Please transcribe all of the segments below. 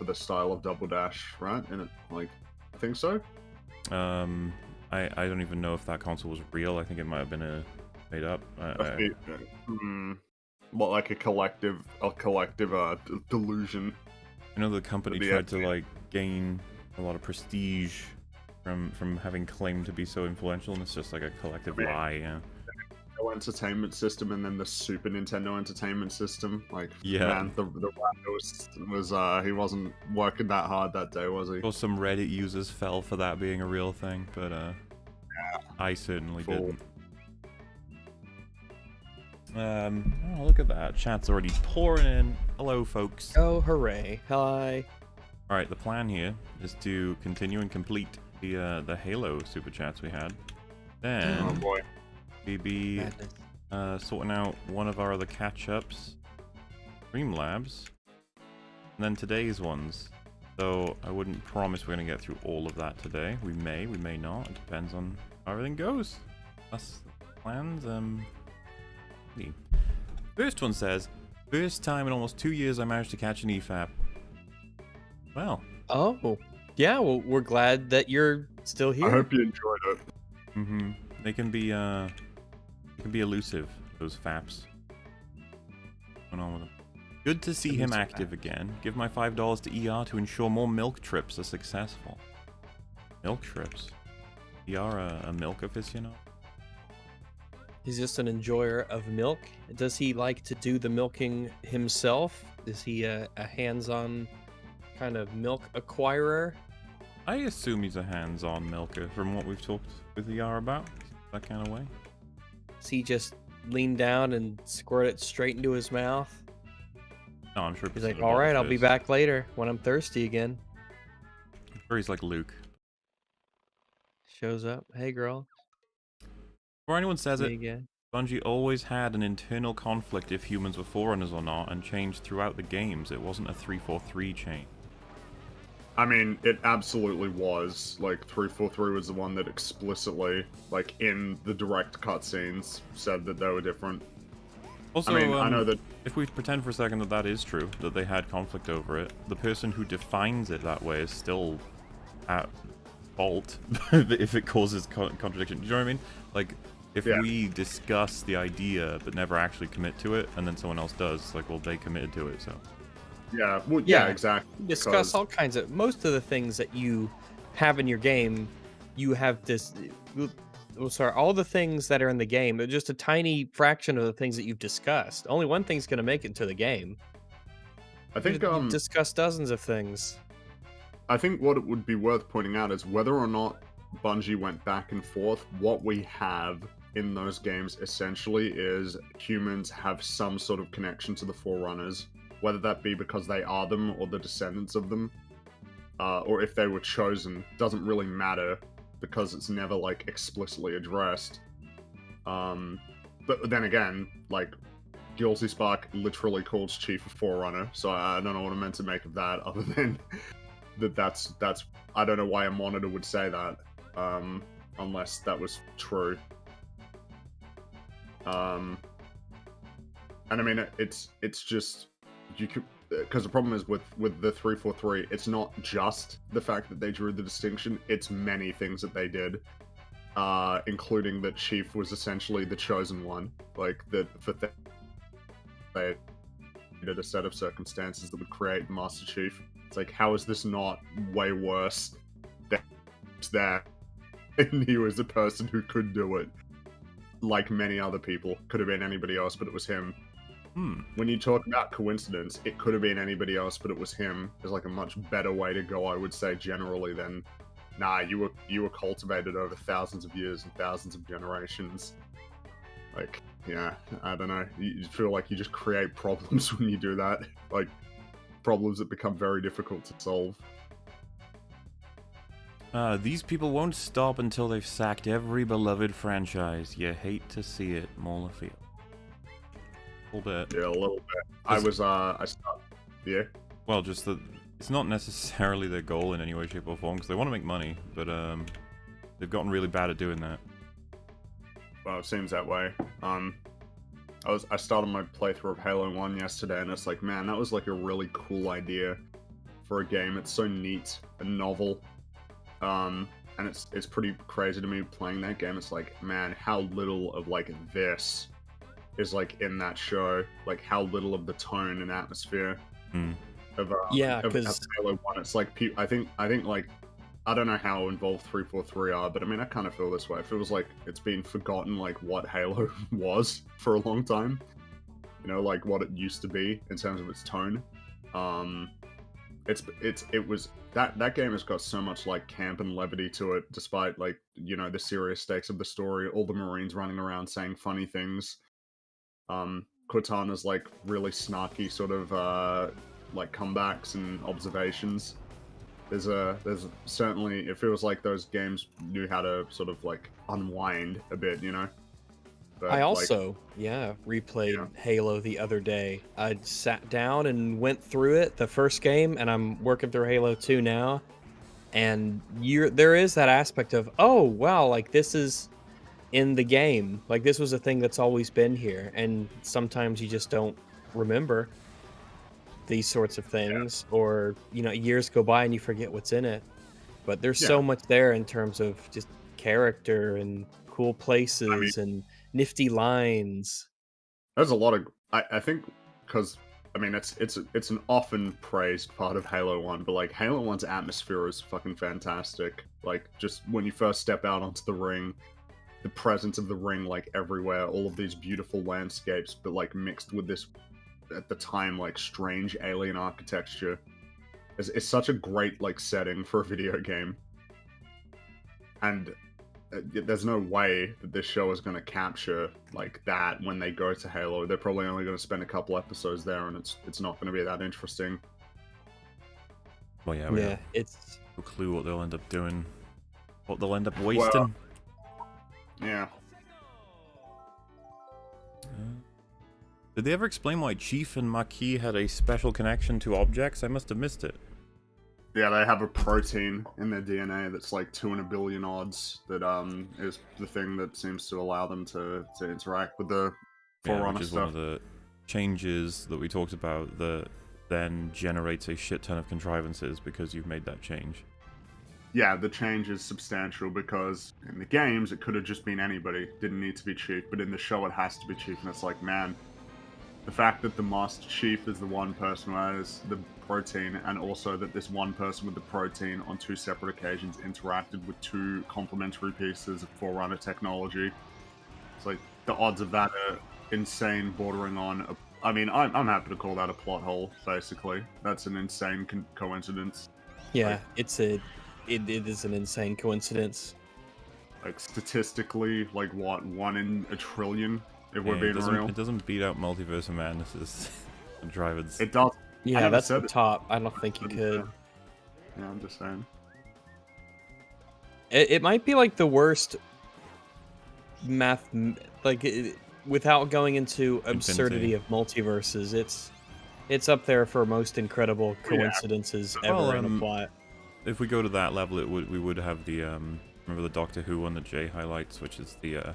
for the style of Double Dash, right? And I think so. I don't even know if that console was real. I think it might have been made up. What, like a collective delusion? I know the company tried to like gain a lot of prestige from having claimed to be so influential, and it's just like a collective lie. Yeah. Entertainment system, and then the Super Nintendo Entertainment System. Like, yeah, man, the was he wasn't working that hard that day, was he? Well, some Reddit users fell for that being a real thing, but yeah, I certainly didn't. Oh, look at that. Chat's already pouring in. Hello, folks. Oh, hooray. Hi. Alright, the plan here is to continue and complete the Halo super chats we had. Then oh boy, we'd be sorting out one of our other catch-ups, Streamlabs, and then today's ones. So I wouldn't promise we're going to get through all of that today. We may not. It depends on how everything goes. That's the plans. First one says, first time in almost 2 years I managed to catch an EFAP. Well. Oh, yeah. Well, we're glad that you're still here. I hope you enjoyed it. Mm-hmm. They can be elusive, those FAPs. What's going on with them? Good to see him active again. Give my $5 to ER to ensure more milk trips are successful. Milk trips? ER a milk aficionado? He's just an enjoyer of milk. Does he like to do the milking himself? Is he a hands-on kind of milk acquirer? I assume he's a hands-on milker from what we've talked with ER about. That kind of way. Does he just lean down and squirt it straight into his mouth? No, I'm sure he's like, all right, I'll be back later when I'm thirsty again. I'm sure he's like Luke. Shows up. Hey, girl. Before anyone says it, again. Bungie always had an internal conflict if humans were Forerunners or not, and changed throughout the games. It wasn't a 343 change. I mean, it absolutely was. Like, 343 was the one that explicitly, like, in the direct cutscenes, said that they were different. Also, I mean, I know that if we pretend for a second that that is true, that they had conflict over it, the person who defines it that way is still at fault if it causes contradiction. Do you know what I mean? Like, if we discuss the idea but never actually commit to it, and then someone else does, like, well, they committed to it, so. Yeah, well, yeah, exactly. You discuss all kinds of, most of the things that you have in your game, you have this, all the things that are in the game, they're just a tiny fraction of the things that you've discussed. Only one thing's going to make it into the game. I think you've discussed dozens of things. I think what it would be worth pointing out is whether or not Bungie went back and forth, what we have in those games essentially is humans have some sort of connection to the Forerunners, whether that be because they are them or the descendants of them, or if they were chosen, doesn't really matter because it's never like explicitly addressed. But then again, like, Gilsey Spark literally calls Chief a Forerunner, so I don't know what I'm meant to make of that, other than that's I don't know why a monitor would say that, unless that was true. And I mean, it's just, you could, because the problem is with the 343, it's not just the fact that they drew the distinction, it's many things that they did, including that Chief was essentially the chosen one, like that they did a set of circumstances that would create Master Chief. It's like, how is this not way worse than that? And he was the person who could do it. Like many other people. Could have been anybody else, but it was him. When you talk about coincidence, it could have been anybody else, but it was him. Is like a much better way to go, I would say, generally, than, nah, you were cultivated over thousands of years and thousands of generations. Like, yeah, I don't know. You feel like you just create problems when you do that. Like, problems that become very difficult to solve. These people won't stop until they've sacked every beloved franchise. You hate to see it, Molefield. A little bit. Yeah, a little bit. Yeah. Well, just that it's not necessarily their goal in any way, shape, or form, because they want to make money, but they've gotten really bad at doing that. Well, it seems that way. I started my playthrough of Halo 1 yesterday, and it's like, man, that was like a really cool idea for a game. It's so neat and novel. And it's pretty crazy to me playing that game. It's like, man, how little of like this is like in that show. Like how little of the tone and atmosphere of Yeah, of 'cause- Halo 1. It's like I think like I don't know how involved 343 are, but I mean I kind of feel this way. It feels like it's been forgotten like what Halo was for a long time. You know, like what it used to be in terms of its tone. It was that game has got so much like camp and levity to it, despite like, you know, the serious stakes of the story. All the Marines running around saying funny things. Cortana's like really snarky sort of like comebacks and observations. There's certainly, it feels like those games knew how to sort of like unwind a bit, you know. But, I like, also, replayed Yeah. Halo the other day. I sat down and went through it, the first game, and I'm working through Halo 2 now. And there is that aspect of, oh, wow, like this is in the game. Like this was a thing that's always been here. And sometimes you just don't remember these sorts of things, or, you know, years go by and you forget what's in it. But there's so Yeah. much there in terms of just character and cool places and nifty lines. There's a lot of I think because I mean it's an often praised part of Halo 1, but like Halo 1's atmosphere is fucking fantastic. Like just when you first step out onto the ring, the presence of the ring like everywhere, all of these beautiful landscapes, but like mixed with this at the time like strange alien architecture. It's such a great like setting for a video game. And there's no way that this show is going to capture like that when they go to Halo. They're probably only going to spend a couple episodes there, and it's not going to be that interesting. Well, yeah, we have It's no clue what they'll end up doing, what they'll end up wasting. Yeah. Did they ever explain why Chief and Maquis had a special connection to objects? I must have missed it. Yeah, they have a protein in their DNA that's like 2 in a billion odds that is the thing that seems to allow them to interact with the Forerunner which is stuff. one of the changes that we talked about that then generates a shit ton of contrivances because you've made that change. Yeah, the change is substantial because in the games it could have just been anybody, didn't need to be Chief, but in the show it has to be Chief, and it's like, man, the fact that the Master Chief is the one person who has the protein, and also that this one person with the protein on 2 separate occasions interacted with 2 complementary pieces of Forerunner technology. It's like, the odds of that are insane, bordering on I mean, I'm happy to call that a plot hole, basically. That's an insane coincidence. yeah, it is an insane coincidence. Like, statistically, like, what, 1 in a trillion, if we're being real? It doesn't beat out Multiverse of Madness' contrivance. It does. Yeah, that's the top. I don't think you could. Yeah, I'm just saying. It might be like the worst math, like without going into absurdity of multiverses. It's up there for most incredible coincidences ever in a plot. If we go to that level, we would have the remember the Doctor Who one that Jay highlights, which is the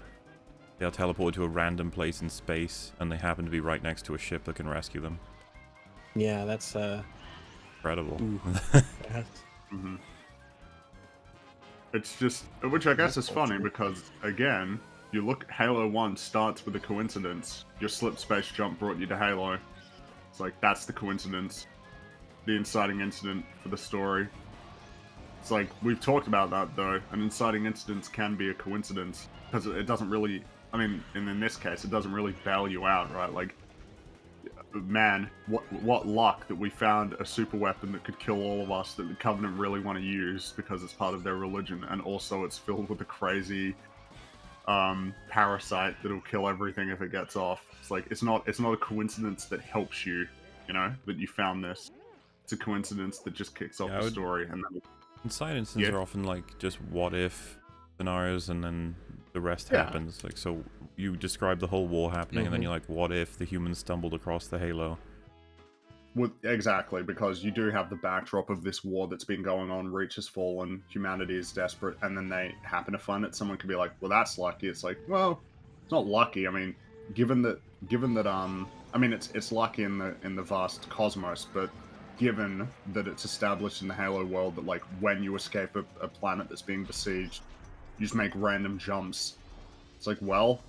they are teleported to a random place in space, and they happen to be right next to a ship that can rescue them. Yeah, that's incredible. Mm-hmm. It's just, which I guess is funny because again, you look, Halo 1 starts with a coincidence. Your slip space jump brought you to Halo. It's like, that's the coincidence. The inciting incident for the story. It's like, we've talked about that though. An inciting incident can be a coincidence because it doesn't really, I mean, in this case, it doesn't really bail you out, right? Like, man, what luck that we found a super weapon that could kill all of us that the Covenant really want to use because it's part of their religion, and also it's filled with a crazy parasite that'll kill everything if it gets off. It's like, it's not a coincidence that helps you, you know, that you found this. It's a coincidence that just kicks off the story. And then, inside instances are often like just what if scenarios, and then the rest happens. Like, so you describe the whole war happening, and then you're like, what if the humans stumbled across the Halo? Well, exactly, because you do have the backdrop of this war that's been going on, Reach has fallen, humanity is desperate, and then they happen to find it. Someone could be like, well, that's lucky. It's like, well, it's not lucky. I mean, given that I mean, it's lucky in the vast cosmos, but given that it's established in the Halo world that like when you escape a planet that's being besieged, you just make random jumps. It's like, well,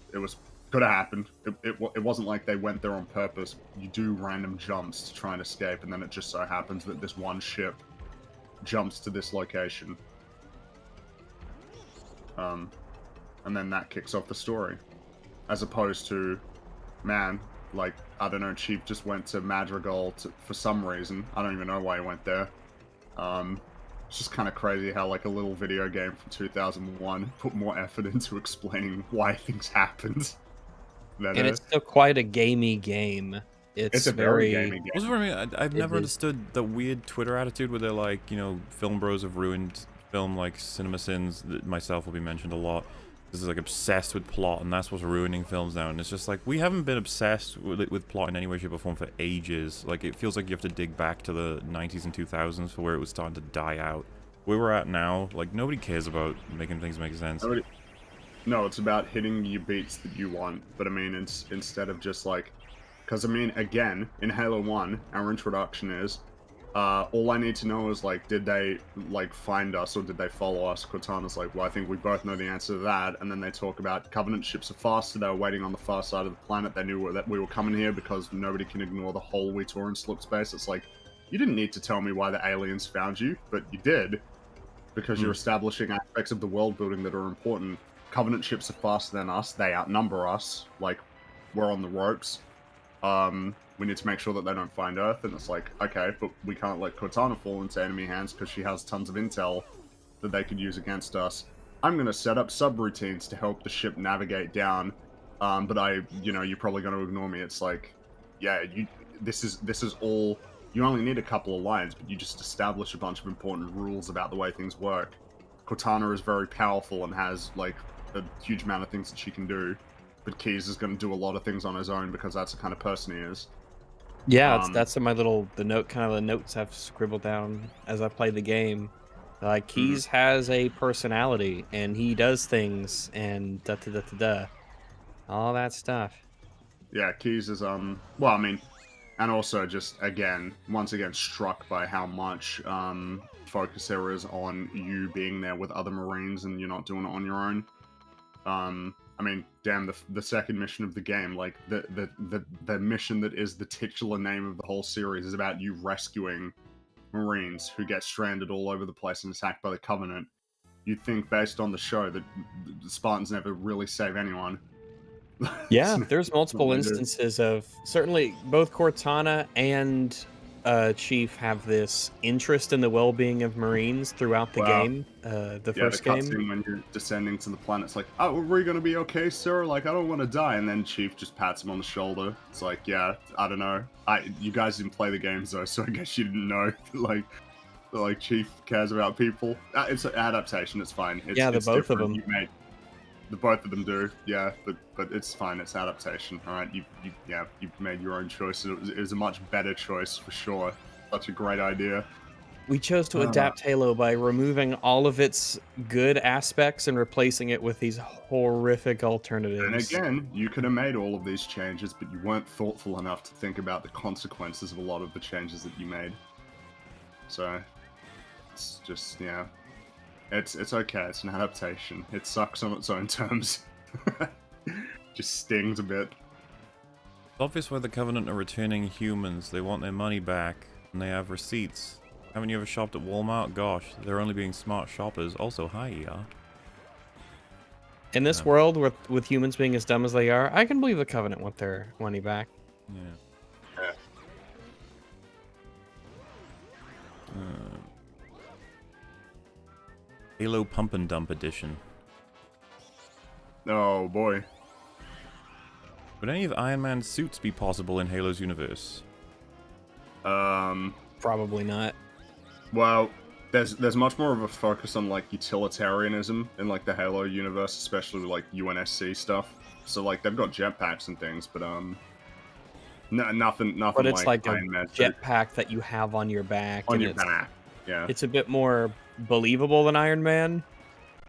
could have happened. It wasn't like they went there on purpose. You do random jumps to try and escape, and then it just so happens that this one ship jumps to this location. And then that kicks off the story. As opposed to, man, like, I don't know, Chief just went to Madrigal for some reason. I don't even know why he went there. It's just kind of crazy how, like, a little video game from 2001 put more effort into explaining why things happened. And it's still quite a gamey game. It's a very gamey game. What's for me? I've never understood the weird Twitter attitude where they're like, you know, film bros have ruined film like Cinema Sins, that myself will be mentioned a lot. This is like obsessed with plot, and that's what's ruining films now. And it's just like, we haven't been obsessed with plot in any way, shape, or form for ages. Like, it feels like you have to dig back to the 90s and 2000s for where it was starting to die out. Where we're at now, like, nobody cares about making things make sense. No, it's about hitting your beats that you want. But I mean, instead of just like, because I mean, again, in Halo 1, our introduction is, all I need to know is, like, did they, like, find us or did they follow us? Cortana's like, well, I think we both know the answer to that. And then they talk about Covenant ships are faster. They were waiting on the far side of the planet. They knew that we were coming here because nobody can ignore the hole we tore in slip space. It's like, you didn't need to tell me why the aliens found you, but you did. Because you're establishing aspects of the world building that are important. Covenant ships are faster than us. They outnumber us. Like, we're on the ropes. We need to make sure that they don't find Earth, and it's like, okay, but we can't let Cortana fall into enemy hands because she has tons of intel that they could use against us. I'm going to set up subroutines to help the ship navigate down, but you're probably going to ignore me. It's like, yeah, this is all, you only need a couple of lines, but you just establish a bunch of important rules about the way things work. Cortana is very powerful and has, like, a huge amount of things that she can do, but Keyes is going to do a lot of things on his own because that's the kind of person he is. Yeah, that's my the notes I've scribbled down as I play the game. Like, Keyes has a personality, and he does things, and all that stuff. Yeah, Keyes is, well, I mean, and also just, once again, struck by how much, focus there is on you being there with other Marines and you're not doing it on your own. I mean, damn, the second mission of the game, like, the mission that is the titular name of the whole series is about you rescuing Marines who get stranded all over the place and attacked by the Covenant. You'd think, based on the show, that the Spartans never really save anyone. Yeah, there's multiple instances of, certainly, both Cortana and Chief have this interest in the well-being of Marines throughout the game. The first game, when you're descending to the planet, it's like, oh, we're gonna be okay, sir? Like, I don't want to die. And then Chief just pats him on the shoulder. It's like, yeah, I don't know. You guys didn't play the games though, so I guess you didn't know. like Chief cares about people. It's an adaptation. It's fine. The both of them. The both of them do, yeah, but it's fine. It's adaptation, all right. You've made your own choice. It was a much better choice for sure. Such a great idea. We chose to adapt Halo by removing all of its good aspects and replacing it with these horrific alternatives. And again, you could have made all of these changes, but you weren't thoughtful enough to think about the consequences of a lot of the changes that you made. So, it's just, yeah. It's okay, it's an adaptation. It sucks on its own terms. Just stings a bit. It's obvious why the Covenant are returning humans. They want their money back, and they have receipts. Haven't you ever shopped at Walmart? Gosh, they're only being smart shoppers. Also, hi, yeah. In this world, with humans being as dumb as they are, I can believe the Covenant want their money back. Yeah. Halo Pump and Dump Edition. Oh boy. Would any of Iron Man's suits be possible in Halo's universe? Probably not. Well, there's much more of a focus on, like, utilitarianism in, like, the Halo universe, especially with, like, UNSC stuff. So, like, they've got jetpacks and things, but nothing. But it's like a Iron Man jetpack that you have on your back. On your back, yeah. It's a bit more believable than Iron Man.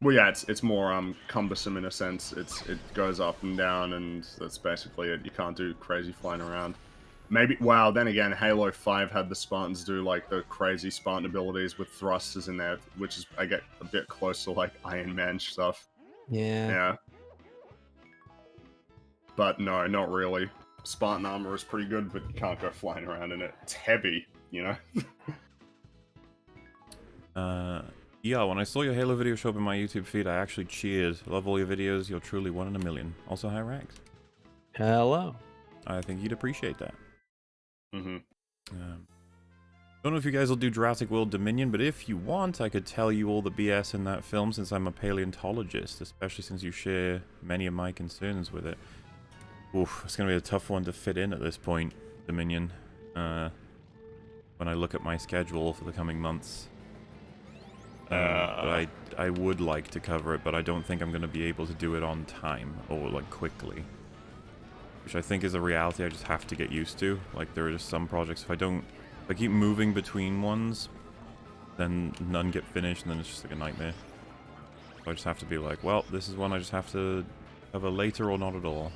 Well, yeah, it's more cumbersome in a sense. It goes up and down, and that's basically it. You can't do crazy flying around. Maybe, wow, then again, Halo 5 had the Spartans do, like, the crazy Spartan abilities with thrusters in there, which is, I get a bit close to, like, Iron Man stuff. Yeah. Yeah. But no, not really. Spartan armor is pretty good, but you can't go flying around in it. It's heavy, you know? Yeah, when I saw your Halo video show up in my YouTube feed, I actually cheered. Love all your videos. You're truly one in a million. Also, hi, Rax. Hello. I think you'd appreciate that. Mm-hmm. Don't know if you guys will do Jurassic World Dominion, but if you want, I could tell you all the BS in that film since I'm a paleontologist, especially since you share many of my concerns with it. Oof, it's going to be a tough one to fit in at this point, Dominion, when I look at my schedule for the coming months. But I would like to cover it, but I don't think I'm going to be able to do it on time, or, like, quickly. Which I think is a reality I just have to get used to. Like, there are just some projects, if I keep moving between ones, then none get finished, and then it's just like a nightmare. So I just have to be like, well, this is one I just have to cover later or not at all.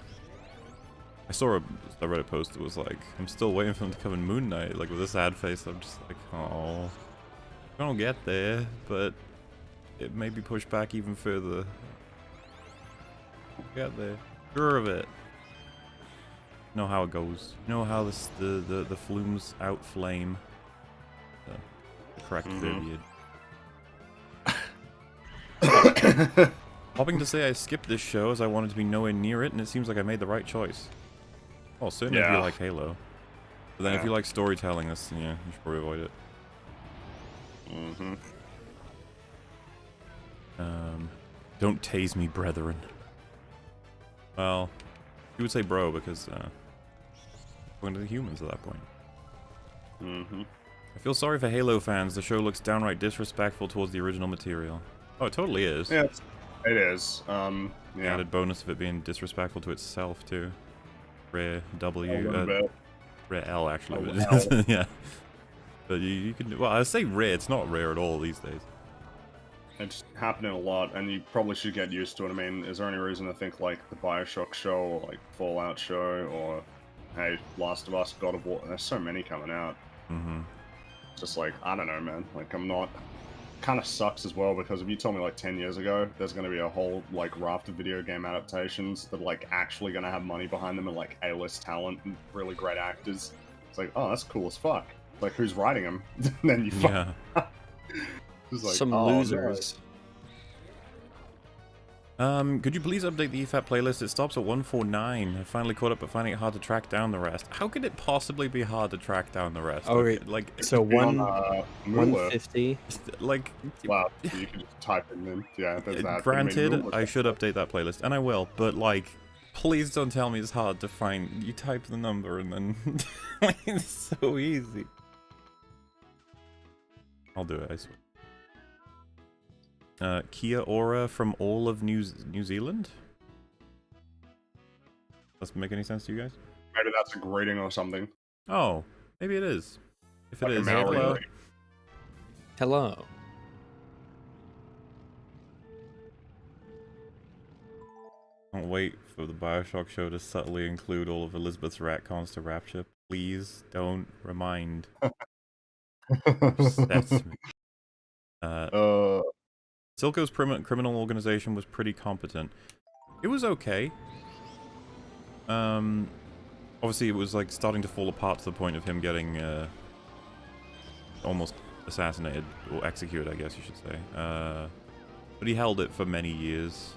I saw a Reddit post that was like, I'm still waiting for them to cover Moon Knight, like with a sad face. I'm just like, oh, I don't get there, but it may be pushed back even further. Get there. Sure of it. Know how it goes. You know how the flumes outflame the correct verbiage. Hoping to say I skipped this show as I wanted to be nowhere near it, and it seems like I made the right choice. Well, certainly if you like Halo. But then if you like storytelling, this, yeah, you should probably avoid it. Don't tase me, brethren. Well, you would say bro because going to the humans at that point. I feel sorry for Halo fans. The show looks downright disrespectful towards the original material. Oh, it totally is. Yeah, it is. The added bonus of it being disrespectful to itself too. Rare A rare L actually. L. Yeah. But you can. Well, I say rare. It's not rare at all these days. It's happening a lot, and you probably should get used to it. I mean, is there any reason to think like the Bioshock show, or like Fallout show, or hey, Last of Us, God of War? There's so many coming out. It's just like, I don't know, man. Like, I'm not. Kind of sucks as well, because if you told me like 10 years ago there's going to be a whole like raft of video game adaptations that are like actually going to have money behind them and like A-list talent and really great actors, it's like, oh, that's cool as fuck. Like, who's writing them? Then you just like, some oh, losers. Could you please update the EFAP playlist? It stops at 149. I finally caught up, but finding it hard to track down the rest. How could it possibly be hard to track down the rest? Oh, like so 150. Like, wow, you can just type it in. Yeah, there's that. Granted, I should update that playlist, and I will. But like, please don't tell me it's hard to find. You type the number, and then it's so easy. I'll do it. I swear. Kia Ora from all of New Zealand? Does that make any sense to you guys? Maybe that's a greeting or something. Oh, maybe it is. If it Like is, a Maori hello. greeting. Hello. Can't wait for the Bioshock show to subtly include all of Elizabeth's retcons to Rapture. Please don't remind. Upsets me. Silco's criminal organization was pretty competent. It was okay. Obviously it was like starting to fall apart to the point of him getting almost assassinated, or executed, I guess you should say. But he held it for many years,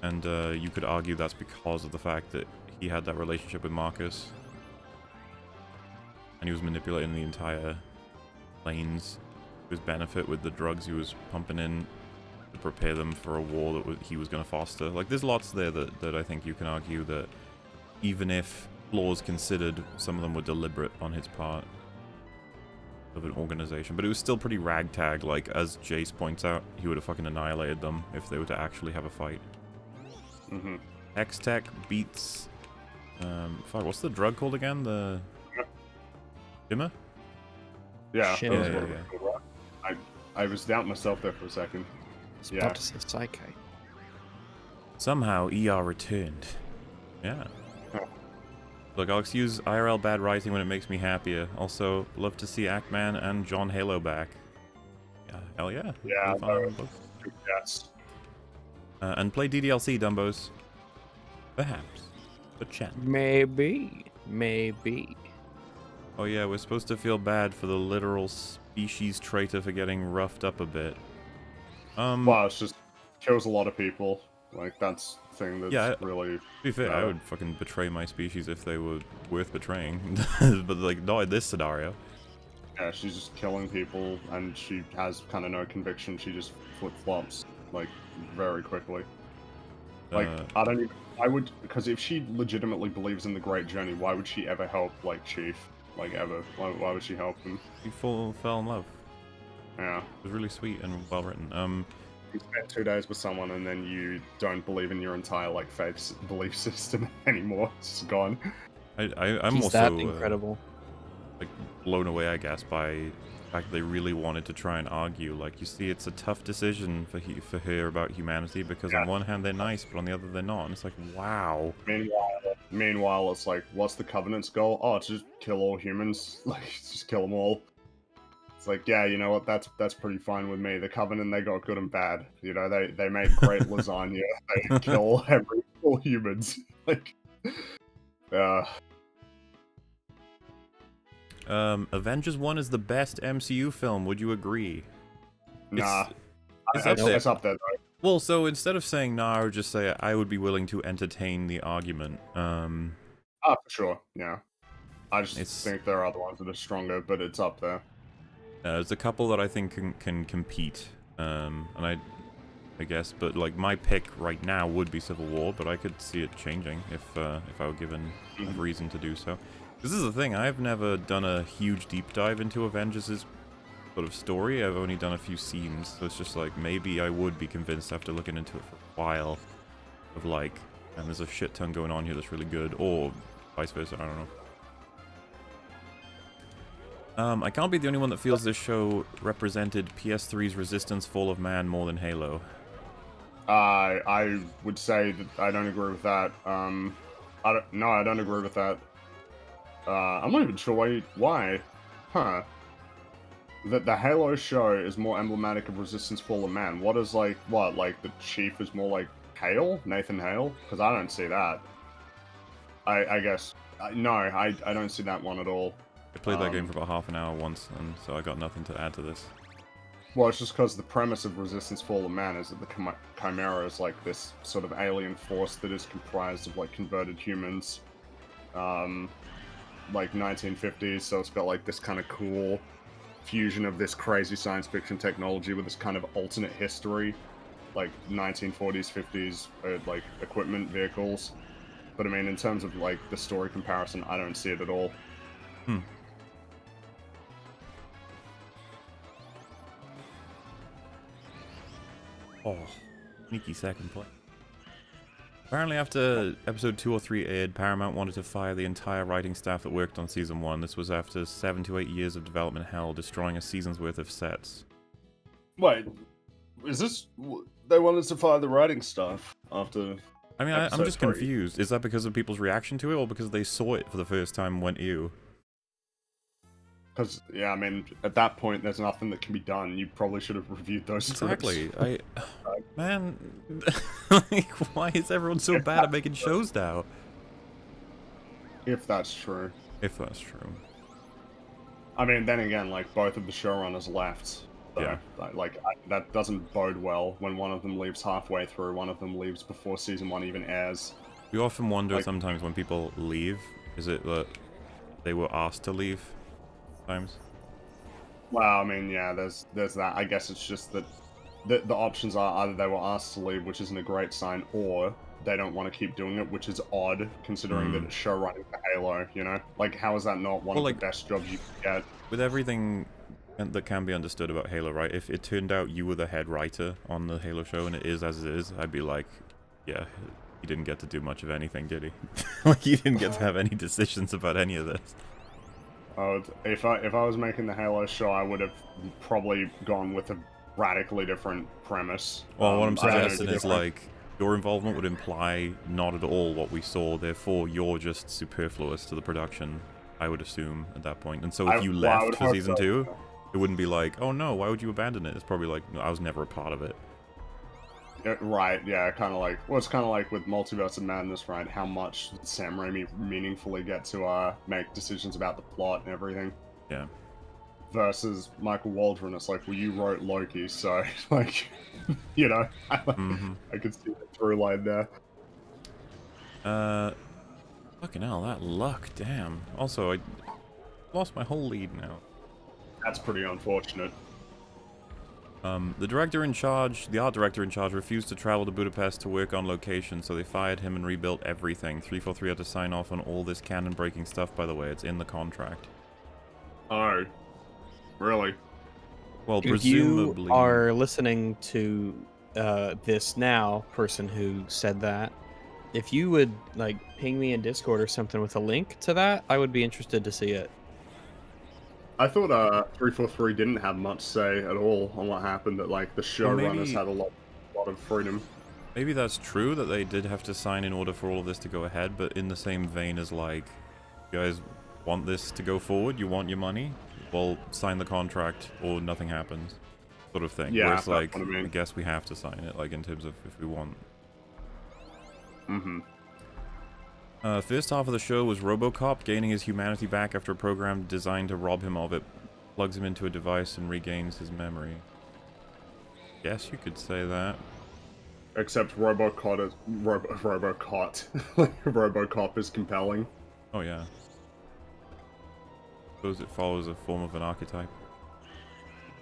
and you could argue that's because of the fact that he had that relationship with Marcus, and he was manipulating the entire planes to his benefit with the drugs he was pumping in to prepare them for a war that he was going to foster. Like, there's lots there that I think you can argue that even if flaws considered, some of them were deliberate on his part of an organization. But it was still pretty ragtag. Like, as Jace points out, he would have fucking annihilated them if they were to actually have a fight. X-Tech beats... fuck, what's the drug called again? The... Shimmer? Yeah, Shit. that was Yeah, what it was called, right? I was doubting myself there for a second. I was about to say Psyche. Somehow ER returned. Yeah. Look, I'll excuse IRL bad writing when it makes me happier. Also, love to see Ackman and John Halo back. Yeah, hell yeah. Yeah, Really fun books. yes. And play DDLC, Dumbos. Perhaps. But chat. Maybe. Oh yeah, we're supposed to feel bad for the literal species traitor for getting roughed up a bit. Well, it's just kills a lot of people. Like, that's the thing that's Yeah, really... To be fair, I would fucking betray my species if they were worth betraying. But, like, not in this scenario. Yeah, she's just killing people, and she has kind of no conviction. She just flip-flops, like, very quickly. Like, I don't even... I would... Because if she legitimately believes in the Great Journey, why would she ever help, like, Chief? Like, ever? Why would she help him? He fell in love. Yeah. It was really sweet and well written. You spend 2 days with someone and then you don't believe in your entire like faith belief system anymore. It's just gone. I'm He's also that incredible. like blown away, I guess, by the fact they really wanted to try and argue. Like, you see, it's a tough decision for her about humanity because on one hand they're nice, but on the other they're not. And it's like, wow. Meanwhile, it's like, what's the Covenant's goal? Oh, it's just kill all humans. Like, just kill them all. It's like, yeah, you know what? That's pretty fine with me. The Covenant, they got good and bad. You know, they made great lasagna. They kill all humans. Like, Avengers 1 is the best MCU film. Would you agree? Nah, it's up there though. Well, so instead of saying nah, I would just say I would be willing to entertain the argument. For sure, yeah. I just think there are other ones that are stronger, but it's up there. There's a couple that I think can compete, and I guess, but like my pick right now would be Civil War, but I could see it changing if I were given a reason to do so. This is the thing, I've never done a huge deep dive into Avengers' sort of story. I've only done a few scenes, so it's just like maybe I would be convinced after looking into it for a while of like, and there's a shit ton going on here that's really good, or vice versa. I don't know. I can't be the only one that feels this show represented PS3's Resistance Fall of Man more than Halo. I would say that I don't agree with that. I don't agree with that. I'm not even sure why. Huh. That the Halo show is more emblematic of Resistance Fall of Man. What is like the Chief is more like Hale? Nathan Hale? Because I don't see that. I guess. No, I don't see that one at all. I played that game for about half an hour once, and so I got nothing to add to this. Well, it's just because the premise of Resistance Fall of Man is that the Chimera is like this sort of alien force that is comprised of like converted humans, like 1950s, so it's got like this kind of cool fusion of this crazy science fiction technology with this kind of alternate history, like 1940s, 50s, like equipment, vehicles. But I mean, in terms of like the story comparison, I don't see it at all. Oh, sneaky second play. Apparently after episode 2 or 3 aired, Paramount wanted to fire the entire writing staff that worked on season 1. This was after 7 to 8 years of development hell, destroying a season's worth of sets. Wait, is this... They wanted to fire the writing staff after... I mean, I'm just confused. Is that because of people's reaction to it, or because they saw it for the first time and went, ew? Because, yeah, I mean, at that point, there's nothing that can be done. You probably should have reviewed those scripts. Exactly. Man, like, why is everyone so bad at making shows now? If that's true. If that's true. I mean, then again, like, both of the showrunners left. So, yeah. That doesn't bode well when one of them leaves halfway through, one of them leaves before season 1 even airs. We often wonder sometimes when people leave, is it that they were asked to leave? Times. Well, I mean, yeah, there's that. I guess it's just that the options are either they were asked to leave, which isn't a great sign, or they don't want to keep doing it, which is odd, considering that it's showrunning for Halo, you know? Like, how is that not one of the best jobs you could get? With everything that can be understood about Halo, right? If it turned out you were the head writer on the Halo show, and it is as it is, I'd be like, yeah, he didn't get to do much of anything, did he? Like, he didn't get to have any decisions about any of this. If I was making the Halo show, I would have probably gone with a radically different premise. Well, what I'm suggesting is, like, your involvement would imply not at all what we saw, therefore you're just superfluous to the production, I would assume, at that point. And so if you well, I left would for hope Season so. 2, it wouldn't be like, oh no, why would you abandon it? It's probably like, no, I was never a part of it. Right, yeah, kind of like, well, it's kind of like with Multiverse of Madness, right? How much did Sam Raimi meaningfully get to make decisions about the plot and everything? Yeah. Versus Michael Waldron, it's like, well, you wrote Loki, so, like, you know, I could see the through line there. Fucking hell, that luck, damn. Also, I lost my whole lead now. That's pretty unfortunate. The art director in charge refused to travel to Budapest to work on location, so they fired him and rebuilt everything. 343 had to sign off on all this canon-breaking stuff, by the way. It's in the contract. Oh, really? Well, If presumably... you are listening to this now, person who said that, if you would, like, ping me in Discord or something with a link to that, I would be interested to see it. I thought 343 didn't have much say at all on what happened, that, like, the showrunners had a lot of freedom. Maybe that's true, that they did have to sign in order for all of this to go ahead, but in the same vein as, like, you guys want this to go forward? You want your money? Well, sign the contract or nothing happens, sort of thing. Yeah, where it's like, what I mean. I guess we have to sign it, like, in terms of if we want. First half of the show was RoboCop gaining his humanity back after a program designed to rob him of it. Plugs him into a device and regains his memory. Guess you could say that. Except RoboCop is compelling. Oh yeah. Suppose it follows a form of an archetype.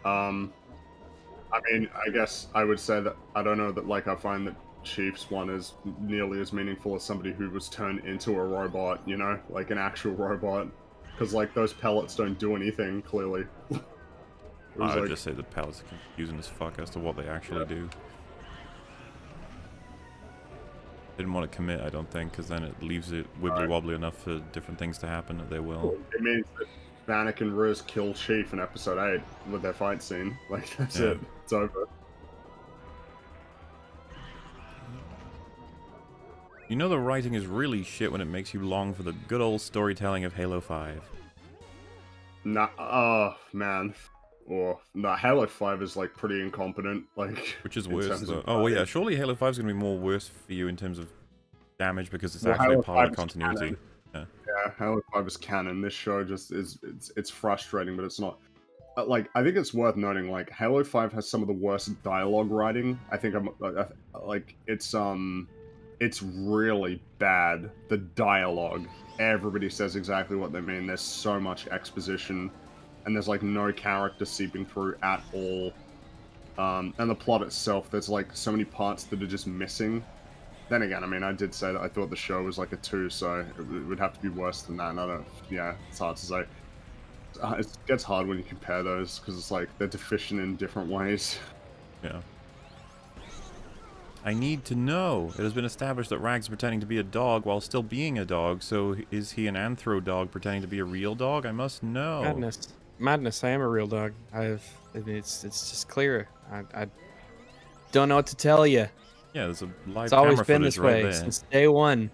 I mean, I guess I would say that, I don't know that, like, I find that Chief's one is nearly as meaningful as somebody who was turned into a robot, you know? Like an actual robot. Because, like, those pellets don't do anything, clearly. I would just say the pellets are confusing as fuck as to what they actually do. Didn't want to commit, I don't think, because then it leaves it wibbly-wobbly enough for different things to happen at their will. It means that Vanek and Riz kill Chief in episode 8 with their fight scene. Like, that's it. It's over. You know the writing is really shit when it makes you long for the good old storytelling of Halo 5. Nah, oh, man. Or, nah, Halo 5 is, like, pretty incompetent, like... Which is worse, though. Oh, well, yeah, surely Halo 5 is going to be more worse for you in terms of damage, because it's actually Halo a part of 5 is continuity. canon. Yeah, Halo 5 is canon. This show just is... It's frustrating, but it's not... Like, I think it's worth noting, like, Halo 5 has some of the worst dialogue writing. I think it's really bad. The dialogue. Everybody says exactly what they mean. There's so much exposition, and there's, like, no character seeping through at all. And the plot itself, there's, like, so many parts that are just missing. Then again, I mean, I did say that I thought the show was, like, a 2, so it would have to be worse than that, and I don't... Yeah, it's hard to say. It gets hard when you compare those, because it's, like, they're deficient in different ways. Yeah. I need to know. It has been established that Rags is pretending to be a dog while still being a dog, so is he an anthro dog pretending to be a real dog? I must know. Madness, I am a real dog. It's just clear. I don't know what to tell you. Yeah, there's a live It's always camera been footage this right way there. since day one.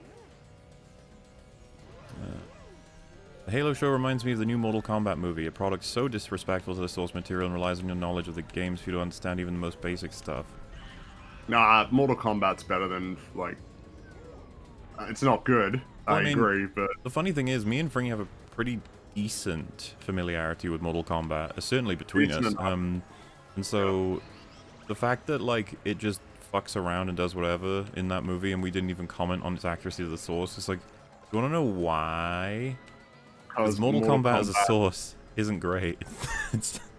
The Halo show reminds me of the new Mortal Kombat movie, a product so disrespectful to the source material and relies on your knowledge of the games for you to understand even the most basic stuff. Nah, Mortal Kombat's better than, like... it's not good, Well, I I mean, agree, but... The funny thing is, me and Fringy have a pretty decent familiarity with Mortal Kombat, certainly between us. And so, the fact that, like, it just fucks around and does whatever in that movie and we didn't even comment on its accuracy to the source, it's like, you want to know why? Because Mortal Kombat as a source isn't great.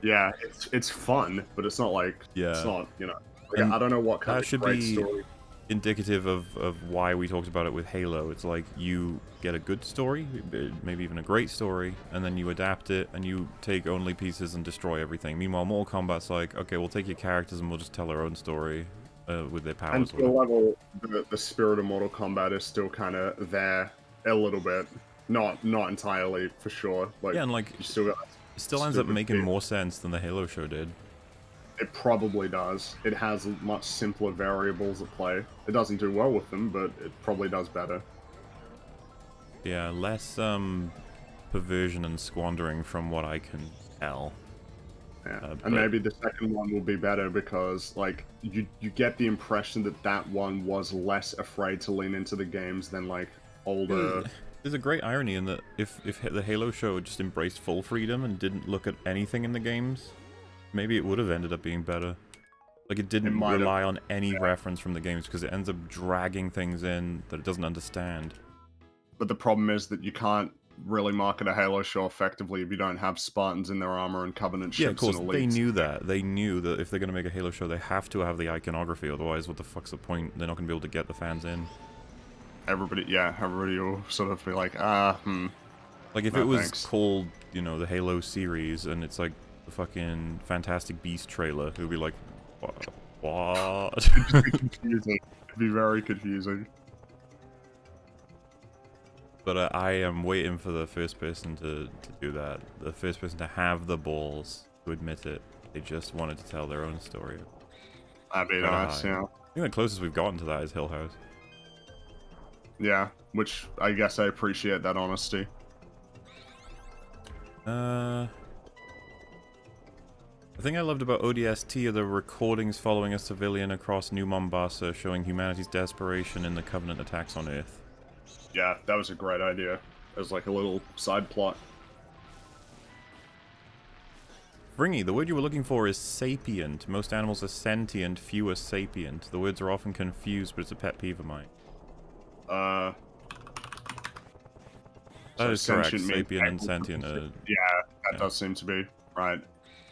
Yeah, it's fun, but it's not like... Yeah. It's not, you know... Like, I don't know what kind that of should great be story... indicative of why we talked about it with Halo. It's like you get a good story, maybe even a great story, and then you adapt it and you take only pieces and destroy everything. Meanwhile, Mortal Kombat's like, okay, we'll take your characters and we'll just tell our own story with their powers. And to the level, the spirit of Mortal Kombat is still kind of there a little bit. Not entirely, for sure. Like, yeah, and like, you still got it still ends up making more sense than the Halo show did. It probably does. It has much simpler variables at play. It doesn't do well with them, but it probably does better. Yeah, less perversion and squandering from what I can tell. Yeah. And maybe the second one will be better because, like, you get the impression that that one was less afraid to lean into the games than, like, older... There's a great irony in that if the Halo show just embraced full freedom and didn't look at anything in the games, maybe it would have ended up being better. Like, it didn't rely on any reference from the games because it ends up dragging things in that it doesn't understand. But the problem is that you can't really market a Halo show effectively if you don't have Spartans in their armor and Covenant ships. Yeah, of course, and elites. they knew that. They knew that if they're going to make a Halo show, they have to have the iconography, otherwise what the fuck's the point? They're not going to be able to get the fans in. Everybody will sort of be like, Like, if no, it was thanks. called, you know, the Halo series, and it's like the fucking Fantastic Beast trailer, it would be like, what? It'd be confusing. It'd be very confusing. But I am waiting for the first person to do that. The first person to have the balls to admit it. They just wanted to tell their own story. That'd be nice, yeah. I think the closest we've gotten to that is Hill House. Yeah, which I guess I appreciate that honesty. The thing I loved about ODST are the recordings following a civilian across New Mombasa showing humanity's desperation in the Covenant attacks on Earth. Yeah, that was a great idea. It was like a little side plot. Fringy, the word you were looking for is sapient. Most animals are sentient, few are sapient. The words are often confused, but it's a pet peeve of mine. That is correct. Sapient and sentient are... Yeah, that does seem to be right.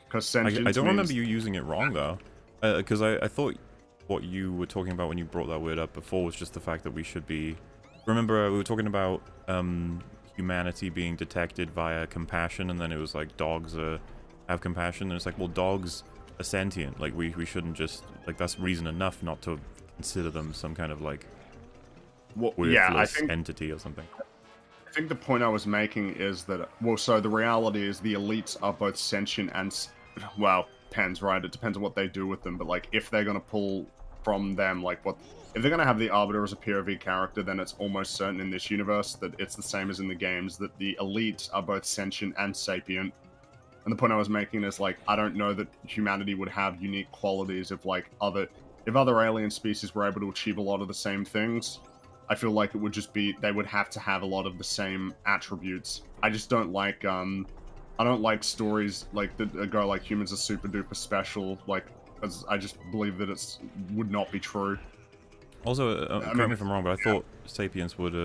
Because sentient I don't remember you using it wrong, though. Because I thought what you were talking about when you brought that word up before was just the fact that we should be... Remember, we were talking about humanity being detected via compassion, and then it was like dogs have compassion, and it's like, well, dogs are sentient. Like, we shouldn't just... Like, that's reason enough not to consider them some kind of, like, worthless entity or something. I think the point I was making is that... Well, so the reality is the elites are both sentient and... Well, depends, right? It depends on what they do with them, but, like, if they're going to pull from them, like, what... If they're going to have the Arbiter as a POV character, then it's almost certain in this universe that it's the same as in the games, that the elites are both sentient and sapient. And the point I was making is, like, I don't know that humanity would have unique qualities if, like, if other alien species were able to achieve a lot of the same things. I feel like it would just be, they would have to have a lot of the same attributes. I just don't like, I don't like stories, like, that go, like, humans are super duper special, like, as I just believe that would not be true. Also, correct me if I'm wrong, but I thought sapience would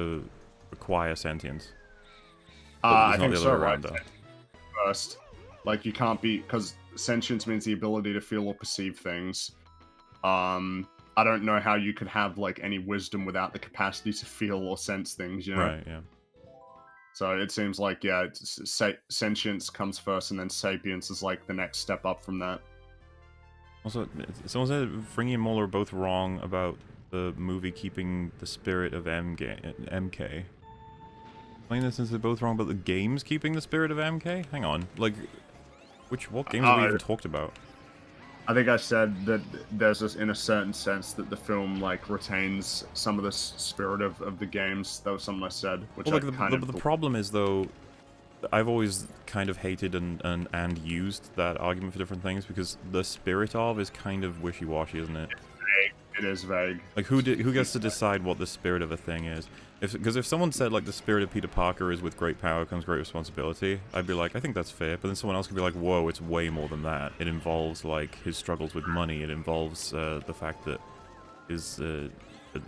require sentience. I think so, right? First. Like, you can't be... Because sentience means the ability to feel or perceive things. I don't know how you could have, like, any wisdom without the capacity to feel or sense things, you know? Right, yeah. So it seems like, yeah, sentience comes first, and then sapience is, like, the next step up from that. Also, someone said Fringy and Mole are both wrong about the movie keeping the spirit of MK. Explain this since they're both wrong about the games keeping the spirit of MK? Hang on, like, what games have we even talked about? I think I said that there's this, in a certain sense, that the film, like, retains some of the spirit of the games. That was something I said, which well, like, the problem is, though, I've always kind of hated and used that argument for different things, because the spirit of is kind of wishy-washy, isn't it? It is vague. Like, who gets to decide what the spirit of a thing is? Because if someone said, like, the spirit of Peter Parker is with great power comes great responsibility, I'd be like, I think that's fair. But then someone else could be like, whoa, it's way more than that. It involves, like, his struggles with money. It involves the fact that his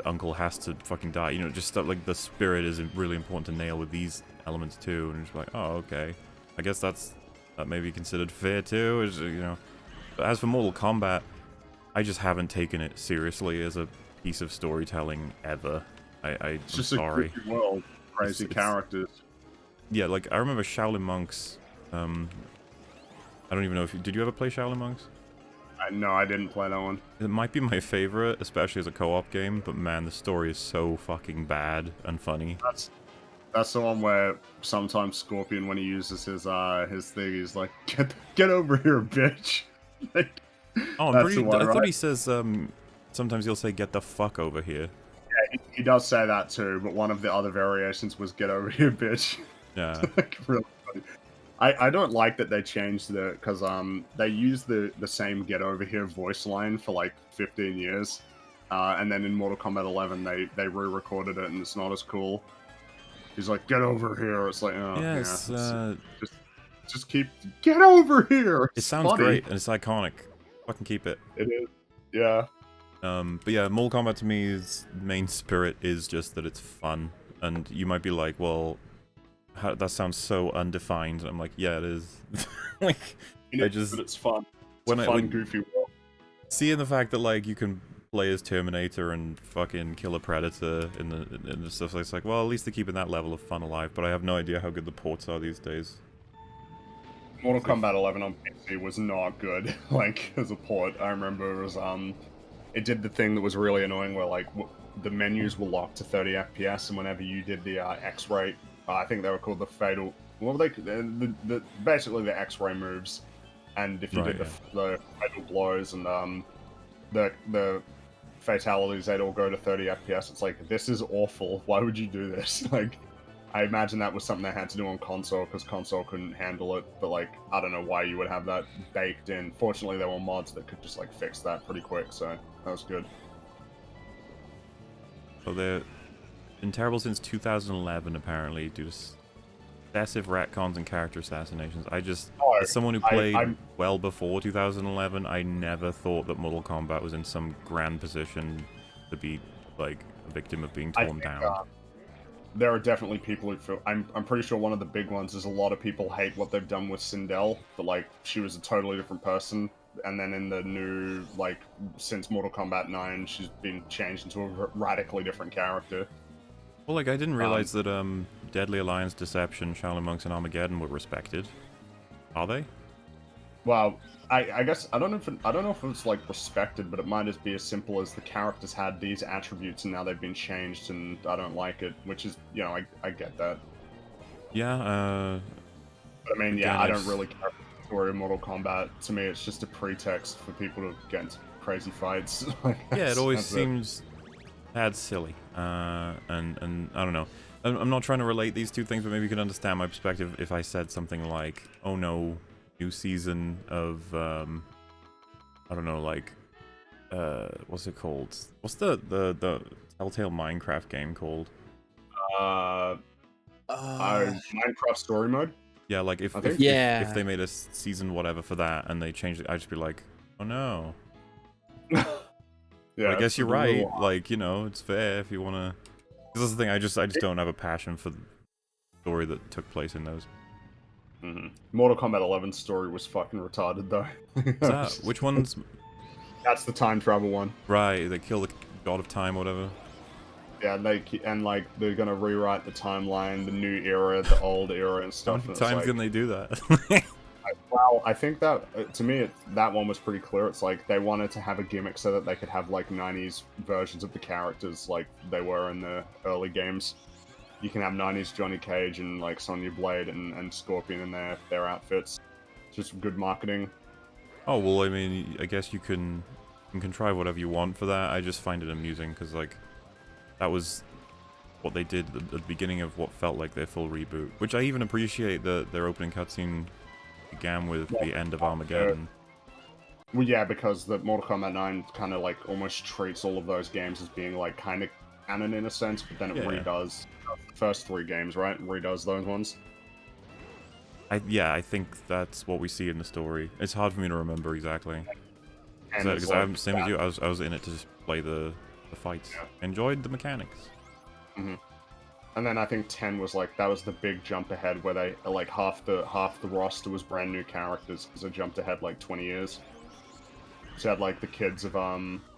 uncle has to fucking die. You know, just stuff like the spirit is really important to nail with these elements too. And it's like, oh, okay. I guess that may be considered fair too. You know. But as for Mortal Kombat, I just haven't taken it seriously as a piece of storytelling ever. I'm just sorry. A creepy world, crazy characters. Yeah, like I remember Shaolin Monks. I don't even know if did you ever play Shaolin Monks? No, I didn't play that one. It might be my favorite, especially as a co-op game. But man, the story is so fucking bad and funny. That's the one where sometimes Scorpion, when he uses his thing, he's like, "Get over here, bitch!" Like, Oh, That's the one, I thought right? he says sometimes he'll say "get the fuck over here." He does say that too, but one of the other variations was "get over here, bitch." Yeah. Like, really funny. I don't like that they changed the because they used the same "get over here" voice line for like 15 years, and then in Mortal Kombat 11 they re-recorded it and it's not as cool. He's like, "Get over here." It's like, oh Yes. yeah, just keep get over here. It It's sounds funny. great and it's iconic. Fucking keep it. It is. Yeah. But yeah, Mortal Kombat to me's main spirit is just that it's fun, and you might be like, well, that sounds so undefined. And I'm like, yeah, it is. Like, But it's fun. It's a fun, goofy world. Seeing the fact that like you can play as Terminator and fucking kill a Predator in the stuff, it's like, well, at least they're keeping that level of fun alive. But I have no idea how good the ports are these days. Mortal Kombat 11 on PC was not good, like, as a port. I remember it was, it did the thing that was really annoying where, like, the menus were locked to 30 FPS, and whenever you did the X-ray, I think they were called the fatal, what were they, basically the X-ray moves, and if you did the fatal blows and, the fatalities, they'd all go to 30 FPS. It's like, this is awful, why would you do this? Like, I imagine that was something they had to do on console, because console couldn't handle it, but, like, I don't know why you would have that baked in. Fortunately, there were mods that could just, like, fix that pretty quick, so that was good. So they've been terrible since 2011, apparently, due to excessive retcons and character assassinations. As someone who played well before 2011, I never thought that Mortal Kombat was in some grand position to be, like, a victim of being torn down. There are definitely people who feel... I'm pretty sure one of the big ones is a lot of people hate what they've done with Sindel, but, like, she was a totally different person, and then in the new, like, since Mortal Kombat 9, she's been changed into a radically different character. Well, like, I didn't realize that, Deadly Alliance, Deception, Shaolin Monks, and Armageddon were respected. Are they? Well, I guess I don't know if it's like respected, but it might just be as simple as the characters had these attributes and now they've been changed, and I don't like it. Which is, you know, I get that. Yeah. But I mean, yeah, I don't really care about the story of Mortal Kombat. To me, it's just a pretext for people to get into crazy fights. Yeah, it always seems bad, silly, and I don't know. I'm not trying to relate these two things, but maybe you can understand my perspective if I said something like, "Oh no, new season of I don't know, like what's it called? What's the Telltale Minecraft game called? Minecraft Story Mode. Yeah, like if they made a season whatever for that and they changed it, I'd just be like, oh no. Yeah, I guess you're right. Like, you know, it's fair if you want to. This is the thing. I just don't have a passion for the story that took place in those. Mortal Kombat 11's story was fucking retarded, though. Which one's? That's the time travel one. Right, they kill the god of time, or whatever. Yeah, they're gonna rewrite the timeline, the new era, the old era, and stuff. How many times can they do that? Well, I think that to me, that one was pretty clear. It's like they wanted to have a gimmick so that they could have like 90s versions of the characters, like they were in the early games. You can have 90s Johnny Cage and like Sonya Blade and Scorpion in their outfits. Just good marketing. Oh well, I mean, I guess you can contrive whatever you want for that. I just find it amusing because like that was what they did at the beginning of what felt like their full reboot. Which I even appreciate their opening cutscene began with the end of Armageddon. Well, yeah, because the Mortal Kombat 9 kind of like almost treats all of those games as being like kind of canon in a sense, but then it redoes the first 3 games, right? Redoes those ones. I think that's what we see in the story. It's hard for me to remember exactly. Because I'm same as you. I was in it to just play the fights. Yeah. Enjoyed the mechanics. And then I think 10 was like, that was the big jump ahead where they, like, half the roster was brand new characters, because they jumped ahead, like, 20 years. So you had, like, the kids of,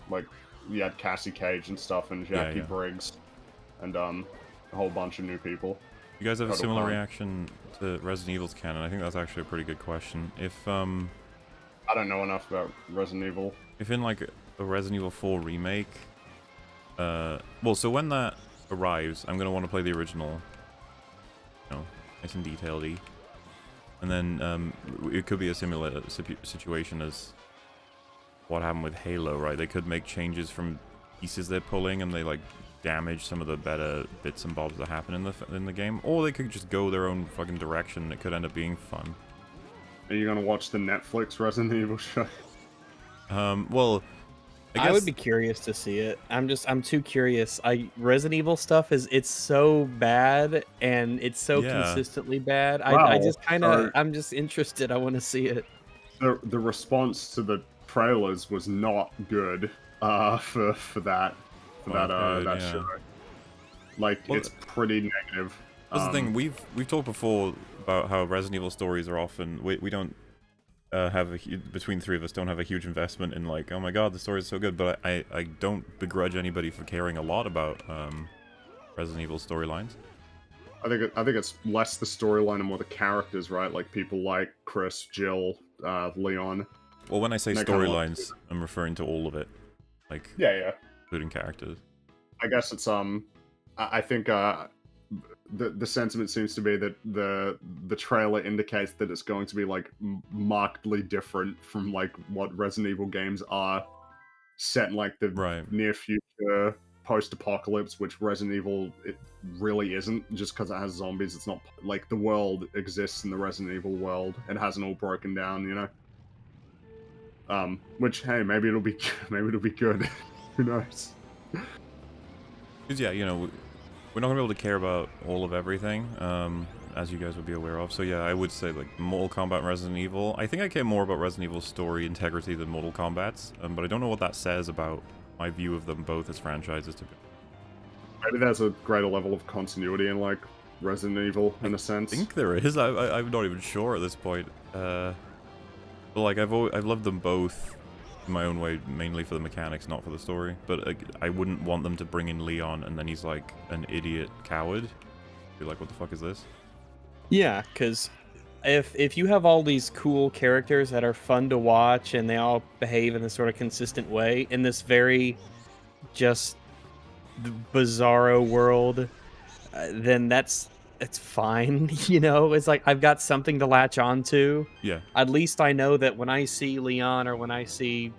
like, you had Cassie Cage and stuff, and Jackie Briggs, and, a whole bunch of new people. You guys have a similar reaction to Resident Evil's canon? I think that's actually a pretty good question. If, I don't know enough about Resident Evil. If in, like, a Resident Evil 4 remake, well, so when that arrives, I'm gonna want to play the original, you know, nice and detailed-y. And then it could be a similar situation as what happened with Halo, right? They could make changes from pieces they're pulling, and they like damage some of the better bits and bobs that happen in the game, or they could just go their own fucking direction. It could end up being fun. Are you gonna watch the Netflix Resident Evil show? Well, I would be curious to see it. I'm too curious. Resident Evil stuff it's so bad and it's so consistently bad. I just kind of I'm just interested. I want to see it. The response to the trailers was not good for that show. Like, well, it's pretty negative. That's the thing. We've talked before about how Resident Evil stories are often we don't have between the three of us don't have a huge investment in like, oh my god, the story is so good. But I don't begrudge anybody for caring a lot about Resident Evil storylines. I think it's less the storyline and more the characters, right? Like people like Chris, Jill, Leon. Well, when I say storylines, I'm referring to all of it, like including characters. I guess it's I think the sentiment seems to be that the trailer indicates that it's going to be like markedly different from like what Resident Evil games are, set in like the near future post-apocalypse, which Resident Evil it really isn't. Just because it has zombies, it's not like the world exists in the Resident Evil world. It hasn't all broken down, you know. Which hey, maybe it'll be good. Who knows? Because yeah, you know, we're not gonna be able to care about all of everything, as you guys would be aware of. So yeah, I would say like Mortal Kombat and Resident Evil. I think I care more about Resident Evil's story integrity than Mortal Kombat's, but I don't know what that says about my view of them both as franchises. Maybe there's a greater level of continuity in like Resident Evil in a sense. I think there is. I'm not even sure at this point. But like I've loved them both in my own way, mainly for the mechanics, not for the story. But I wouldn't want them to bring in Leon and then he's like an idiot coward. Be like, what the fuck is this? Yeah, because if you have all these cool characters that are fun to watch and they all behave in this sort of consistent way in this very just bizarro world, then it's fine. You know, it's like I've got something to latch onto. Yeah. At least I know that when I see Leon or when I see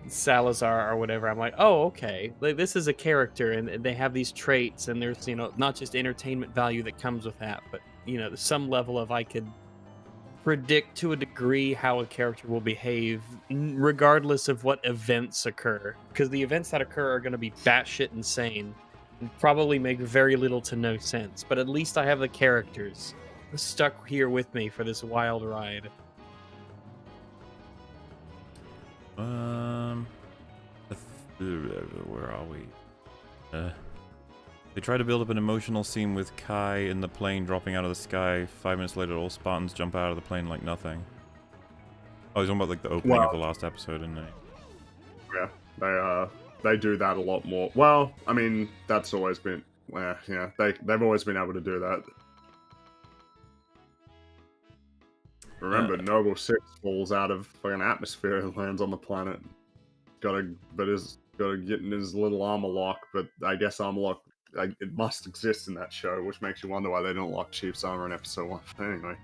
Salazar or whatever, I'm like, oh, okay, like, this is a character and they have these traits, and there's, you know, not just entertainment value that comes with that, but, you know, some level of I could predict to a degree how a character will behave regardless of what events occur, because the events that occur are going to be batshit insane and probably make very little to no sense, but at least I have the characters stuck here with me for this wild ride. Where are we? They try to build up an emotional scene with Kai in the plane dropping out of the sky. 5 minutes later, all Spartans jump out of the plane like nothing. Oh, he's talking about like the opening of the last episode, isn't he? Yeah, they do that a lot more. Well, I mean, that's always been, yeah, they've always been able to do that. Remember, Noble 6 falls out of fucking atmosphere and lands on the planet. Gotta get in his little armor lock, but I guess armor lock, it must exist in that show, which makes you wonder why they don't lock Chief's armor in episode 1. Anyway.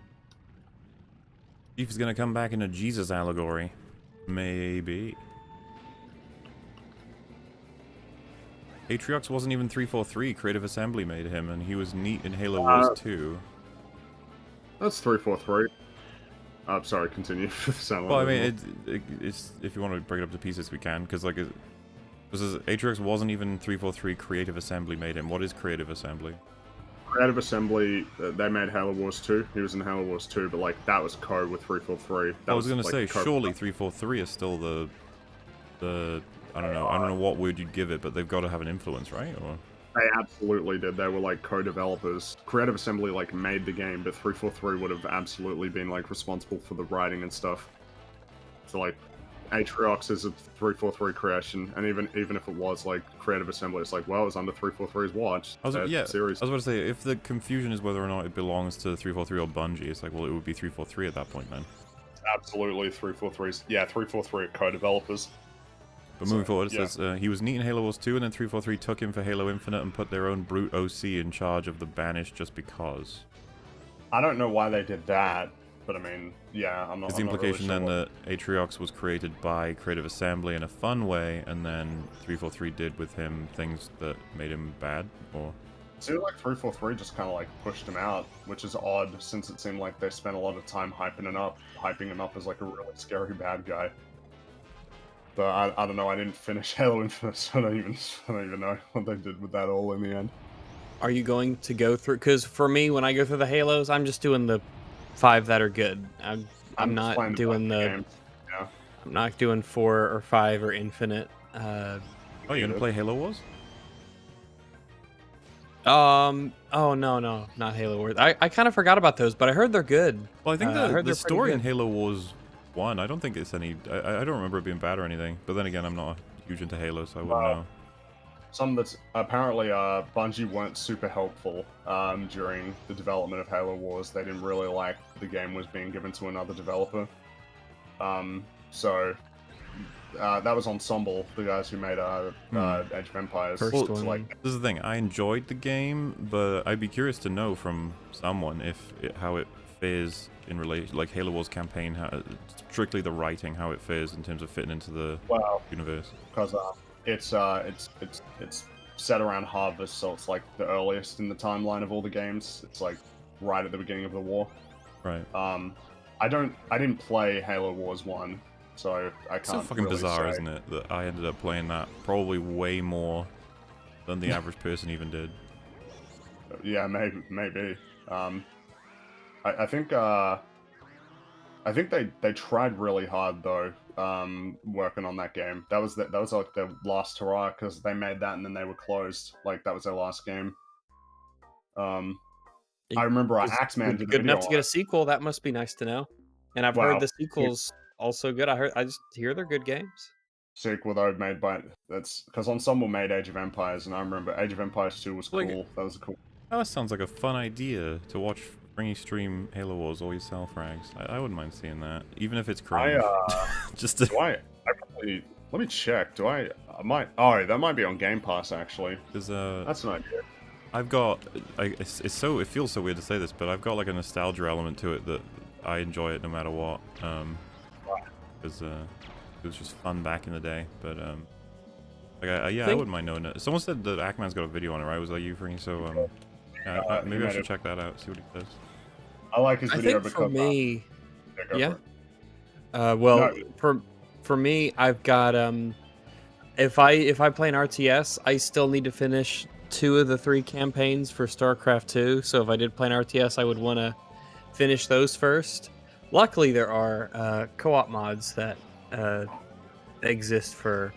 Chief is gonna come back in a Jesus allegory. Maybe. Atriox wasn't even 343, Creative Assembly made him, and he was neat in Halo Wars 2. That's 343. I'm sorry, continue. Well, I mean, it's if you want to break it up to pieces, we can, because like, Atriox wasn't even 343. Creative Assembly made him. What is Creative Assembly? Creative Assembly, they made Halo Wars 2. He was in Halo Wars 2, but like that was code with 343. I was gonna say, surely 343 is still the I don't know what word you'd give it, but they've got to have an influence, right? Or they absolutely did. They were like co-developers. Creative Assembly like made the game, but 343 would have absolutely been like responsible for the writing and stuff. So like, Atriox is a 343 creation, and even if it was like Creative Assembly, it's like, well, it was under 343's watch. I was about to say, if the confusion is whether or not it belongs to 343 or Bungie, it's like, well, it would be 343 at that point then. Absolutely, 343's. Yeah, 343 are co-developers. But moving forward, it says he was neat in Halo Wars 2, and then 343 took him for Halo Infinite and put their own brute OC in charge of the Banished just because. I don't know why they did that. But I mean, yeah, I'm not. Is the I'm not really implication sure then what- that Atriox was created by Creative Assembly in a fun way, and then 343 did with him things that made him bad, or? It seemed like 343 just kind of like pushed him out, which is odd since it seemed like they spent a lot of time hyping him up as like a really scary bad guy. But I don't know. I didn't finish Halo Infinite, so I don't even know what they did with that all in the end. Are you going to go through? Because for me, when I go through the Halos, I'm just doing the 5 that are good. I'm just not playing doing bunch of the. games. Yeah. I'm not doing 4 or 5 or Infinite. Oh, you're gonna play Halo Wars? Oh no, not Halo Wars. I kind of forgot about those, but I heard they're good. Well, I think I heard the they're pretty story in good. Halo Wars 1, I don't think it's any... I don't remember it being bad or anything. But then again, I'm not huge into Halo, so I wouldn't know. Some that's apparently Bungie weren't super helpful during the development of Halo Wars. They didn't really like the game was being given to another developer. So that was Ensemble, the guys who made Age of Empires. First Well, one. like, This is the thing. I enjoyed the game, but I'd be curious to know from someone how it fares in relation, like Halo Wars campaign, strictly the writing, how it fares in terms of fitting into the well, universe. because it's set around Harvest, so it's like the earliest in the timeline of all the games. It's like right at the beginning of the war. Right. I didn't play Halo Wars 1, so I can't. It's so fucking really bizarre, say. isn't it, that I ended up playing that probably way more than the average person even did. Yeah, maybe. I think they tried really hard though, working on that game. That was like their last hurrah because they made that and then they were closed. Like that was their last game. I remember Axeman did a good video enough to get on a sequel. That must be nice to know. And I've Wow. heard the sequel's also good. I just hear they're good games. sequel though made by that's because Ensemble made Age of Empires, and I remember Age of Empires 2 was cool. Like- That was a cool. That sounds like a fun idea to watch Springy stream Halo Wars or you sell frags. I wouldn't mind seeing that, even if it's cringe. Just to... Do I probably let me check. Do I might? Oh, that might be on Game Pass actually. Because That's an idea. I've got it feels so weird to say this, but I've got like a nostalgia element to it that I enjoy it no matter what. Because it was just fun back in the day. But I wouldn't mind knowing it. Someone said that Ackman's got a video on it, right? Was that you, Frankie? So maybe I should check that out. See what he says. I like his I video think because for me, go yeah. for it. Well, No. for me, I've got if I play an RTS, I still need to finish 2 of the 3 campaigns for StarCraft 2. So if I did play an RTS, I would want to finish those first. Luckily, there are co-op mods that exist for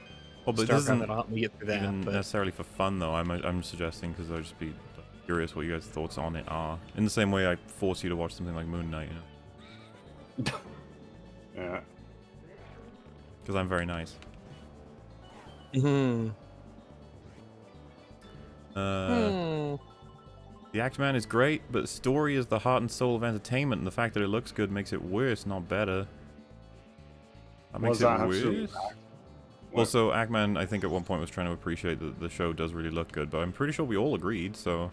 Well, but this StarCraft isn't that'll help me get through that. even But necessarily for fun, though. I'm suggesting because I'd just be curious what you guys' thoughts on it are. In the same way I force you to watch something like Moon Knight, you know? Yeah. Because I'm very nice. Mhm. The Axeman is great, but story is the heart and soul of entertainment, and the fact that it looks good makes it worse, not better. That makes it worse? Well, so Ackman, I think at one point was trying to appreciate that the show does really look good, but I'm pretty sure we all agreed, so...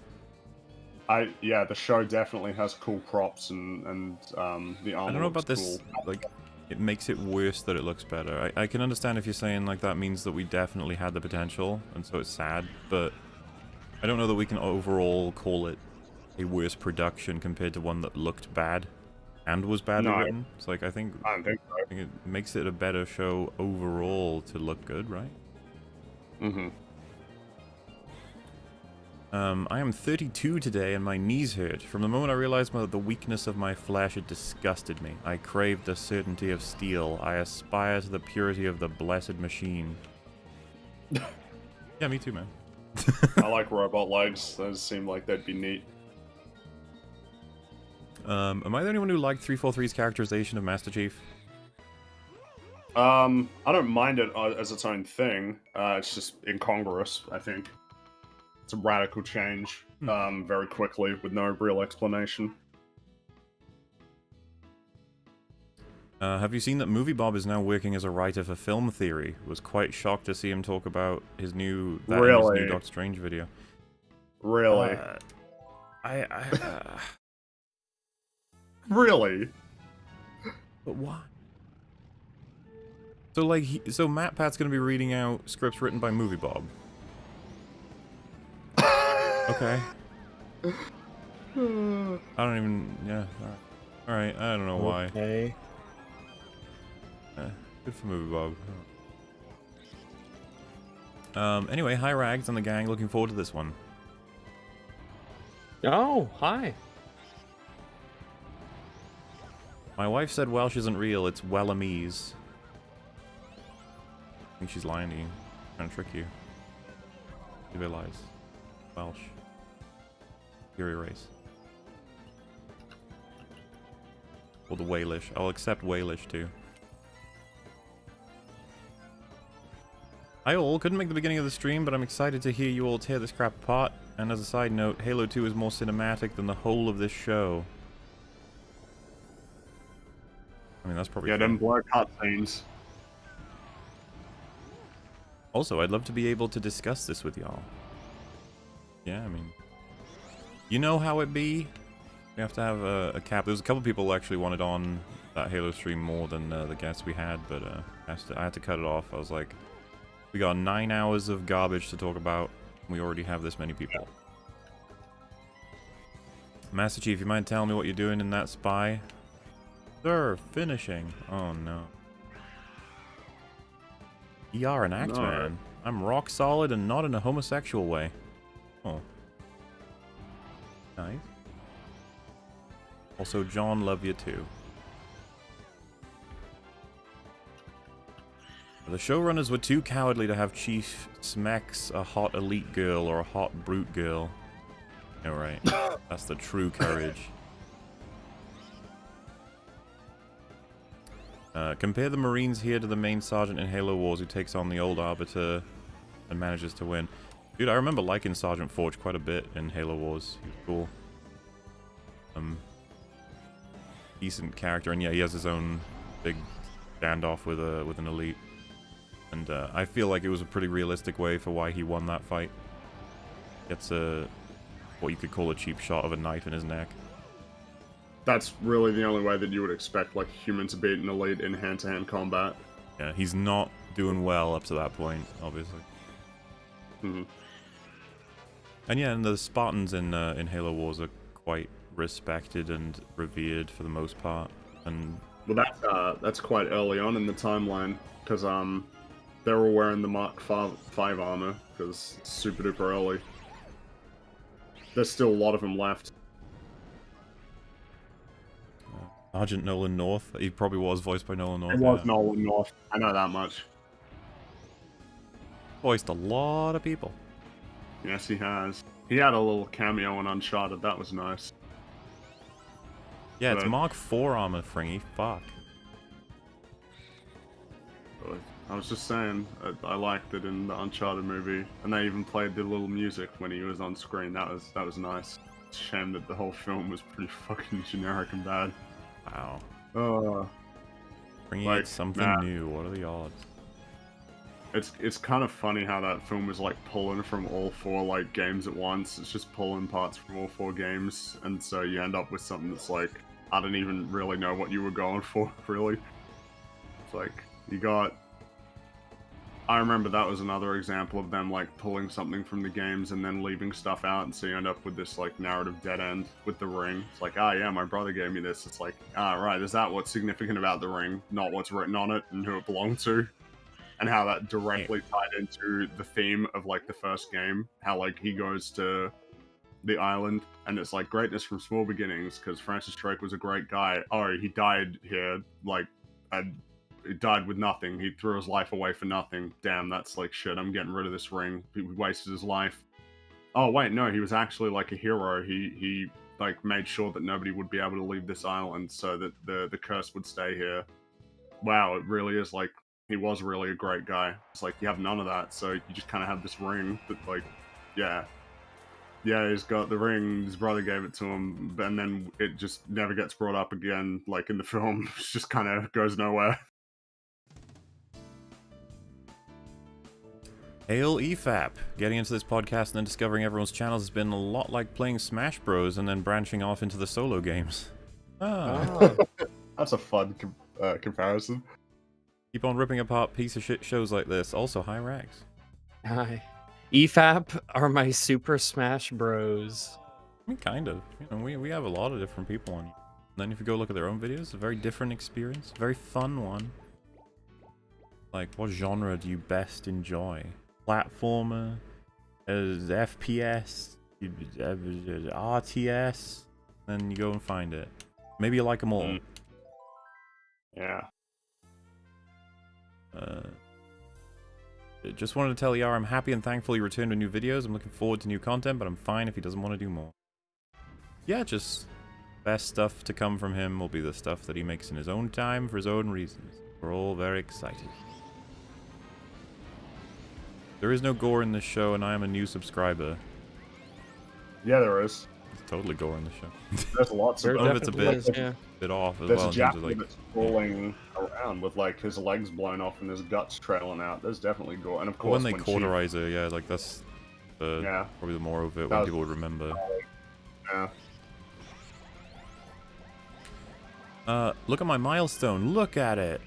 Yeah, the show definitely has cool props and the armor. I don't know about looks this, cool. like, it makes it worse that it looks better. I can understand if you're saying, like, that means that we definitely had the potential, and so it's sad, but I don't know that we can overall call it a worse production compared to one that looked bad and was badly written. It's like, I think it makes it a better show overall to look good, right? Mm-hmm. I am 32 today and my knees hurt. From the moment I realized the weakness of my flesh, it disgusted me. I craved the certainty of steel. I aspire to the purity of the blessed machine. Yeah, me too, man. I like robot legs. Those seem like they'd be neat. Am I the only one who liked 343's characterization of Master Chief? I don't mind it as its own thing. It's just incongruous, I think. It's a radical change, very quickly, with no real explanation. Have you seen that Movie Bob is now working as a writer for Film Theory? Was quite shocked to see him talk about his new in his new Doctor Strange video. Really? Really? But why? So like, so MatPat's gonna be reading out scripts written by Movie Bob. Okay. I don't even. Yeah. All right. I don't know why. Okay. Good for Movie Bob. Anyway, hi Rags and the gang. Looking forward to this one. Oh, hi. My wife said Welsh isn't real. It's Wellamese. I think she's lying to you. Trying to trick you. You realize. Welsh. Superior race. Or the Walish. I'll accept Walish too. Hi all, couldn't make the beginning of the stream, but I'm excited to hear you all tear this crap apart. And as a side note, Halo 2 is more cinematic than the whole of this show. I mean, that's probably Yeah, true. them blur cutscenes. Also, I'd love to be able to discuss this with y'all. Yeah, I mean... You know how it be? We have to have a cap. There was a couple people who actually wanted on that Halo stream more than the guests we had, but I had to cut it off. I was like, we got 9 hours of garbage to talk about. We already have this many people. Master Chief, you mind telling me what you're doing in that spy? Sir, finishing. Oh no. You are an Axeman. I'm rock solid and not in a homosexual way. Oh. Nice. Also, John, love you too. The showrunners were too cowardly to have Chief Smex a hot elite girl or a hot brute girl. Alright. That's the true courage. Compare the Marines here to the main sergeant in Halo Wars who takes on the old Arbiter and manages to win. Dude, I remember liking Sergeant Forge quite a bit in Halo Wars. He was cool. Decent character, and yeah, he has his own big standoff with an elite. And I feel like it was a pretty realistic way for why he won that fight. Gets what you could call a cheap shot of a knife in his neck. That's really the only way that you would expect like a human to beat an elite in hand-to-hand combat. Yeah, he's not doing well up to that point, obviously. Mm-hmm. And yeah, and the Spartans in Halo Wars are quite respected and revered for the most part. And well, that's quite early on in the timeline because they were wearing the Mark 5 armor because it's super duper early. There's still a lot of them left. Sergeant Nolan North, he probably was voiced by Nolan North. It was Nolan North. I know that much. Voiced a lot of people. Yes, he has. He had a little cameo in Uncharted. That was nice. Yeah, it's Mark 4 armor, Fringy. Fuck. I was just saying, I liked it in the Uncharted movie, and they even played the little music when he was on screen. That was nice. It's a shame that the whole film was pretty fucking generic and bad. Wow. Bringing like, it something new. What are the odds? It's kind of funny how that film is like pulling from all 4 like games at once. It's just pulling parts from all 4 games, and so you end up with something that's like, I don't even really know what you were going for, really. It's like, you got... I remember that was another example of them like pulling something from the games and then leaving stuff out, and so you end up with this like narrative dead end with the ring. It's like, ah, yeah, my brother gave me this. It's like, ah, right, is that what's significant about the ring, not what's written on it and who it belonged to? And how that directly tied into the theme of like the first game. How like he goes to the island and it's like greatness from small beginnings because Francis Drake was a great guy. Oh, he died here, like, he died with nothing. He threw his life away for nothing. Damn, that's like shit. I'm getting rid of this ring. He wasted his life. Oh wait, no, he was actually like a hero. He like made sure that nobody would be able to leave this island so that the curse would stay here. Wow, it really is like he was really a great guy. It's like you have none of that, so you just kind of have this ring that like, yeah, he's got the ring. His brother gave it to him, and then it just never gets brought up again. Like in the film, it just kind of goes nowhere. Hail EFAP! Getting into this podcast and then discovering everyone's channels has been a lot like playing Smash Bros. And then branching off into the solo games. That's a fun comparison. Keep on ripping apart piece of shit shows like this. Also, hi Rags. Hi. EFAP are my Super Smash Bros. I mean, kind of. You know, we have a lot of different people on. And then if you go look at their own videos, a very different experience, very fun one. Like, what genre do you best enjoy? Platformer, FPS, RTS. Then you go and find it. Maybe you like them all. Yeah. Just wanted to tell Yara I'm happy and thankful he returned with new videos. I'm looking forward to new content, but I'm fine if he doesn't want to do more. Yeah, just best stuff to come from him will be the stuff that he makes in his own time for his own reasons. We're all very excited. There is no gore in this show, and I am a new subscriber. Yeah, there is. There's totally gore in the show. There's lots of Some of it's a bit, Yeah. bit off as There's well. a In terms of, Japanese like, that's crawling around with like his legs blown off and his guts trailing out. There's definitely gore, and of course when they Chief- cauterize her, yeah, like that's Yeah. probably the more of it That when was- people would remember. Yeah. Look at my milestone. Look at it.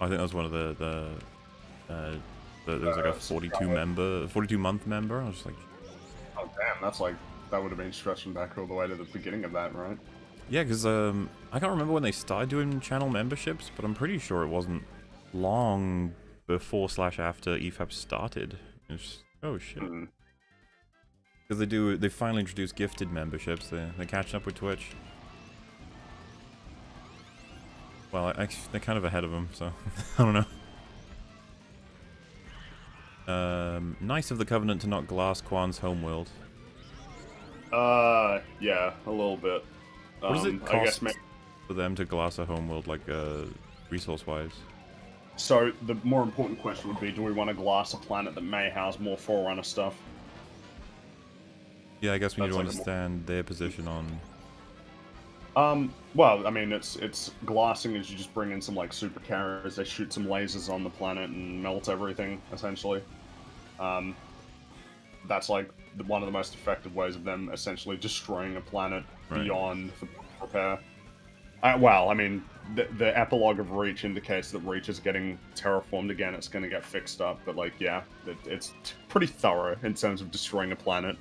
I think that was one of there was like a 42 month member. I was just like, Oh damn, that's like that would have been stretching back all the way to the beginning of that, right? yeah, because I can't remember when they started doing channel memberships, but I'm pretty sure it wasn't long before / after EFAP started. It's, oh shit. Mm. Because they finally introduced gifted memberships. They're catching up with Twitch. Well, they're kind of ahead of them, so I don't know. Nice of the Covenant to not glass Quan's homeworld. Yeah, a little bit. What does it I guess cost for them to glass a homeworld, like, resource-wise? so the more important question would be, do we want to glass a planet that may house more Forerunner stuff? Yeah, I guess we need That's to like a understand their position on... Well, I mean, it's glassing is you just bring in some, like, super carriers, they shoot some lasers on the planet and melt everything, essentially. That's, like, one of the most effective ways of them essentially destroying a planet Right. beyond the repair. Well, I mean, the epilogue of Reach indicates that Reach is getting terraformed again, it's gonna get fixed up, but, like, yeah, it's pretty thorough in terms of destroying a planet.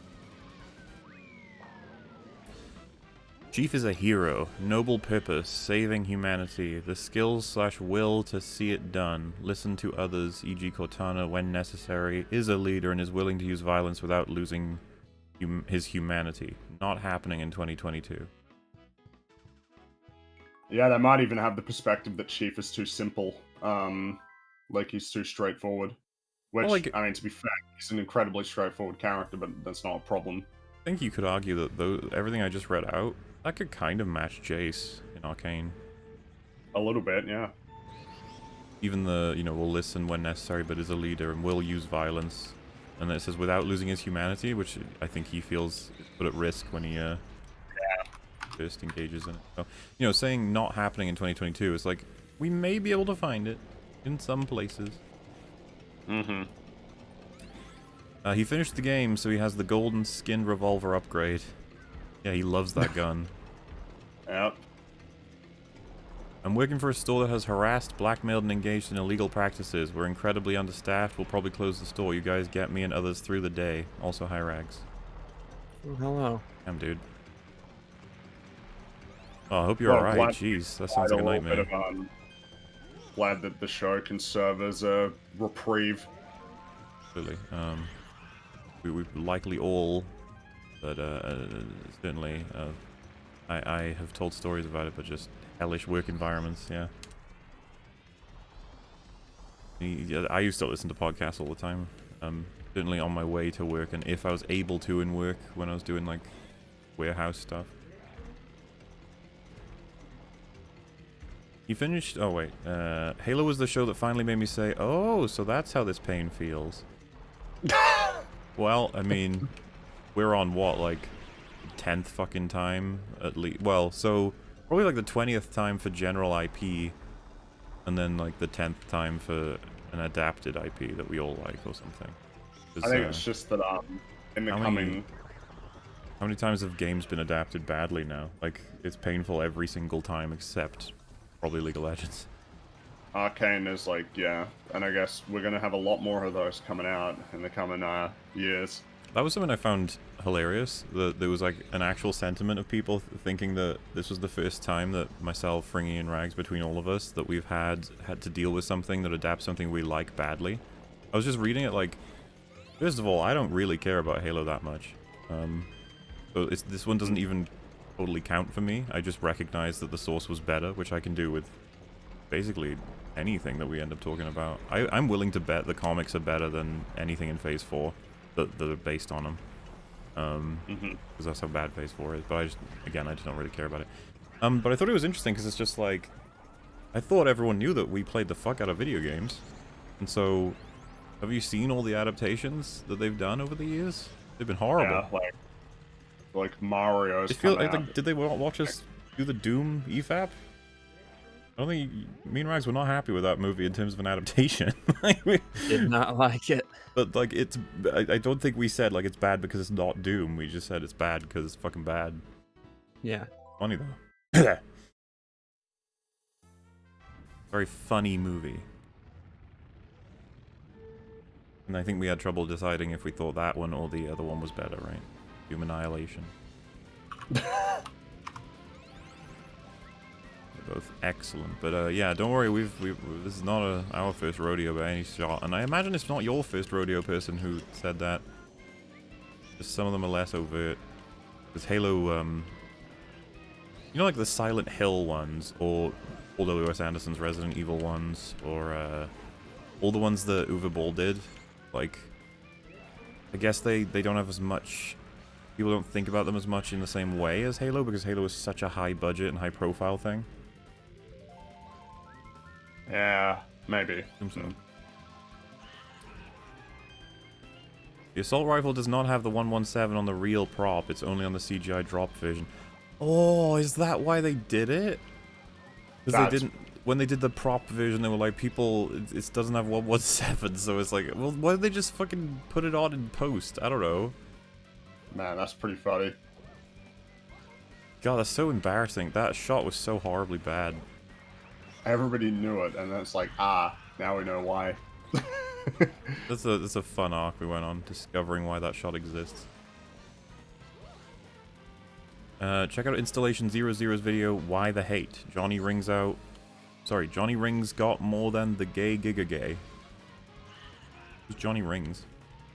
Chief is a hero, noble purpose, saving humanity, the skills / will to see it done, listen to others, e.g. Cortana when necessary, is a leader and is willing to use violence without losing his humanity. Not happening in 2022. Yeah, they might even have the perspective that Chief is too simple. Like he's too straightforward. Which, Well, like- I mean, to be fair, he's an incredibly straightforward character, but that's not a problem. I think you could argue that everything I just read out, that could kind of match Jace in Arcane. A little bit, yeah. Even the, will listen when necessary, but is a leader and will use violence. And then it says without losing his humanity, which I think he feels is put at risk when he first engages in it. So, saying not happening in 2022 is like, we may be able to find it in some places. Mm-hmm. He finished the game, so he has the golden skinned revolver upgrade. Yeah, he loves that gun. Yep. I'm working for a store that has harassed, blackmailed, and engaged in illegal practices. We're incredibly understaffed. We'll probably close the store. You guys get me and others through the day. Also, hi, Rags. Oh, hello. Damn, dude. Oh, I hope you're alright. Jeez, that sounds like a nightmare. Glad that the show can serve as a reprieve. Absolutely. We likely all, but certainly, I have told stories about it, but just hellish work environments, yeah. I used to listen to podcasts all the time, certainly on my way to work, and if I was able to in work when I was doing, like, warehouse stuff. You finished? Oh, wait. Halo was the show that finally made me say, oh, so that's how this pain feels. Well, I mean, we're on what, like, 10th fucking time at least? Well, so probably like the 20th time for general IP, and then like the 10th time for an adapted IP that we all like or something. I think it's just that in the how coming... many times have games been adapted badly now? Like, it's painful every single time except Probably League of Legends. Arcane is like, yeah, and I guess we're gonna have a lot more of those coming out in the coming years. That was something I found hilarious. There was like an actual sentiment of people thinking that this was the first time that myself, Fringy, and Rags, between all of us, that we've had to deal with something that adapts something we like badly. I was just reading it like, first of all, I don't really care about Halo that much. So this one doesn't even totally count for me. I just recognize that the source was better, which I can do with basically anything that we end up talking about. I'm willing to bet the comics are better than anything in Phase 4 that are based on them. Because that's how bad Phase 4 is. But I just don't really care about it. But I thought it was interesting because it's just like, I thought everyone knew that we played the fuck out of video games. And so, have you seen all the adaptations that they've done over the years? They've been horrible. Yeah, like Mario's. I feel like, did they watch us do the Doom EFAP? I don't think me and Rags were not happy with that movie in terms of an adaptation. Did not like it. But like I don't think we said like it's bad because it's not Doom. We just said it's bad because it's fucking bad. Yeah. Funny though. Very funny movie. And I think we had trouble deciding if we thought that one or the other one was better, right? Doom Annihilation. Both excellent, but yeah, don't worry. This is not our first rodeo by any shot, and I imagine it's not your first rodeo person who said that. Just some of them are less overt. Because Halo, you know, like the Silent Hill ones, or all W.S. Anderson's Resident Evil ones, or all the ones that Uwe Boll did. Like, I guess they don't have as much. People don't think about them as much in the same way as Halo, because Halo is such a high budget and high profile thing. Yeah, maybe. The assault rifle does not have the 117 on the real prop, it's only on the CGI drop version. Oh, is that why they did it? Because they didn't... When they did the prop version, they were like, people... It doesn't have 117, so it's like... Well, why did they just fucking put it on in post? I don't know. Man, that's pretty funny. God, that's so embarrassing. That shot was so horribly bad. Everybody knew it, and then it's like, now we know why. That's a fun arc we went on, discovering why that shot exists. Check out Installation 00's video, Why the Hate? Johnny Rings got more than the gay giga gay. Who's Johnny Rings?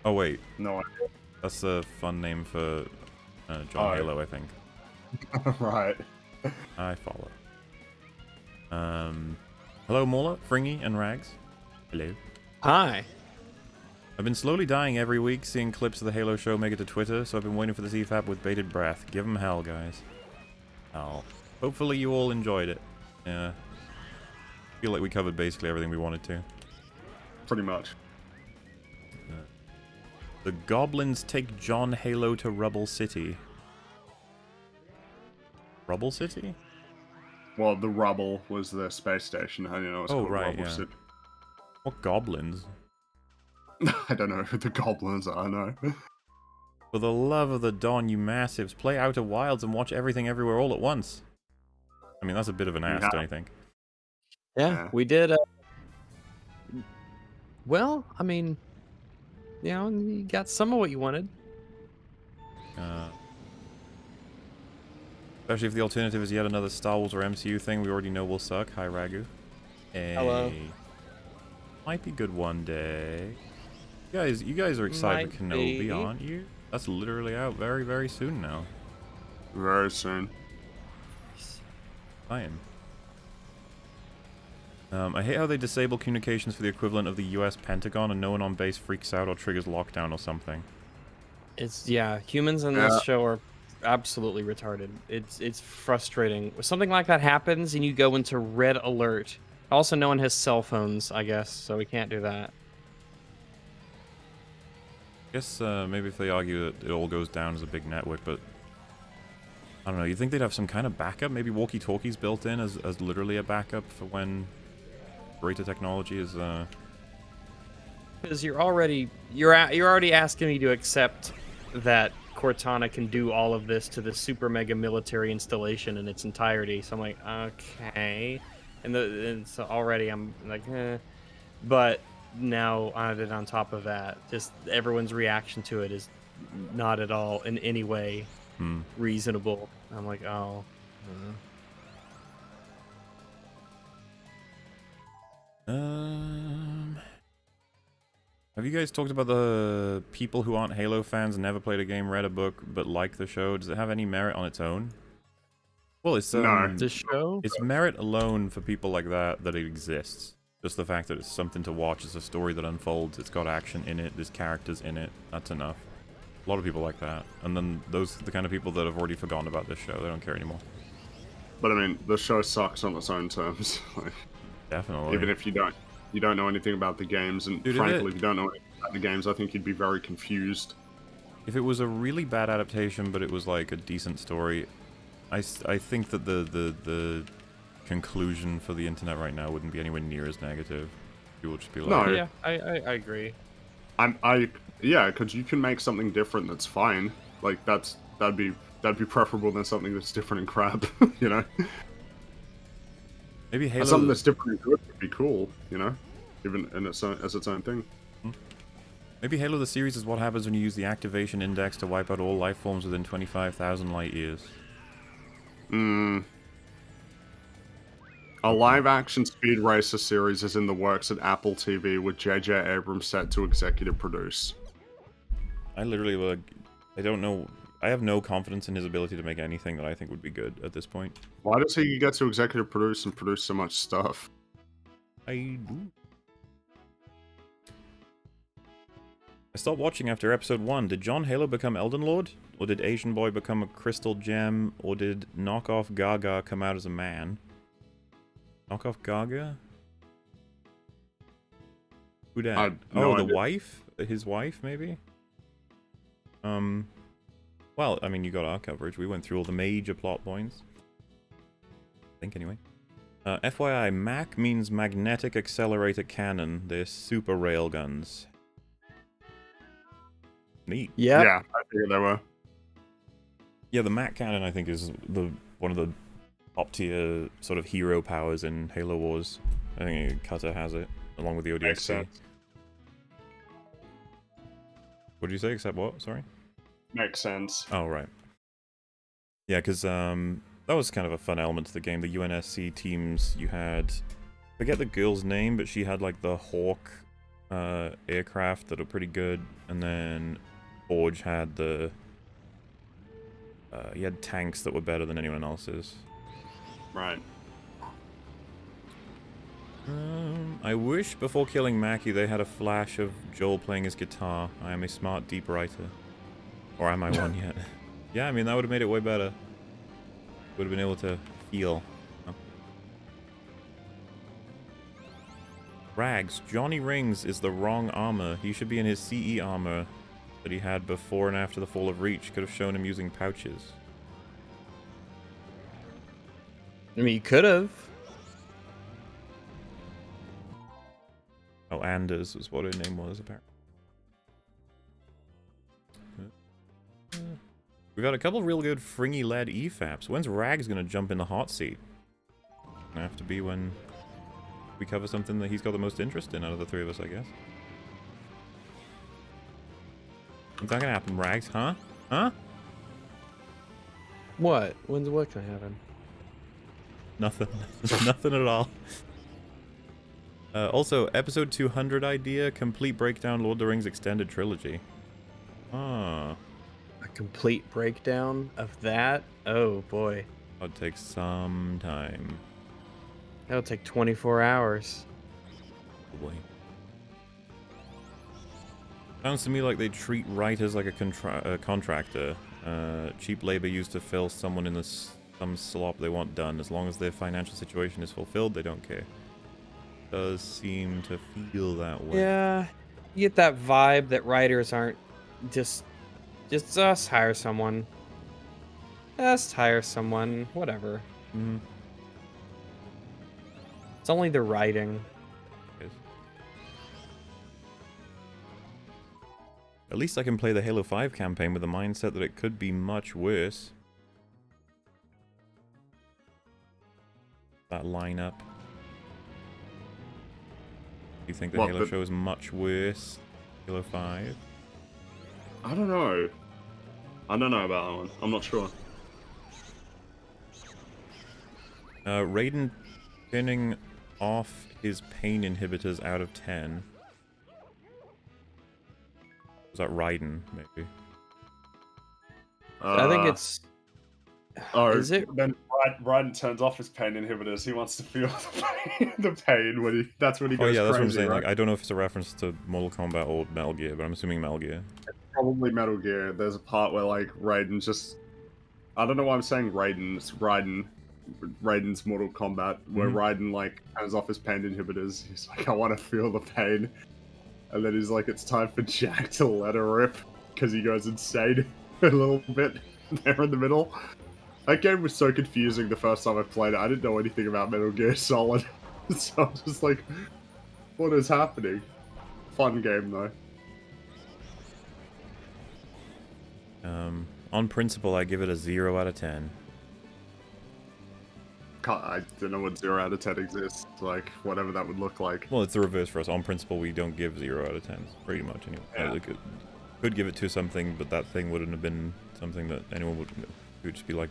Oh wait. No. That's a fun name for John Halo, I think. Right. I follow. Hello Mola, Fringy, and Rags. Hello. Hi. I've been slowly dying every week, seeing clips of the Halo show make it to Twitter, so I've been waiting for this EFAP with bated breath. Give 'em hell, guys. Oh. Hopefully you all enjoyed it. Yeah. I feel like we covered basically everything we wanted to. Pretty much. The goblins take John Halo to Rubble City. Rubble City? Well, the Rubble was the space station. How do you know it's called right, Rubble yeah. City? What goblins? I don't know who the goblins are, no. For the love of the Dawn, you massives, play Outer Wilds and watch Everything Everywhere all at once. I mean, that's a bit of an ask, don't you think? Yeah, we did. Well, I mean, you know, you got some of what you wanted. Especially if the alternative is yet another Star Wars or MCU thing we already know will suck. Hi, Ragu. Hey. Hello. Might be good one day. You guys are excited for Kenobi, aren't you? That's literally out very, very soon now. Very soon. I am. I hate how they disable communications for the equivalent of the US Pentagon and no one on base freaks out or triggers lockdown or something. Yeah, humans in this show are absolutely retarded. It's frustrating. Something like that happens and you go into red alert. Also, no one has cell phones, I guess, so we can't do that. I guess maybe if they argue that it all goes down as a big network, but I don't know. You think they'd have some kind of backup? Maybe walkie-talkies built in as literally a backup for when greater technology is. Because you're already asking me to accept that Cortana can do all of this to the super mega military installation in its entirety. So I'm like, okay. and so already I'm like, but now added on top of that, just everyone's reaction to it is not at all in any way reasonable. I'm like, oh. Have you guys talked about the people who aren't Halo fans, never played a game, read a book, but like the show? Does it have any merit on its own? Well, it's No. The show? It's merit alone for people like that it exists. Just the fact that it's something to watch, it's a story that unfolds, it's got action in it, there's characters in it, that's enough. A lot of people like that. And then those are the kind of people that have already forgotten about this show, they don't care anymore. But I mean, the show sucks on its own terms. Like, Definitely. even if you don't know anything about the games, and Dude, frankly, if you don't know anything about the games, I think you'd be very confused. If it was a really bad adaptation, but it was like a decent story, I think that the conclusion for the internet right now wouldn't be anywhere near as negative. People would just be like, No. Yeah, I agree. Yeah, because you can make something different that's fine. Like that'd be preferable than something that's different and crap. You know. maybe Halo. Something that's different and good would be cool. You know, even in its own, as its own thing. Maybe Halo the series is what happens when you use the activation index to wipe out all life forms within 25,000 light years. A live-action Speed Racer series is in the works at Apple TV, with J.J. Abrams set to executive produce. I literally, I don't know. I have no confidence in his ability to make anything that I think would be good at this point. Why does he get to executive produce and produce so much stuff? I stopped watching after episode 1. Did John Halo become Elden Lord? Or did Asian Boy become a crystal gem? Or did knockoff Gaga come out as a man? Knockoff Gaga? Who dat? no the idea. wife? His wife, maybe? Well, I mean, you got our coverage. We went through all the major plot points. I think, anyway. FYI, MAC means Magnetic Accelerator Cannon. They're super railguns. Neat. Yep. Yeah, I figured they were. Yeah, the MAC cannon, I think, is one of the top tier sort of hero powers in Halo Wars. I think Cutter has it, along with the Makes ODST. sense. What did you say? Except what? Sorry? Makes sense. Oh, right. Yeah, because that was kind of a fun element to the game. The UNSC teams, you had... I forget the girl's name, but she had, like, the Hawk aircraft that are pretty good. And then Forge had the... he had tanks that were better than anyone else's. Right. I wish before killing Mackie they had a flash of Joel playing his guitar. I am a smart, deep writer. Or am I one yet? Yeah, I mean, that would have made it way better. Would have been able to feel. Oh. Rags. Johnny Rings is the wrong armor. He should be in his CE armor that he had before and after the Fall of Reach. Could have shown him using pouches. I mean, you could have. Oh, Anders was what her name was, apparently. We got a couple of real good fringy-led EFAPs. When's Rags gonna jump in the hot seat? Gonna have to be when we cover something that he's got the most interest in out of the three of us, I guess. It's not gonna happen, Rags, huh? Huh? What? What can happen? Nothing. Nothing at all. Also, episode 200 idea, complete breakdown Lord of the Rings extended trilogy. Ah. A complete breakdown of that? Oh boy. That'd take some time. That'll take 24 hours. Probably. Sounds to me like they treat writers like a contractor. Cheap labor used to fill someone in some slop they want done. As long as their financial situation is fulfilled, they don't care. Does seem to feel that way. Yeah, you get that vibe that writers aren't just us hire someone. Just hire someone, whatever. Mm-hmm. It's only the writing. At least I can play the Halo 5 campaign with the mindset that it could be much worse. That lineup. you think the What, Halo the- show is much worse? Halo 5? I don't know. I don't know about that one. I'm not sure. Raiden turning off his pain inhibitors out of 10. Was that Raiden, maybe? I think it's. Oh, Is it? then Raiden turns off his pain inhibitors. He wants to feel the pain when he. That's when he Oh goes yeah, that's crazy, what I'm saying. right? Like, I don't know if it's a reference to Mortal Kombat or Metal Gear, but I'm assuming Metal Gear. Probably Metal Gear. There's a part where like Raiden just. I don't know why I'm saying Raiden. It's Raiden. Raiden's Mortal Kombat, where Raiden like turns off his pain inhibitors. He's like, I want to feel the pain, and then he's like, it's time for Jack to let her rip because he goes insane a little bit there in the middle. That game was so confusing the first time I played it. I didn't know anything about Metal Gear Solid, so I'm just like, what is happening? Fun game though. On principle, I give it a 0 out of 10. I don't know what 0 out of 10 exists. Like, whatever that would look like. Well, it's the reverse for us. On principle, we don't give 0 out of 10s, pretty much, anyway. Yeah. Like, could give it to something, but that thing wouldn't have been something that anyone would... It would just be like,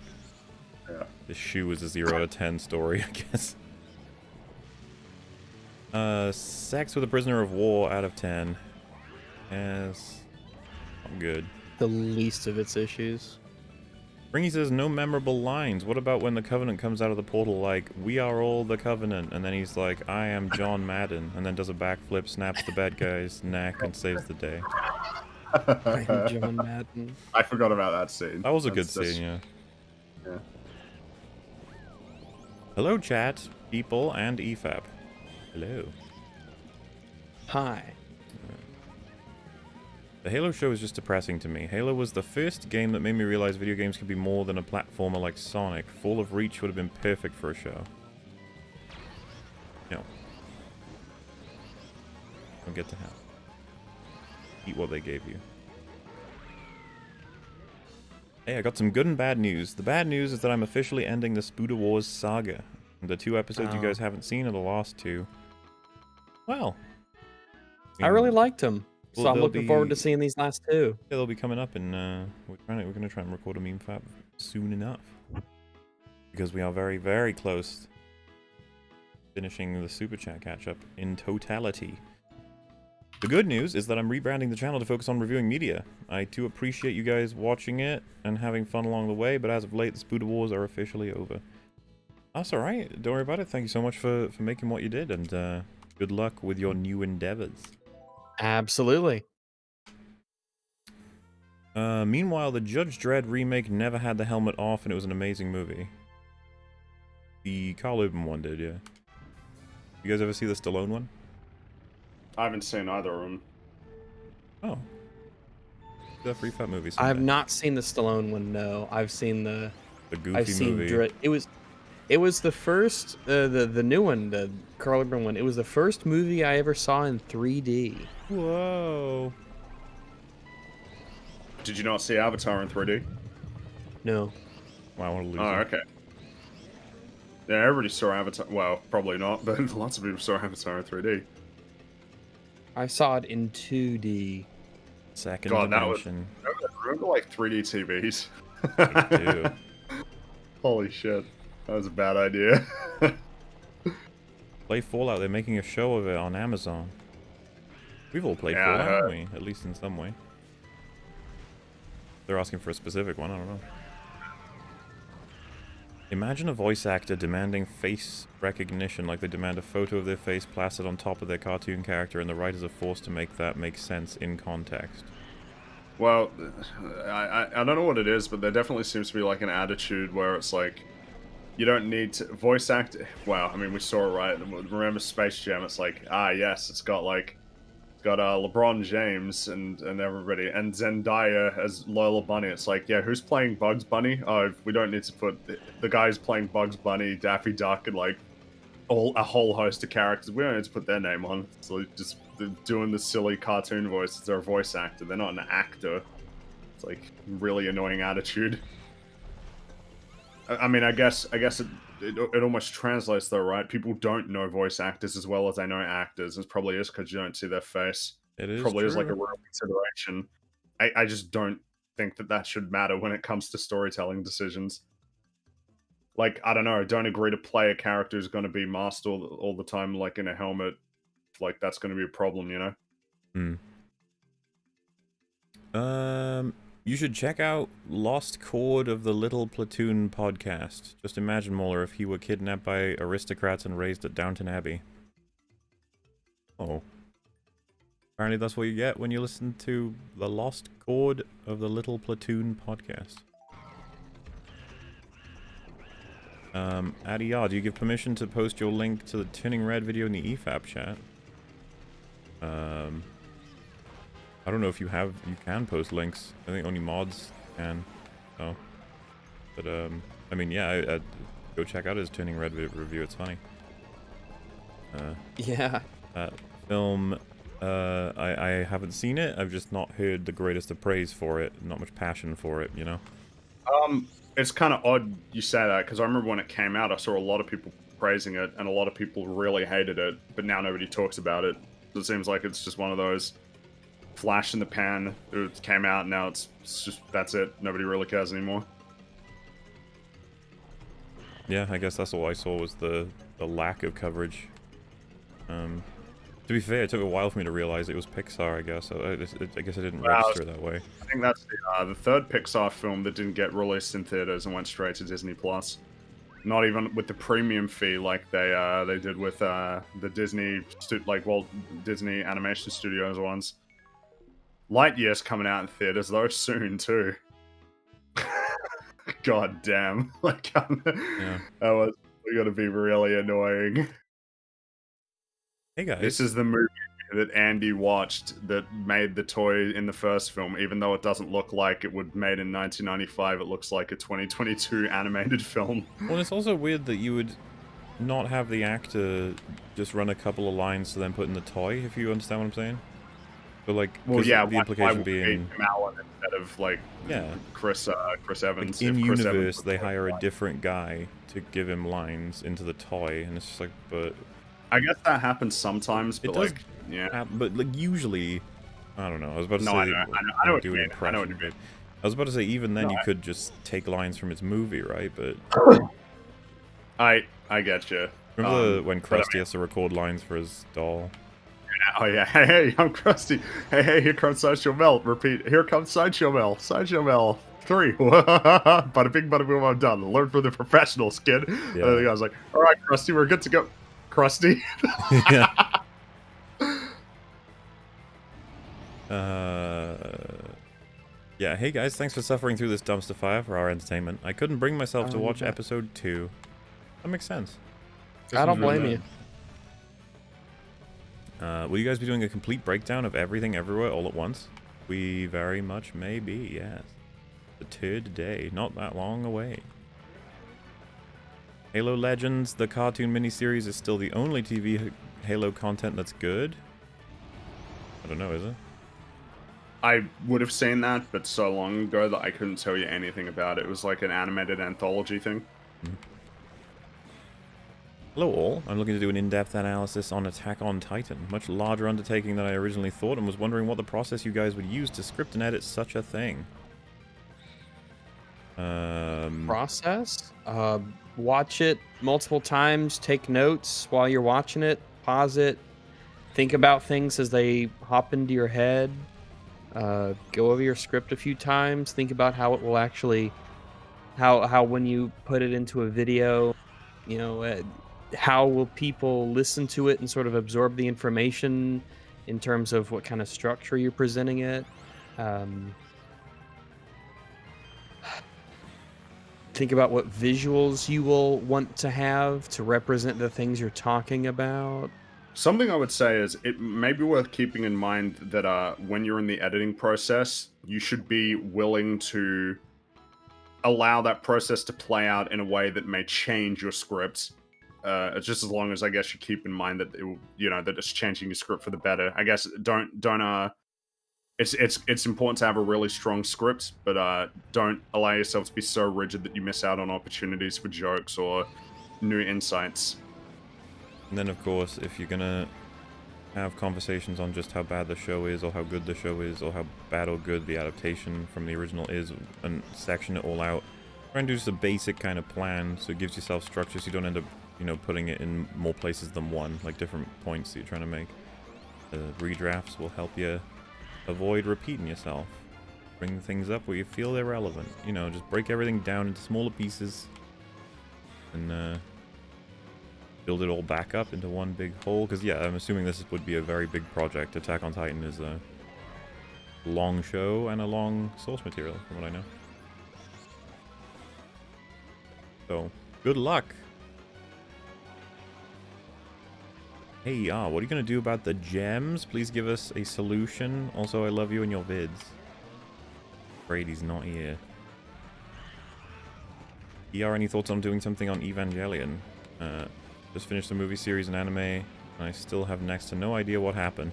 Yeah. this shoe is a 0 out of 10 story, I guess. Sex with a prisoner of war out of 10. Yes. I'm good. The least of its issues. Ringy says, no memorable lines. What about when the Covenant comes out of the portal like, we are all the Covenant, and then he's like, I am John Madden, and then does a backflip, snaps the bad guy's neck, and saves the day. I'm John Madden. I forgot about that scene. That was a good That's- scene, yeah. Yeah. Hello, chat, people, and EFAP. Hello. Hi. The Halo show is just depressing to me. Halo was the first game that made me realize video games could be more than a platformer like Sonic. Fall of Reach would have been perfect for a show. No. Don't get to have. Eat what they gave you. Hey, I got some good and bad news. The bad news is that I'm officially ending the Spooder Wars saga. The 2 episodes you guys haven't seen are the last 2. Well. I really liked him. So Well, I'm they'll looking forward be- to seeing these last 2. Yeah, they'll be coming up, and we're gonna try and record a meme fab soon enough, because we are very, very close to finishing the super chat catch up in totality. The good news is that I'm rebranding the channel to focus on reviewing media. I too appreciate you guys watching it and having fun along the way, but as of late, the Spooder Wars are officially over. That's all right. Don't worry about it. Thank you so much for making what you did, and good luck with your new endeavors. Absolutely. Meanwhile, the Judge Dredd remake never had the helmet off, and it was an amazing movie. The Carl Urban one did, yeah. You guys ever see the Stallone one? I haven't seen either of them. Oh. The Free Fat movie. I have someday. not seen the Stallone one. No, I've seen the. The Goofy I've seen movie. It was the first, the new one, the Carl Urban one. It was the first movie I ever saw in 3D. Whoa. Did you not see Avatar in 3D? No. Wow, what a loser. Oh, okay. Yeah, everybody saw Avatar. Well, probably not, but lots of people saw Avatar in 3D. I saw it in 2D. Second God, that was- dimension. Remember, like 3D TVs? I do. Holy shit, that was a bad idea. Play Fallout. They're making a show of it on Amazon. We've all played Yeah, I Fallout, heard. haven't we? At least in some way. They're asking for a specific one, I don't know. Imagine a voice actor demanding face recognition like they demand a photo of their face plastered on top of their cartoon character, and the writers are forced to make that make sense in context. Well, I don't know what it is, but there definitely seems to be like an attitude where it's like, you don't need to voice act. Well, I mean, we saw it, right? Remember Space Jam? It's like, yes, it's got LeBron James and everybody, and Zendaya as Lola Bunny. It's like, yeah, who's playing Bugs Bunny? Oh, we don't need to put the guys playing Bugs Bunny, Daffy Duck, and like a whole host of characters. We don't need to put their name on. So just they're doing the silly cartoon voice. They're a voice actor. They're not an actor. It's like really annoying attitude. I mean, I guess it almost translates though, right? People don't know voice actors as well as they know actors. It probably is because you don't see their face. It is Probably is like a true. real consideration. I just don't think that should matter when it comes to storytelling decisions. Like, I don't know, don't agree to play a character who's going to be masked all the time, like in a helmet. Like, that's going to be a problem, you know? You should check out Lost Chord of the Little Platoon podcast. Just imagine, Muller, if he were kidnapped by aristocrats and raised at Downton Abbey. Oh. Apparently that's what you get when you listen to the Lost Chord of the Little Platoon podcast. Addy, do you give permission to post your link to the Turning Red video in the EFAP chat? I don't know if you can post links. I think only mods can. So, but I mean, yeah, go check out his Turning Red review. It's funny. Yeah. Film. I haven't seen it. I've just not heard the greatest of praise for it. Not much passion for it, you know. It's kind of odd you say that because I remember when it came out, I saw a lot of people praising it, and a lot of people really hated it. But now nobody talks about it. So it seems like it's just one of those flash in the pan. It came out, now it's just that's it. Nobody really cares anymore. Yeah, I guess that's all I saw was the lack of coverage. To be fair, it took a while for me to realize it was Pixar, I guess. So I guess I didn't register that way. I think that's the third Pixar film that didn't get released in theaters and went straight to Disney Plus. Not even with the premium fee like they did with the Disney Disney Animation Studios ones. Lightyear's coming out in theaters though soon too. God damn! Like Yeah. that was gonna be really annoying. Hey guys. This is the movie that Andy watched that made the toy in the first film, even though it doesn't look like it would made in 1995. It looks like a 2022 animated film. Well, it's also weird that you would not have the actor just run a couple of lines to then put in the toy, if you understand what I'm saying. But like, Well, yeah, the implication being Tim Allen instead of like Chris Evans. Like in universe, they hire a different guy to give him lines into the toy, and it's just like, but I guess that happens sometimes, but like, yeah. But like usually, I don't know. I was about to say, I know what you mean. I know what you mean. I was about to say, even then, you could just take lines from his movie, right? But I get you. Remember when Krusty has to record lines for his doll? Oh yeah, hey, I'm Krusty. Hey, here comes Sideshow Mel. Repeat, here comes Sideshow Mel. Sideshow Mel. 3. Bada bing, bada boom, I'm done. Learn from the professionals, kid. Yeah. And then the guy's like, all right, Krusty, we're good to go. Krusty. Yeah, hey guys, thanks for suffering through this dumpster fire for our entertainment. I couldn't bring myself to watch episode 2. That makes sense. I don't blame you. Will you guys be doing a complete breakdown of everything everywhere all at once? We very much may be, yes. The third day, not that long away. Halo Legends, the cartoon miniseries, is still the only TV Halo content that's good? I don't know, is it? I would have seen that, but so long ago that I couldn't tell you anything about it. It was like an animated anthology thing. Hello all, I'm looking to do an in-depth analysis on Attack on Titan. Much larger undertaking than I originally thought, and was wondering what the process you guys would use to script and edit such a thing. Process? Watch it multiple times, take notes while you're watching it, pause it, think about things as they hop into your head, go over your script a few times, think about how it will actually, how when you put it into a video, you know, how will people listen to it and sort of absorb the information in terms of what kind of structure you're presenting it. Think about what visuals you will want to have to represent the things you're talking about. Something I would say is it may be worth keeping in mind that when you're in the editing process, you should be willing to allow that process to play out in a way that may change your scripts. Just as long as I guess you keep in mind that that it's changing your script for the better. I guess don't it's important to have a really strong script, but don't allow yourself to be so rigid that you miss out on opportunities for jokes or new insights. And then, of course, if you're gonna have conversations on just how bad the show is, or how good the show is, or how bad or good the adaptation from the original is, and section it all out, try and do just a basic kind of plan so it gives yourself structure so you don't end up, you know, putting it in more places than one, like different points that you're trying to make. The redrafts will help you avoid repeating yourself. Bring things up where you feel they're relevant. You know, just break everything down into smaller pieces and build it all back up into one big whole. Because, yeah, I'm assuming this would be a very big project. Attack on Titan is a long show and a long source material, from what I know. So, good luck. Hey, what are you going to do about the gems? Please give us a solution. Also, I love you and your vids. Afraid he's not here. Any thoughts on doing something on Evangelion? Just finished the movie series and anime, and I still have next to no idea what happened.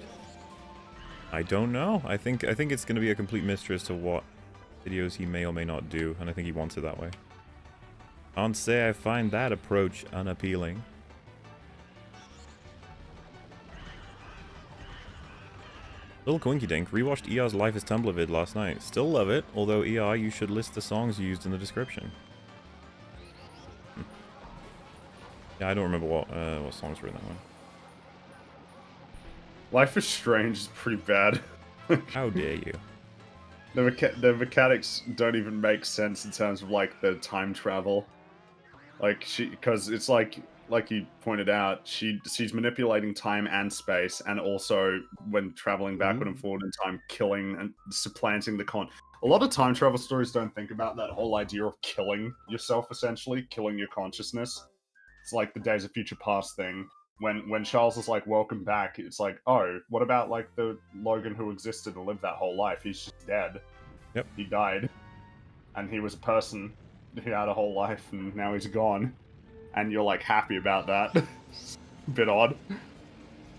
I don't know. I think it's going to be a complete mystery as to what videos he may or may not do, and I think he wants it that way. Can't say I find that approach unappealing. Little Quinky Dink rewatched ER's Life is Tumblr vid last night. Still love it, although ER, you should list the songs used in the description. Yeah, I don't remember what songs were in that one. Life is Strange is pretty bad. How dare you? The mechanics don't even make sense in terms of like the time travel. Like because it's like you pointed out, she's manipulating time and space, and also when traveling backward and forward in time, killing and supplanting the con. A lot of time travel stories don't think about that whole idea of killing yourself, essentially killing your consciousness. It's like the Days of Future Past thing. When Charles is like, welcome back, it's like, oh, what about like the Logan who existed and lived that whole life? He's just dead. Yep. He died. And he was a person who had a whole life, and now he's gone. And you're like happy about that. It's a bit odd.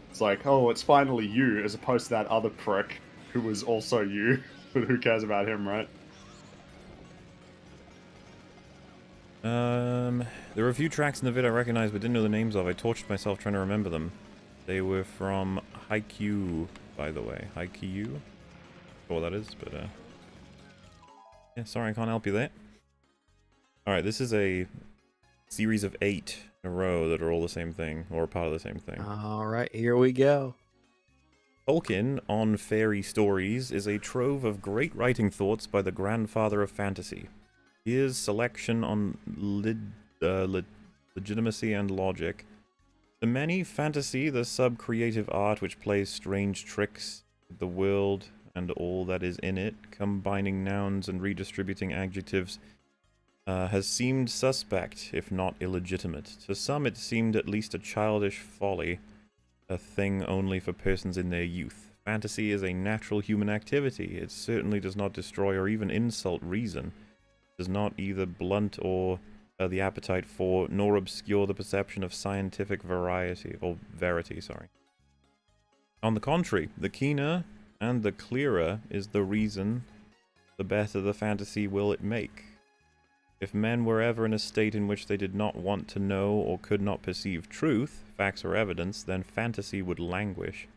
It's like, oh, it's finally you, as opposed to that other prick who was also you. But who cares about him, right? There were a few tracks in the vid I recognized but didn't know the names of. I tortured myself trying to remember them. They were from Haikyuu, by the way. Haikyuu? I don't know what that is, but yeah, sorry I can't help you there. Alright, this is a series of 8 in a row that are all the same thing, or part of the same thing. Alright, here we go. Tolkien on fairy stories is a trove of great writing thoughts by the grandfather of fantasy. Here's selection on legitimacy and logic. The many fantasy, the sub-creative art which plays strange tricks with the world and all that is in it, combining nouns and redistributing adjectives, has seemed suspect, if not illegitimate. To some it seemed at least a childish folly, a thing only for persons in their youth. Fantasy is a natural human activity. It certainly does not destroy or even insult reason. It does not either blunt or the appetite for, nor obscure the perception of scientific verity. On the contrary, the keener and the clearer is the reason, the better the fantasy will it make. If men were ever in a state in which they did not want to know or could not perceive truth, facts or evidence, then fantasy would languish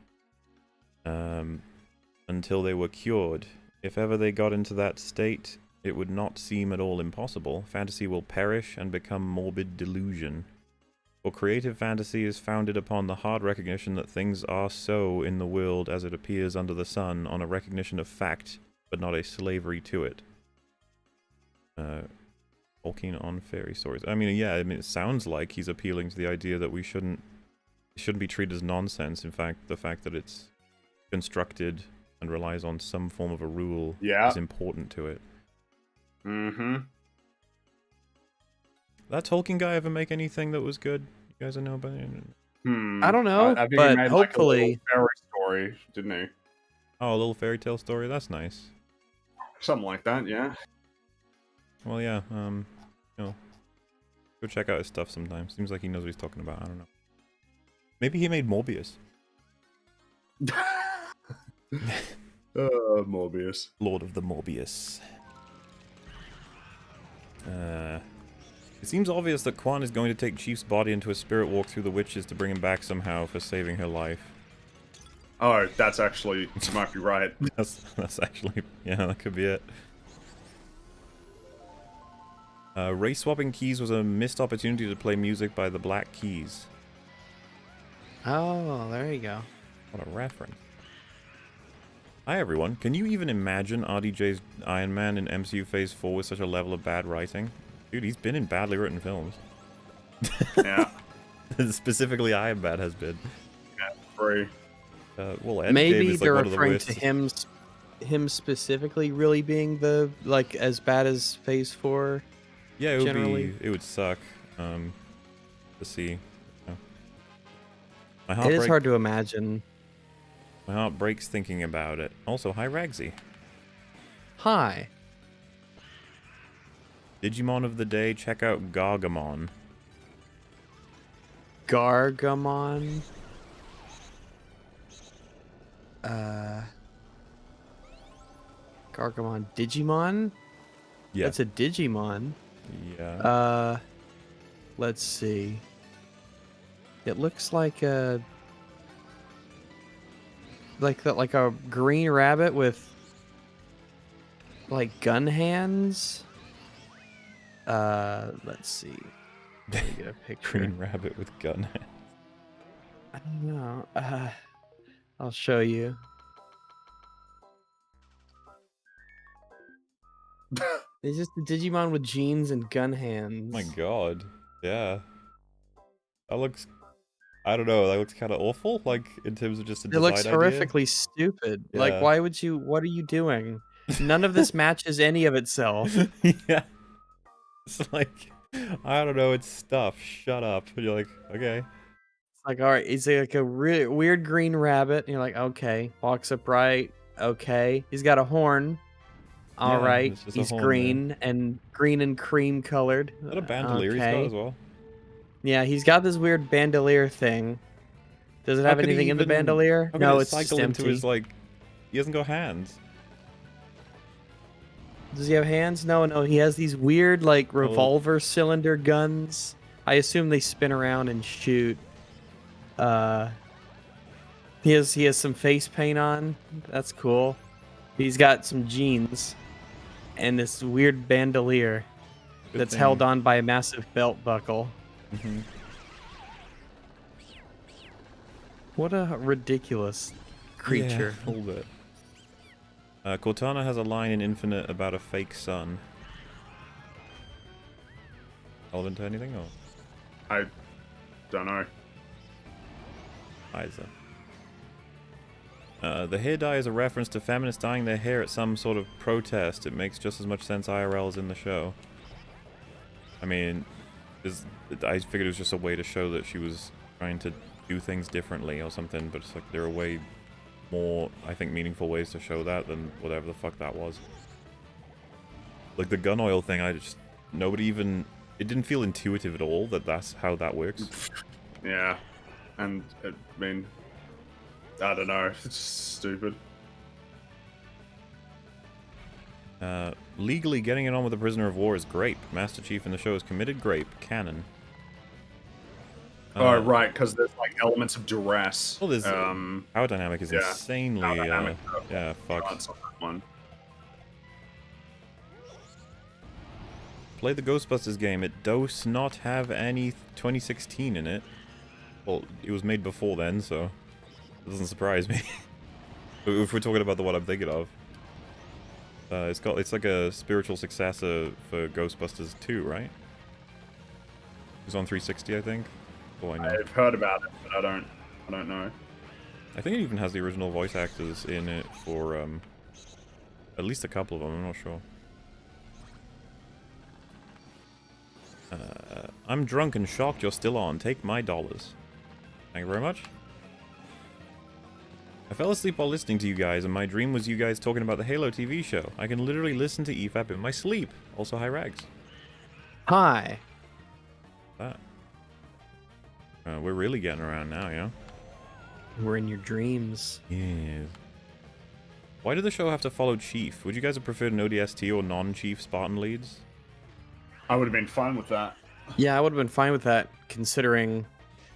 until they were cured. If ever they got into that state, it would not seem at all impossible. Fantasy will perish and become morbid delusion. For creative fantasy is founded upon the hard recognition that things are so in the world as it appears under the sun, on a recognition of fact, but not a slavery to it. Tolkien on fairy stories. I mean, yeah, it sounds like he's appealing to the idea that it shouldn't be treated as nonsense. In fact, the fact that it's constructed and relies on some form of a rule is important to it. Mm-hmm. That Tolkien guy ever make anything that was good? You guys know about it? I don't know, I think but he made hopefully... like a little fairy story, didn't he? Oh, a little fairy tale story? That's nice. Something like that, yeah. Well, yeah, you know, go check out his stuff sometime. Seems like he knows what he's talking about. I don't know. Maybe he made Morbius. Morbius. Lord of the Morbius. It seems obvious that Quan is going to take Chief's body into a spirit walk through the witches to bring him back somehow for saving her life. Oh, that's actually, you might be right. That's actually, yeah, that could be it. Race swapping keys was a missed opportunity to play music by the Black Keys. Oh, there you go. What a reference. Hi everyone, can you even imagine RDJ's Iron Man in MCU Phase 4 with such a level of bad writing? Dude, he's been in badly written films. Yeah. Specifically Iron Man has been. Yeah, free. Well, Endgame Maybe is they're like one of the referring worst. to him specifically really being the, like, as bad as Phase 4. Yeah, it generally. would be, it would suck to see. My It heart is hard to imagine. My heart breaks thinking about it. Also, hi Ragsy. Hi. Digimon of the day, check out Gargamon. Gargamon. Gargamon. Digimon? Yeah. That's a Digimon. Yeah. Let's see. It looks like a like a green rabbit with like gun hands. Let's see. Let me get a picture. Green rabbit with gun. I don't know. I'll show you. It's just a Digimon with jeans and gun hands. My god. Yeah. That looks... I don't know, that looks kind of awful, like, in terms of just a It design looks idea. horrifically stupid. Like, Yeah. why would you... What are you doing? None of this matches any of itself. Yeah. It's like, I don't know, it's stuff. Shut up. And you're like, okay. It's like, all right, he's like a really weird green rabbit. And you're like, okay. Walks upright. Okay. He's got a horn. All Yeah, right. it's just a He's horn, green and cream colored. Is that a bandolier he's got Okay. as well? Yeah, he's got this weird bandolier thing. Does it How have could he anything in the even- bandolier? How No, could it it's just cycle into empty. his, like... He hasn't got hands. Does he have hands? No, he has these weird, like, revolver cylinder guns. I assume they spin around and shoot. He has some face paint on. That's cool. He's got some jeans. And this weird bandolier Good that's thing. held on by a massive belt buckle. Mhm. What a ridiculous creature. Yeah, a little bit. Cortana has a line in Infinite about a fake sun. Relevant to anything, or? I don't know. Isa. The hair dye is a reference to feminists dyeing their hair at some sort of protest. It makes just as much sense IRL as in the show. I mean, I figured it was just a way to show that she was trying to do things differently or something, but it's like there are way more, I think, meaningful ways to show that than whatever the fuck that was. Like the gun oil thing, nobody even, it didn't feel intuitive at all that that's how that works. Yeah. And, I mean, I don't know. It's just stupid. Legally getting it on with a prisoner of war is grape. Master Chief in the show is committed grape. Canon. Oh, right, because there's, like, elements of duress. Well, there's power dynamic is yeah, insanely, power dynamic, yeah, fucked. That's on that one. Play the Ghostbusters game. It does not have any 2016 in it. Well, it was made before then, so it doesn't surprise me. If we're talking about the one I'm thinking of. It's like a spiritual successor for Ghostbusters 2, right? It was on 360, I think. Oh, I know. I've heard about it, but I don't know. I think it even has the original voice actors in it for at least a couple of them. I'm not sure. I'm drunk and shocked you're still on. Take my dollars. Thank you very much. I fell asleep while listening to you guys, and my dream was you guys talking about the Halo TV show. I can literally listen to EFAP in my sleep. Also, hi, Rags. Hi. That. We're really getting around now, you know? We're in your dreams. Yeah. Why did the show have to follow Chief? Would you guys have preferred an ODST or non-Chief Spartan leads? I would have been fine with that. Yeah, I would have been fine with that, considering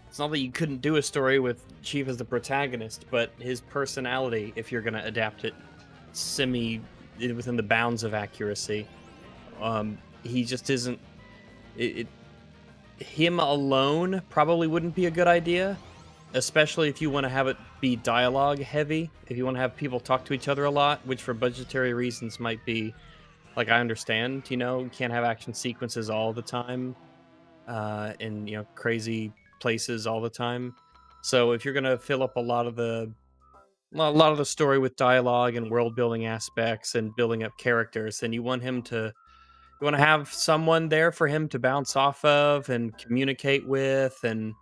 it's not that you couldn't do a story with Chief as the protagonist, but his personality, if you're going to adapt it within the bounds of accuracy, he just isn't. Him alone probably wouldn't be a good idea, especially if you want to have it be dialogue heavy. If you want to have people talk to each other a lot, which for budgetary reasons might be, like, I understand, you can't have action sequences all the time, in crazy places all the time. So if you're gonna fill up a lot of the story with dialogue and world building aspects and building up characters, then you want to have someone there for him to bounce off of and communicate with, and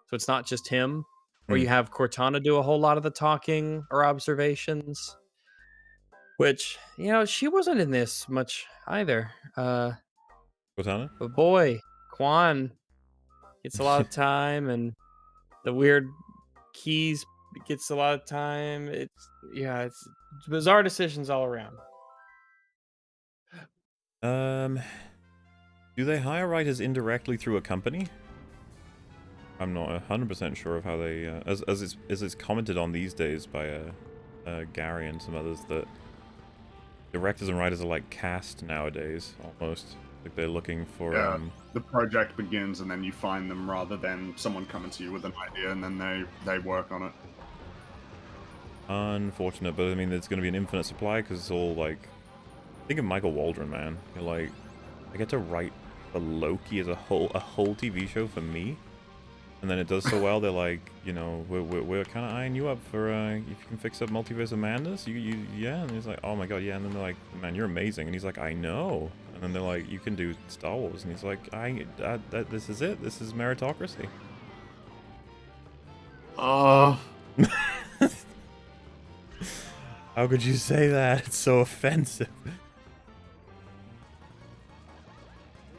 so it's not just him. Or Hmm. you have Cortana do a whole lot of the talking or observations, which she wasn't in this much either. Cortana? But boy, Quan gets a lot of time, and the weird keys gets a lot of time. It's bizarre decisions all around. Do they hire writers indirectly through a company? I'm not 100% sure of how they, as it's commented on these days by Gary and some others, that directors and writers are like cast nowadays, almost. Like they're looking for... Yeah, the project begins and then you find them rather than someone coming to you with an idea and then they work on it. Unfortunate, but I mean, there's going to be an infinite supply because it's all like... Think of Michael Waldron, man. You're like, I get to write for Loki as a whole TV show for me, and then it does so well. They're like, we're kind of eyeing you up for if you can fix up Multiverse of Madness. Yeah. And he's like, oh my god, yeah. And then they're like, man, you're amazing. And he's like, I know. And then they're like, you can do Star Wars. And he's like, this is it. This is meritocracy. Oh. How could you say that? It's so offensive.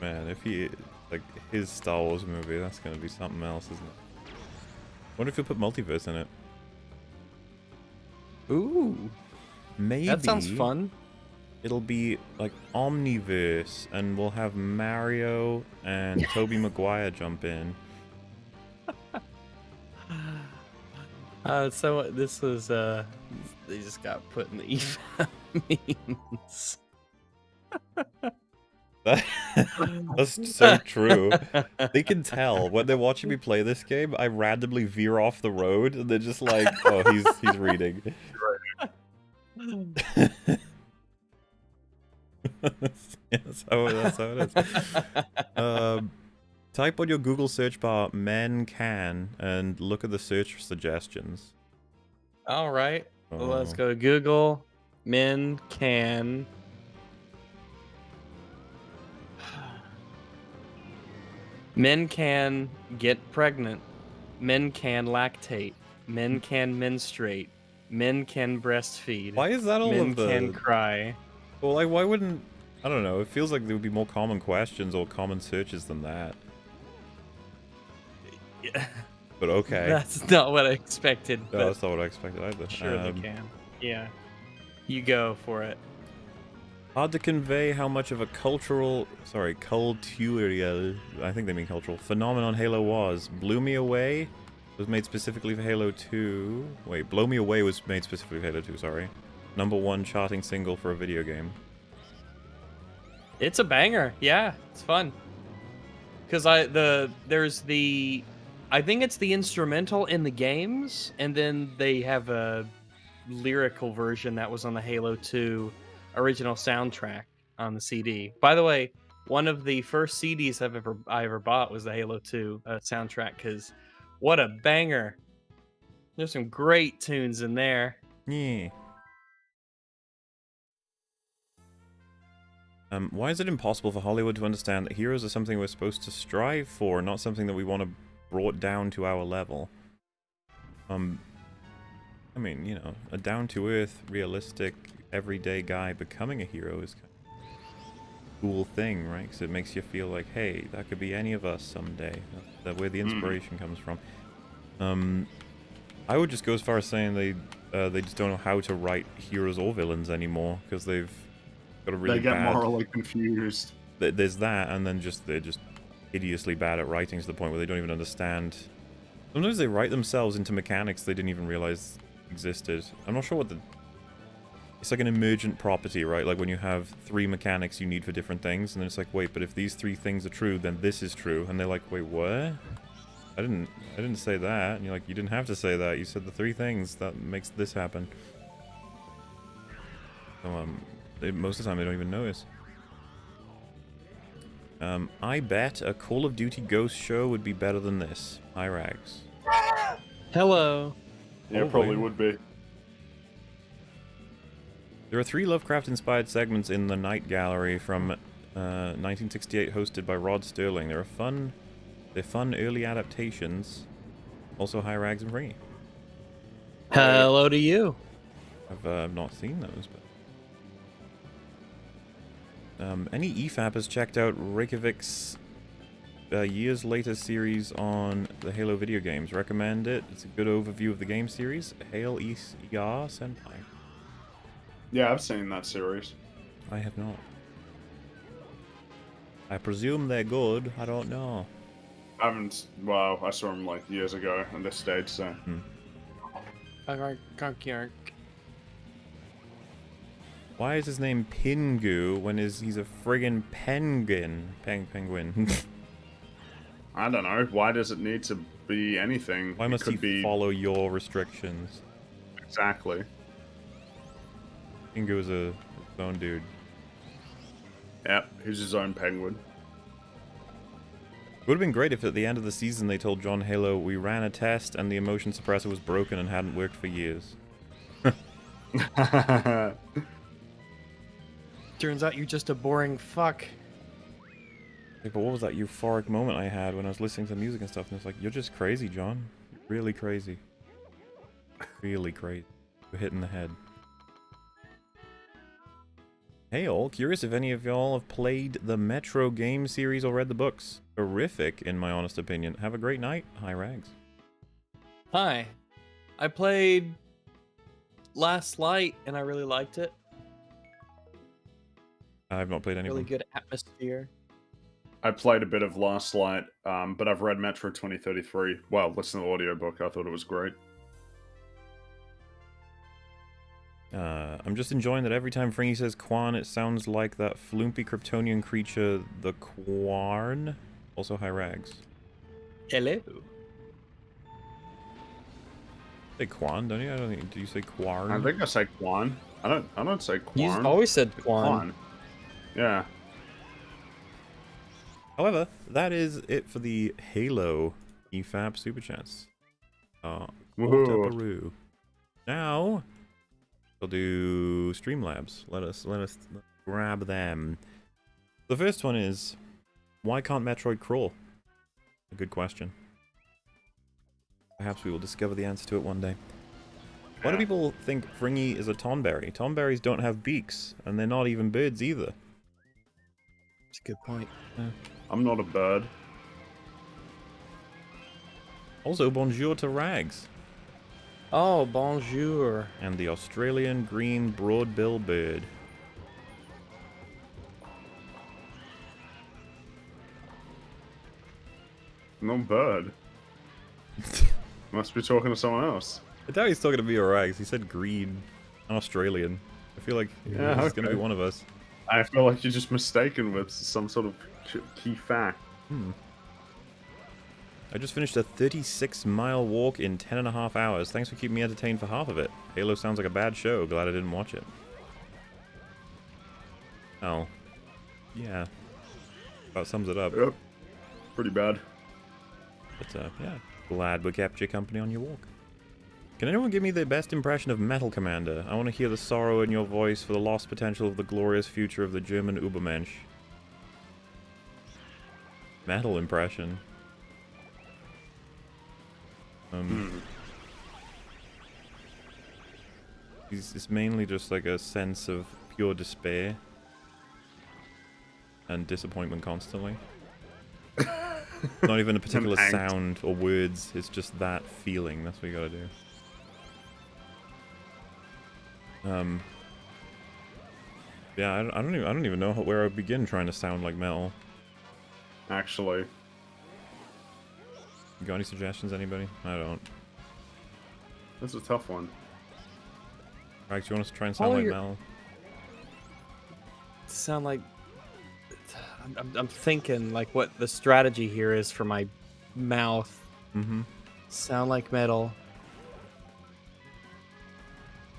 Man, if he, like, his Star Wars movie, that's gonna be something else, isn't it? What if you put multiverse in it? Ooh, maybe. that sounds fun. It'll be like Omniverse, and we'll have Mario and Tobey Maguire jump in. So this was they just got put in the EFAP memes. That's so true. They can tell when they're watching me play this game. I randomly veer off the road, and they're just like, "Oh, he's reading." That's how it is. Type on your Google search bar "men can" and look at the search suggestions. All right, well, let's go to Google. Men can. Men can get pregnant. Men can lactate. Men can menstruate. Men can breastfeed. Why is that all Men of the... can cry. Well, like, why wouldn't... I don't know. It feels like there would be more common questions or common searches than that. Yeah. But okay. That's not what I expected. No, that's not what I expected either. Sure they can. Yeah. You go for it. Hard to convey how much of a cultural... Sorry, cultural... I think they mean cultural. Phenomenon Halo was. Blew Me Away was made specifically for Halo 2. Wait, Blow Me Away was made specifically for Halo 2, sorry. #1 charting single for a video game. It's a banger. Yeah, it's fun. Because there's the... I think it's the instrumental in the games, and then they have a lyrical version that was on the Halo 2 original soundtrack on the CD. By the way, one of the first CDs I ever bought was the Halo 2 soundtrack, because what a banger. There's some great tunes in there. Yeah. Why is it impossible for Hollywood to understand that heroes are something we're supposed to strive for, not something that we want to brought down to our level? I mean, a down-to-earth, realistic, everyday guy becoming a hero is kind of a cool thing, right? Because it makes you feel like, hey, that could be any of us someday. That's where the inspiration comes from. I would just go as far as saying they just don't know how to write heroes or villains anymore, because they've got a really They get bad... morally confused. There's that, and then they're just hideously bad at writing to the point where they don't even understand. Sometimes they write themselves into mechanics they didn't even realize existed. I'm not sure what the... It's like an emergent property, right? Like when you have 3 mechanics you need for different things, and then it's like, wait, but if these 3 things are true, then this is true. And they're like, wait, what? I didn't say that. And you're like, you didn't have to say that. You said the 3 things that makes this happen. So, most of the time they don't even notice. I bet a Call of Duty Ghost show would be better than this. Hi, Rags. Hello. Yeah, it probably would be. There are 3 Lovecraft-inspired segments in the Night Gallery from 1968, hosted by Rod Sterling. They're fun early adaptations. Also, hi, Rags and Fringy. Hello to you. I've not seen those, but any EFAP has checked out Reykjavik's years later series on the Halo video games. Recommend it. It's a good overview of the game series. Hail East Yar Senpai. Yeah, I've seen that series. I have not. I presume they're good. I don't know. I haven't. Well, I saw them like years ago at this stage, so. Why is his name Pingu when he's a friggin' penguin? Penguin. I don't know. Why does it need to be anything? Why must he follow your restrictions? Exactly. Pingu is a own dude. Yep, he's his own penguin. It would have been great if at the end of the season they told John Halo, we ran a test and the emotion suppressor was broken and hadn't worked for years. Turns out you're just a boring fuck. Like, but what was that euphoric moment I had when I was listening to music and stuff, and it's like, you're just crazy, John. Really crazy. Really crazy. You're hitting the head. Hey all, curious if any of y'all have played the Metro game series or read the books. Horrific, in my honest opinion. Have a great night. Hi, Rags. Hi. I played Last Light and I really liked it. I've not played any. Really good atmosphere. I played a bit of Last Light, but I've read Metro 2033. Well, listen to the audiobook. I thought it was great. I'm just enjoying that every time Fringy says Quan, it sounds like that flumpy Kryptonian creature, the Quarn. Also, hi, Rags. Hello. Say Quan, don't you? I don't think. Do you say Quarn? I think I say Quan. I don't say Quan. You've always said Quan. Yeah. However, that is it for the Halo EFAP Super Chats. Woohoo. Now, we'll do Streamlabs. Let us grab them. The first one is, why can't Metroid crawl? A good question. Perhaps we will discover the answer to it one day. Why do people think Fringy is a Tonberry? Tonberries don't have beaks, and they're not even birds either. That's a good point. Yeah. I'm not a bird. Also, bonjour to Rags. Oh, bonjour. And the Australian green broadbill bird. No bird. Must be talking to someone else. I doubt he's talking to me or Rags. He said green. I'm Australian. I feel like he's going to be one of us. I feel like you're just mistaken with some sort of key fact. I just finished a 36-mile walk in 10.5 hours. Thanks for keeping me entertained for half of it. Halo sounds like a bad show. Glad I didn't watch it. Oh. Yeah. About sums it up. Yep. Pretty bad. But, yeah. Glad we kept your company on your walk. Can anyone give me the best impression of Metal Commander? I want to hear the sorrow in your voice for the lost potential of the glorious future of the German Übermensch. Metal impression. It's mainly just like a sense of pure despair and disappointment constantly. Not even a particular sound or words, it's just that feeling. That's what you gotta do. Yeah, I don't even know where I begin trying to sound like metal. Actually, You got any suggestions, anybody? I don't. That's a tough one. Rags, do you want us to try and sound like Mel? Sound like... I'm thinking, like, what the strategy here is for my mouth. Mm-hmm. Sound like metal.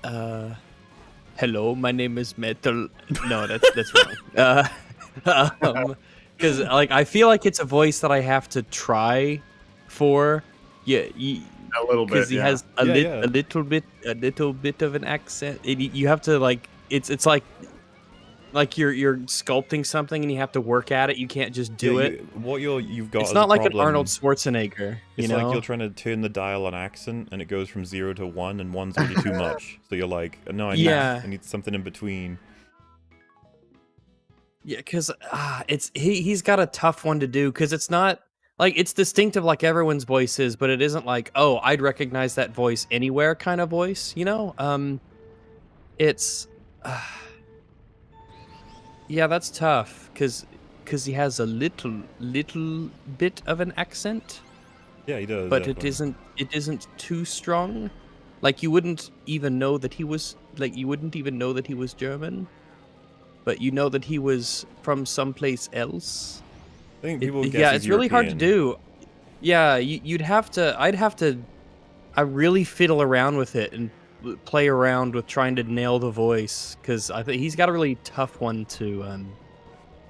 Hello, my name is Metal. No, that's wrong. Because like I feel like it's a voice that I have to try for. Yeah, A little bit. Because he has a Yeah. little bit of an accent. You have to like it's like you're sculpting something and you have to work at it. You can't just do it. You've got. It's as not a like problem, an Arnold Schwarzenegger. It's you know? like you're trying to turn the dial on accent, and it goes from 0 to 1, and 1's already too much. So you're like, no, I need something in between. Yeah, because he's got a tough one to do because it's not like it's distinctive like everyone's voice is, but it isn't like, oh, I'd recognize that voice anywhere kind of voice, you know? It's yeah, that's tough because he has a little bit of an accent, Yeah, he does. but definitely. it isn't too strong. Like you wouldn't even know that he was German, but you know that he was from someplace else. I think people guess Yeah, he's it's really hard to European. do. Yeah, I'd have to I really fiddle around with it and play around with trying to nail the voice because I think he's got a really tough one to I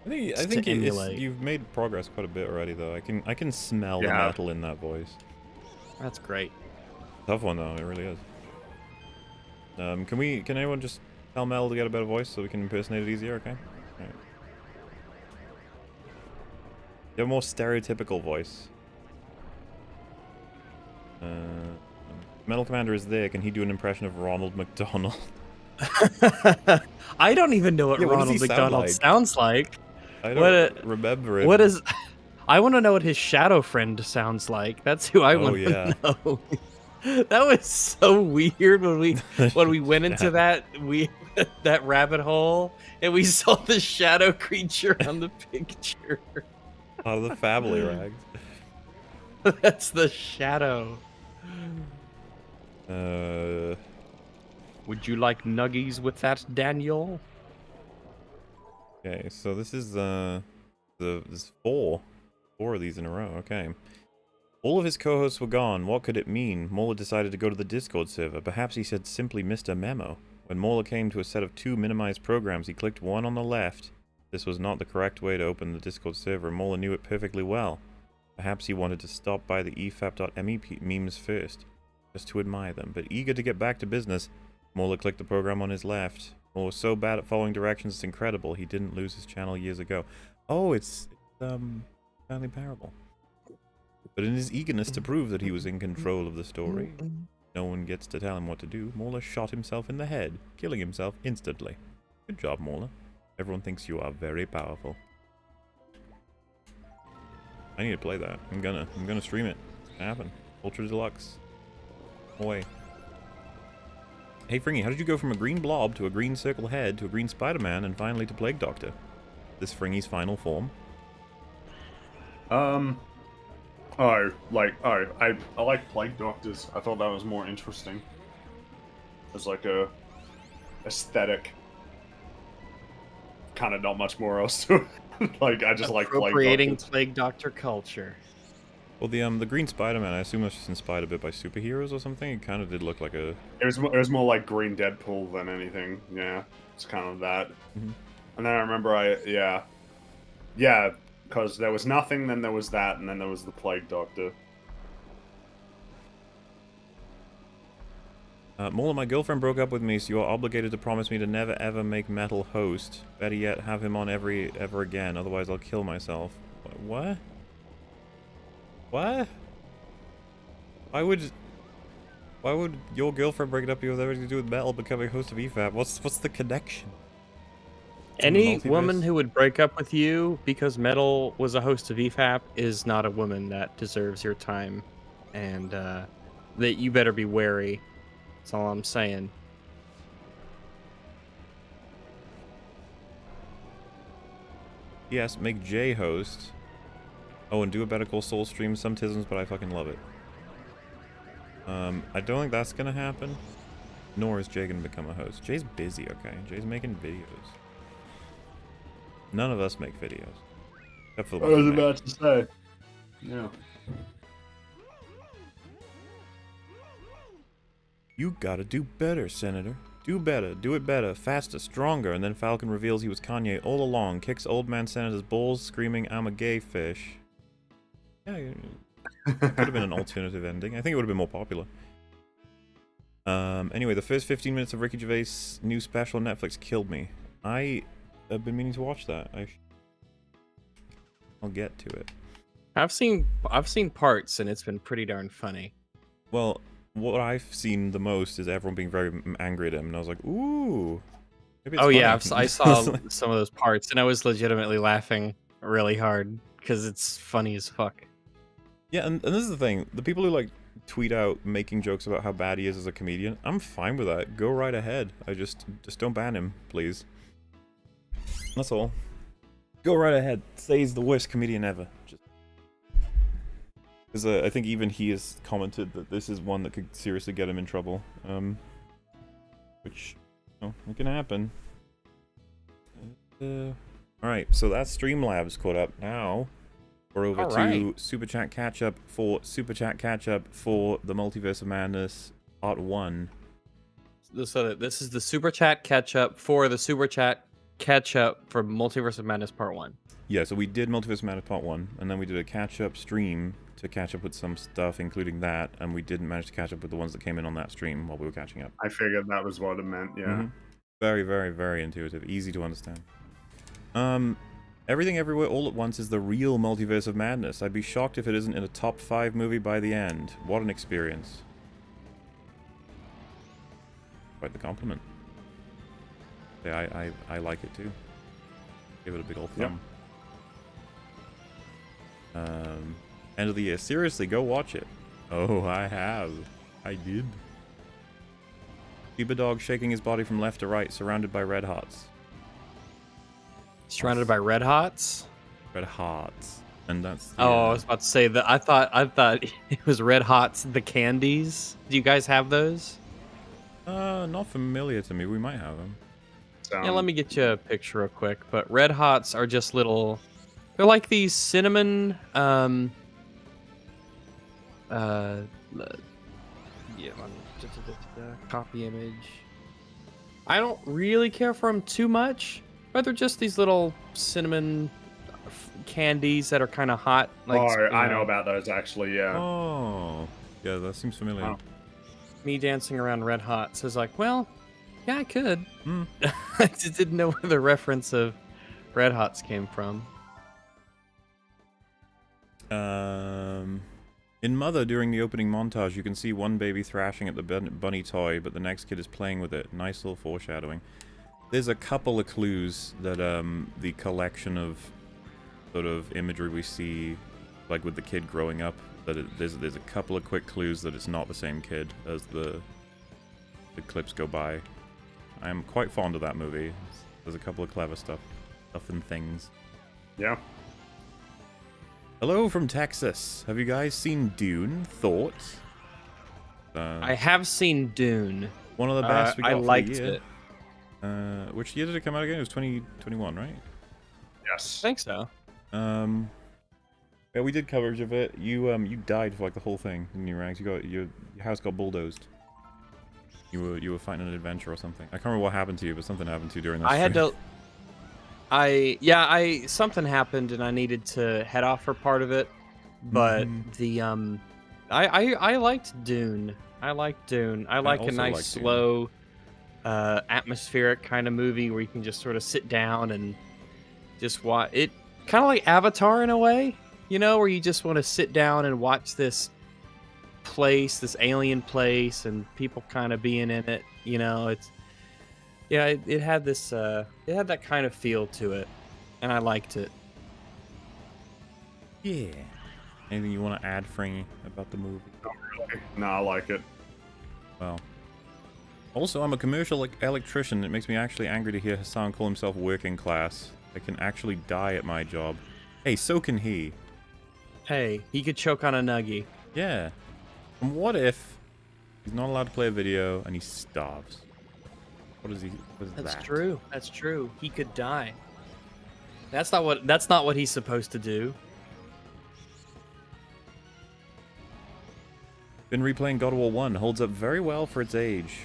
to think emulate. you've made progress quite a bit already, though. I can smell the metal in that voice. That's great. Tough one though, it really is. Can anyone just tell Mel to get a better voice so we can impersonate it easier? Okay. Alright. You have a more stereotypical voice. Metal Commander is there. Can he do an impression of Ronald McDonald? I don't even know what Yeah, what does Ronald he sound McDonald like? sounds like. I don't remember him. What is? I want to know what his shadow friend sounds like. That's who I want to know. That was so weird when we went into that that rabbit hole and we saw the shadow creature on the picture. Out of the family, Rags. That's the shadow. Would you like nuggies with that, Daniel? Okay, so this is there's four of these in a row. Okay. All of his co-hosts were gone. What could it mean? Mauler decided to go to the Discord server. Perhaps he said simply missed a memo. When Mauler came to a set of 2 minimized programs, he clicked one on the left. This was not the correct way to open the Discord server, and Mauler knew it perfectly well. Perhaps he wanted to stop by the EFAP.me memes first, just to admire them. But eager to get back to business, Mauler clicked the program on his left. Mauler was so bad at following directions, it's incredible. He didn't lose his channel years ago. Oh, it's Stanley Parable. But in his eagerness to prove that he was in control of the story, no one gets to tell him what to do, Mauler shot himself in the head, killing himself instantly. Good job, Mauler. Everyone thinks you are very powerful. I need to play that. I'm gonna stream it. It's gonna happen. Ultra Deluxe. Away. Hey Fringy, how did you go from a green blob to a green circle head to a green Spider-Man and finally to Plague Doctor? This Fringy's final form? I like Plague Doctors. I thought that was more interesting. It's like a aesthetic. Kind of not much more else to it. Like, I just like Plague Appropriating Doctors. Plague Doctor culture. Well, the green Spider-Man, I assume was just inspired a bit by superheroes or something. It kind of did look like a... It was more like Green Deadpool than anything. Yeah, it's kind of that. Mhm. And then I remember yeah, because there was nothing, then there was that, and then there was the Plague Doctor. Mauler, my girlfriend broke up with me, so you are obligated to promise me to never ever make Metal host. Better yet, have him on ever again, otherwise I'll kill myself. What? What? Why would your girlfriend break it up with everything to do with Metal becoming host of EFAP? What's the connection? Any Multiverse? woman who would break up with you because Metal was a host of EFAP is not a woman that deserves your time, and that you better be wary. That's all I'm saying. Yes, make Jay host. Oh, and do a Better Call Saul stream. Some tisms, but I fucking love it. I don't think that's gonna happen. Nor is Jay gonna become a host. Jay's busy, okay? Jay's making videos. None of us make videos. Except for the ones we make. to say. Yeah. You gotta do better, Senator. Do better, do it better, faster, stronger, and then Falcon reveals he was Kanye all along, kicks old man Senator's balls, screaming, I'm a gay fish. Yeah, it could have been an alternative ending. I think it would have been more popular. Anyway, the first 15 minutes of Ricky Gervais' new special on Netflix killed me. I have been meaning to watch that. I'll get to it. I've seen parts, and it's been pretty darn funny. Well, what I've seen the most is everyone being very angry at him, and I was like, ooh. Maybe it's Yeah, funny. I saw some of those parts, and I was legitimately laughing really hard because it's funny as fuck. Yeah, and this is the thing. The people who, like, tweet out making jokes about how bad he is as a comedian, I'm fine with that. Go right ahead. I just don't ban him, please. That's all. Go right ahead. Say he's the worst comedian ever. Because I think even he has commented that this is one that could seriously get him in trouble. Which, you know, it can happen. Alright, so that's Streamlabs caught up. Now, we're over to Superchat Catchup for the Multiverse of Madness Part 1. So this is the Superchat Catchup for the Superchat Catchup for Multiverse of Madness Part 1. Yeah, so we did Multiverse of Madness Part 1, and then we did a catch-up stream to catch up with some stuff, including that, and we didn't manage to catch up with the ones that came in on that stream while we were catching up. I figured that was what it meant, yeah. Very, very, very intuitive. Easy to understand. Everything Everywhere All at Once is the real Multiverse of Madness. I'd be shocked if it isn't in a top 5 movie by the end. What an experience. Quite the compliment. Yeah, I like it too. Give it a big old thumb. Yep. End of the year. Seriously, go watch it. Oh, I have. I did. Cuba dog shaking his body from left to right, surrounded by red hots. Surrounded by red hots? Red hots. And that's I was about to say that I thought it was red hots, the candies. Do you guys have those? Not familiar to me. We might have them. Yeah, let me get you a picture real quick. But red hots are just little. They're like these cinnamon. Copy image. I don't really care for them too much, but they're just these little cinnamon candies that are kind of hot. Like, I know about those actually. Yeah. Oh, yeah, that seems familiar. Oh. Me dancing around red hots is like, well, yeah, I could. I just didn't know where the reference of red hots came from. In Mother, during the opening montage, you can see one baby thrashing at the bunny toy, but the next kid is playing with it. Nice little foreshadowing. There's a couple of clues that the collection of sort of imagery we see, like with the kid growing up, that there's a couple of quick clues that it's not the same kid as the clips go by. I am quite fond of that movie. There's a couple of clever stuff and things. Yeah. Hello from Texas. Have you guys seen Dune? Thoughts? I have seen Dune. One of the best we got I for liked the year. it. Which year did it come out again? It was 2021, right? Yes. I think so. Yeah, we did coverage of it. You died for like the whole thing in your ranks. Your house got bulldozed. You were fighting an adventure or something. I can't remember what happened to you, but something happened to you during that. Something happened and I needed to head off for part of it, but I liked Dune. I like Dune. I like a nice slow, atmospheric kind of movie where you can just sort of sit down and just watch it. Kind of like Avatar in a way, you know, where you just want to sit down and watch this place, this alien place, and people kind of being in it. You know, it had this, it had that kind of feel to it, and I liked it. Yeah. Anything you want to add, Fringy, about the movie? Not really. No, I like it. Well. Also, I'm a commercial electrician. It makes me actually angry to hear Hassan call himself working class. I can actually die at my job. Hey, so can he. Hey, he could choke on a nuggie. Yeah. And what if he's not allowed to play a video and he starves? What is he? What is That's that? true. That's true. He could die. That's not what he's supposed to do. Been replaying God of War 1. Holds up very well for its age.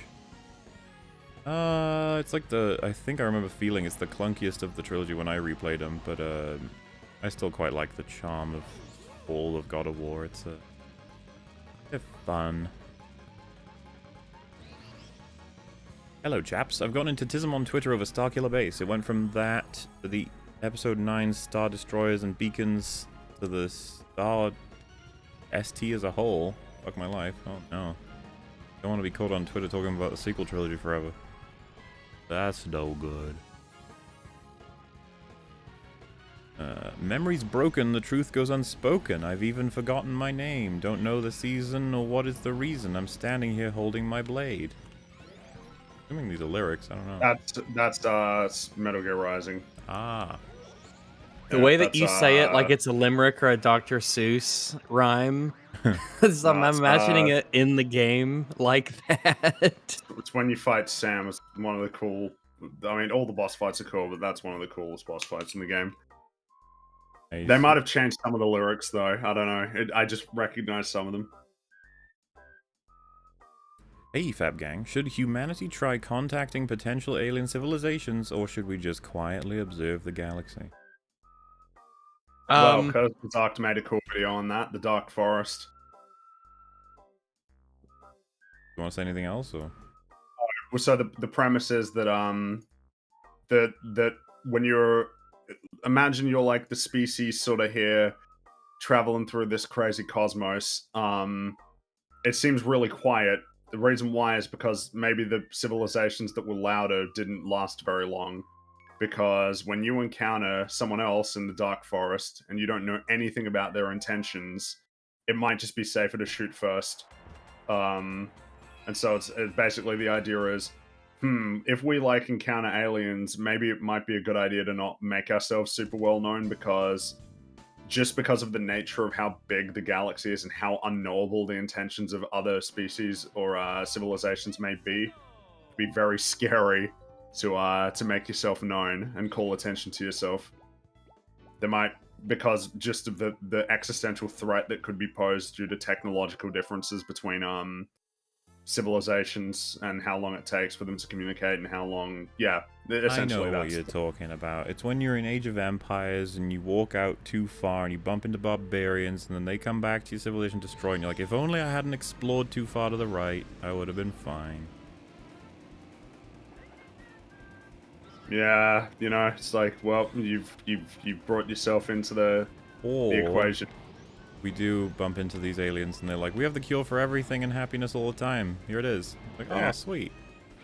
It's like I think I remember feeling it's the clunkiest of the trilogy when I replayed them, but I still quite like the charm of all of God of War. It's they're fun. Hello, chaps. I've gotten into Tism on Twitter over Starkiller Base. It went from that to the Episode 9 Star Destroyers and Beacons to the Star ST as a whole. Fuck my life. Oh no. Don't want to be caught on Twitter talking about the sequel trilogy forever. That's no good. Memory's broken, the truth goes unspoken. I've even forgotten my name. Don't know the season or what is the reason. I'm standing here holding my blade. Assuming these are lyrics, I don't know. That's Metal Gear Rising. Ah. The way that you say it, like it's a limerick or a Dr. Seuss rhyme. I'm imagining it in the game like that. It's when you fight Sam. It's one of the cool. I mean, all the boss fights are cool, but that's one of the coolest boss fights in the game. They might have changed some of the lyrics, though. I don't know. I just recognize some of them. Hey, EFAP gang. Should humanity try contacting potential alien civilizations, or should we just quietly observe the galaxy? Well, because the Dark made a cool video on that, the Dark Forest. You want to say anything else, or? So the premise is that that when you're imagine you're like the species sort of here traveling through this crazy cosmos. It seems really quiet. The reason why is because maybe the civilizations that were louder didn't last very long. Because when you encounter someone else in the Dark Forest and you don't know anything about their intentions, it might just be safer to shoot first. And so it's basically the idea is, if we like encounter aliens, maybe it might be a good idea to not make ourselves super well known, because just because of the nature of how big the galaxy is and how unknowable the intentions of other species or civilizations may be, it'd be very scary to make yourself known and call attention to yourself. There might, because just of the existential threat that could be posed due to technological differences between civilizations and how long it takes for them to communicate and how long, essentially I know what you're talking about. It's when you're in Age of Empires and you walk out too far and you bump into barbarians and then they come back to your civilization destroyed and you're like, if only I hadn't explored too far to the right, I would have been fine. Yeah, you know, it's like, well, you've brought yourself into the equation. We do bump into these aliens and they're like, we have the cure for everything and happiness all the time. Here it is. Like, oh, sweet.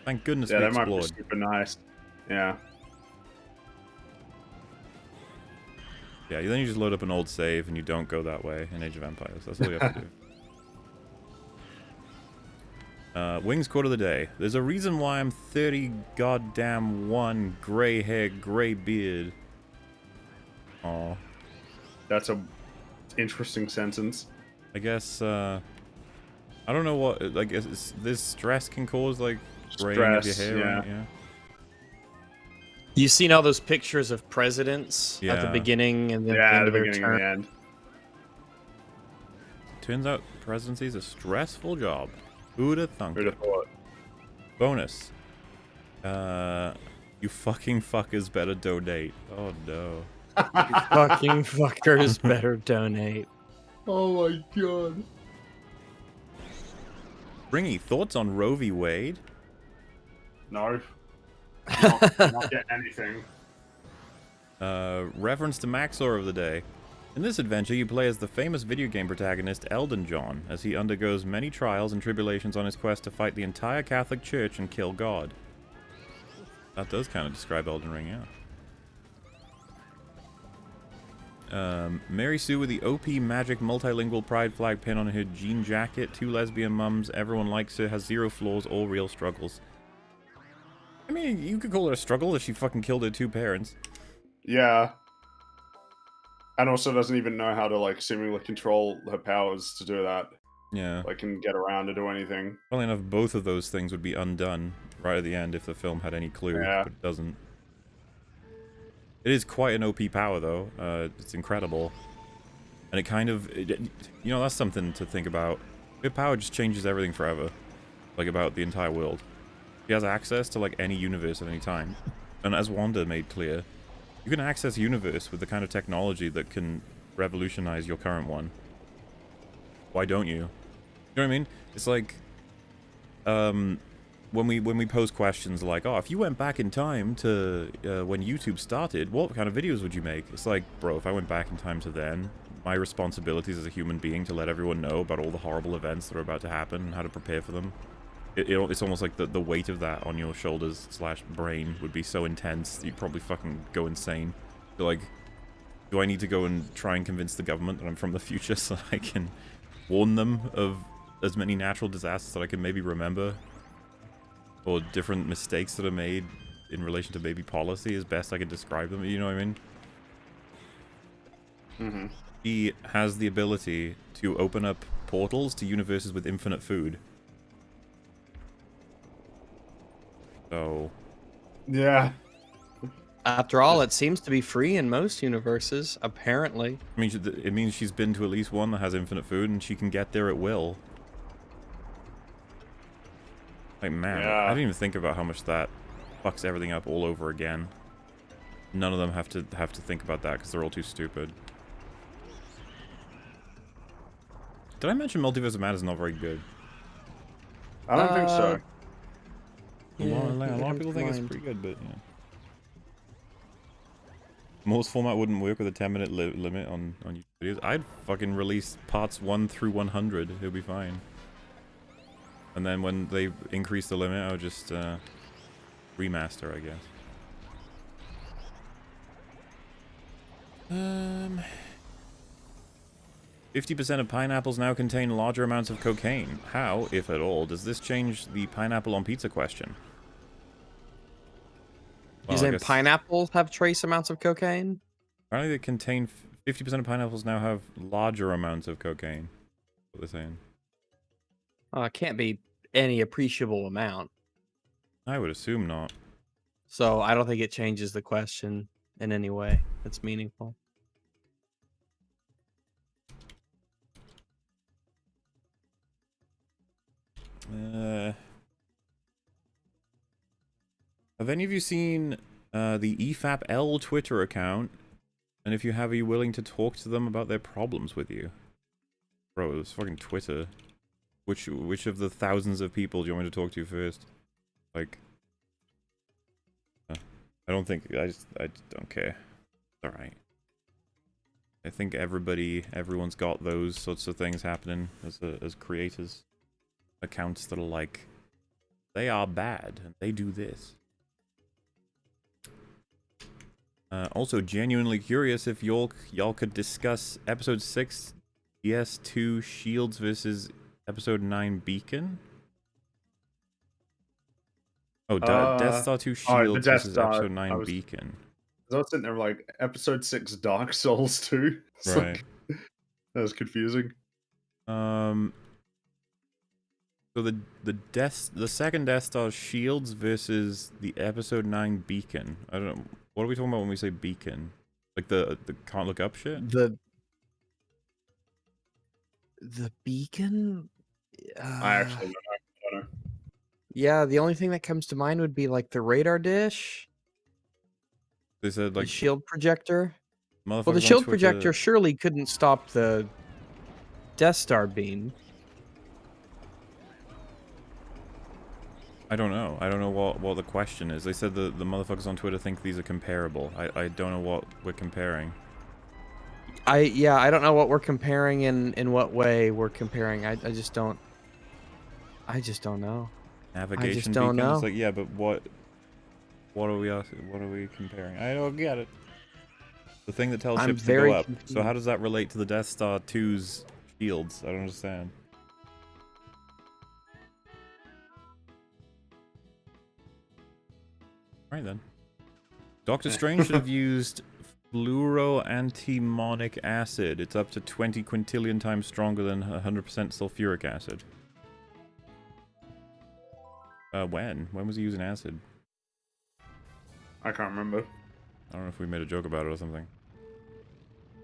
Thank goodness we explored. Might be super nice. Yeah. Yeah, then you just load up an old save and you don't go that way in Age of Empires. That's all you have to do. Wings quote of the day. There's a reason why I'm 30 goddamn one, gray hair, gray beard. Aw. That's a interesting sentence. I guess, I don't know what, I guess this stress can cause, like, graying of your hair. Yeah. Right? Yeah. You've seen all those pictures of presidents at the beginning and then the end of their term. And the end. Turns out presidency is a stressful job. Who'd have thunk Who'd have thought? Bonus. You fucking fuckers better donate. Oh no. Fucking fuckers better donate. Oh my god. Bringy, thoughts on Roe v. Wade? No. Not get anything. Reference to Maxor of the day. In this adventure, you play as the famous video game protagonist Elden John, as he undergoes many trials and tribulations on his quest to fight the entire Catholic Church and kill God. That does kind of describe Elden Ring, yeah. Mary Sue with the OP magic multilingual pride flag pin on her jean jacket, 2 lesbian mums, everyone likes her, has 0 flaws, all real struggles. I mean, you could call it a struggle if she fucking killed her 2 parents. Yeah. And also doesn't even know how to, like, seemingly control her powers to do that. Yeah. Like, can get around to do anything. Funnily enough, both of those things would be undone right at the end if the film had any clue, Yeah. but it doesn't. It is quite an OP power, though. It's incredible. And it kind of... you know, that's something to think about. Her power just changes everything forever. Like, about the entire world. She has access to, like, any universe at any time. And as Wanda made clear, you can access universe with the kind of technology that can revolutionize your current one. Why don't you? You know what I mean? It's like... when we pose questions like, oh, if you went back in time to when YouTube started, what kind of videos would you make? It's like, bro, if I went back in time to then, my responsibilities as a human being to let everyone know about all the horrible events that are about to happen and how to prepare for them. It's almost like the weight of that on your shoulders / brain would be so intense that you'd probably fucking go insane. So like, do I need to go and try and convince the government that I'm from the future so I can warn them of as many natural disasters that I can maybe remember? Or different mistakes that are made in relation to maybe policy, as best I can describe them, you know what I mean? Mm-hmm. He has the ability to open up portals to universes with infinite food. So... Yeah. After all, it seems to be free in most universes, apparently. I mean, it means she's been to at least one that has infinite food, and she can get there at will. Like, man, Yeah. I didn't even think about how much that fucks everything up all over again. None of them have to think about that, because they're all too stupid. Did I mention Multiverse of Madness is not very good? I don't think so. Yeah, a lot of people think it's pretty good, but yeah. Most format wouldn't work with a 10-minute limit on YouTube videos. I'd fucking release parts 1 through 100. It'll be fine. And then when they increase the limit, I would just remaster, I guess. 50% of pineapples now contain larger amounts of cocaine. How, if at all, does this change the pineapple on pizza question? You saying pineapples have trace amounts of cocaine? Apparently they contain 50% of pineapples now have larger amounts of cocaine. What they're saying. It can't be any appreciable amount. I would assume not. So I don't think it changes the question in any way that's meaningful. Have any of you seen the EFAP L Twitter account? And if you have, are you willing to talk to them about their problems with you? Bro, it's fucking Twitter. Which of the thousands of people do you want me to talk to first? Like, I don't think, I just don't care. It's alright. I think everyone's got those sorts of things happening as creators. Accounts that are like, they are bad, and they do this. Also, genuinely curious if y'all could discuss Episode 6, DS2 Shields versus Episode 9 Beacon? Oh, Death Star 2 Shields versus Episode 9 Beacon. I was sitting there like, Episode 6 Dark Souls 2? It's Right. like, that was confusing. So the second Death Star Shields versus the Episode 9 Beacon. I don't know. What are we talking about when we say beacon? Like the can't look up shit? The beacon? I actually don't know. Yeah, the only thing that comes to mind would be like the radar dish. They said like the shield projector. Well, the on shield Twitter... projector surely couldn't stop the Death Star beam. I don't know. I don't know what the question is. They said the motherfuckers on Twitter think these are comparable. I don't know what we're comparing. I don't know what we're comparing in what way we're comparing. I just don't know. Navigation I just don't beacon? know. It's like, yeah, but what are we comparing? I don't get it. The thing that tells ships to go up. confused. So how does that relate to the Death Star 2's shields? I don't understand. Alright then. Doctor Strange should have used fluoroantimonic acid. It's up to 20 quintillion times stronger than 100% sulfuric acid. When? When was he using acid? I can't remember. I don't know if we made a joke about it or something.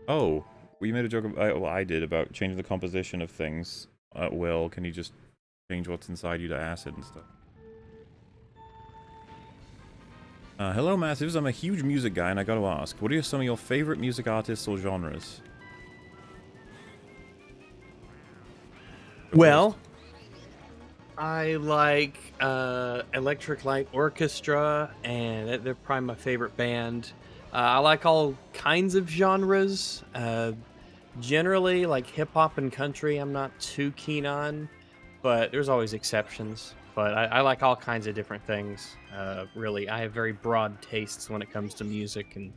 Oh, we made a joke about, well, I did, about changing the composition of things at will. Can you just change what's inside you to acid and stuff? Hello, Massives. I'm a huge music guy, and I gotta ask, what are some of your favorite music artists or genres? Well, I like Electric Light Orchestra, and they're probably my favorite band. I like all kinds of genres. Generally, like hip-hop and country, I'm not too keen on, but there's always exceptions. But I like all kinds of different things. Really, I have very broad tastes when it comes to music and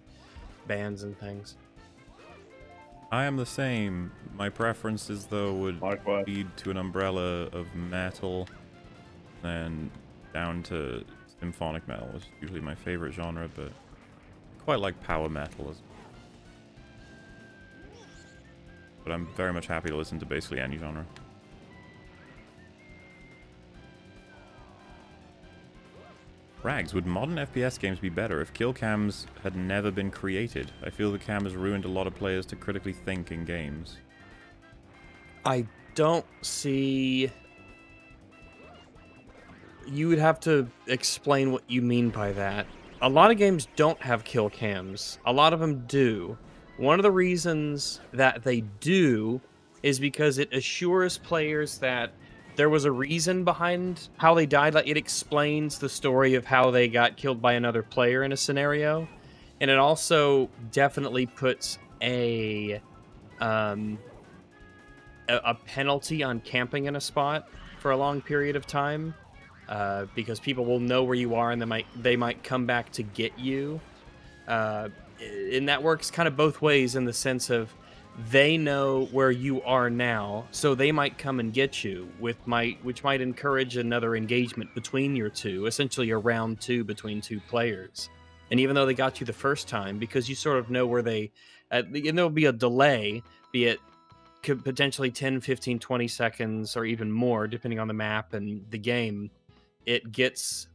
bands and things. I am the same. My preferences, though, would Likewise. lead to an umbrella of metal, and down to symphonic metal is usually my favorite genre, but I quite like power metal. But I'm very much happy to listen to basically any genre. Rags, would modern FPS games be better if kill cams had never been created? I feel the cam has ruined a lot of players to critically think in games. I don't see... You would have to explain what you mean by that. A lot of games don't have kill cams. A lot of them do. One of the reasons that they do is because it assures players that there was a reason behind how they died. Like, it explains the story of how they got killed by another player in a scenario. And it also definitely puts a penalty on camping in a spot for a long period of time. Because people will know where you are and they might come back to get you. And that works kind of both ways in the sense of they know where you are now, so they might come and get you, which might encourage another engagement between your two, essentially a round two between two players. And even though they got you the first time, because you sort of know where and there'll be a delay, be it could potentially 10, 15, 20 seconds or even more, depending on the map and the game, it gets,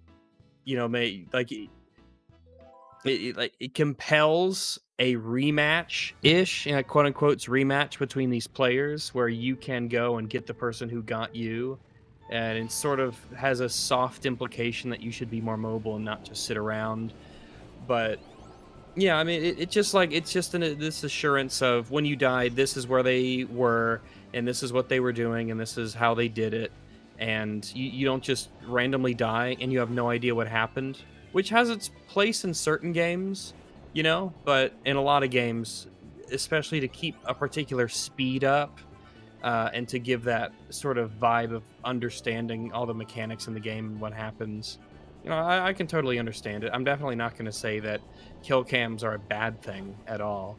it compels a rematch-ish, quote unquote, rematch between these players where you can go and get the person who got you. And it sort of has a soft implication that you should be more mobile and not just sit around. But yeah, I mean, it's just this assurance of when you died, this is where they were, and this is what they were doing, and this is how they did it. And you don't just randomly die and you have no idea what happened, which has its place in certain games, but in a lot of games, especially to keep a particular speed up and to give that sort of vibe of understanding all the mechanics in the game and what happens, I can totally understand it. I'm definitely not going to say that kill cams are a bad thing at all.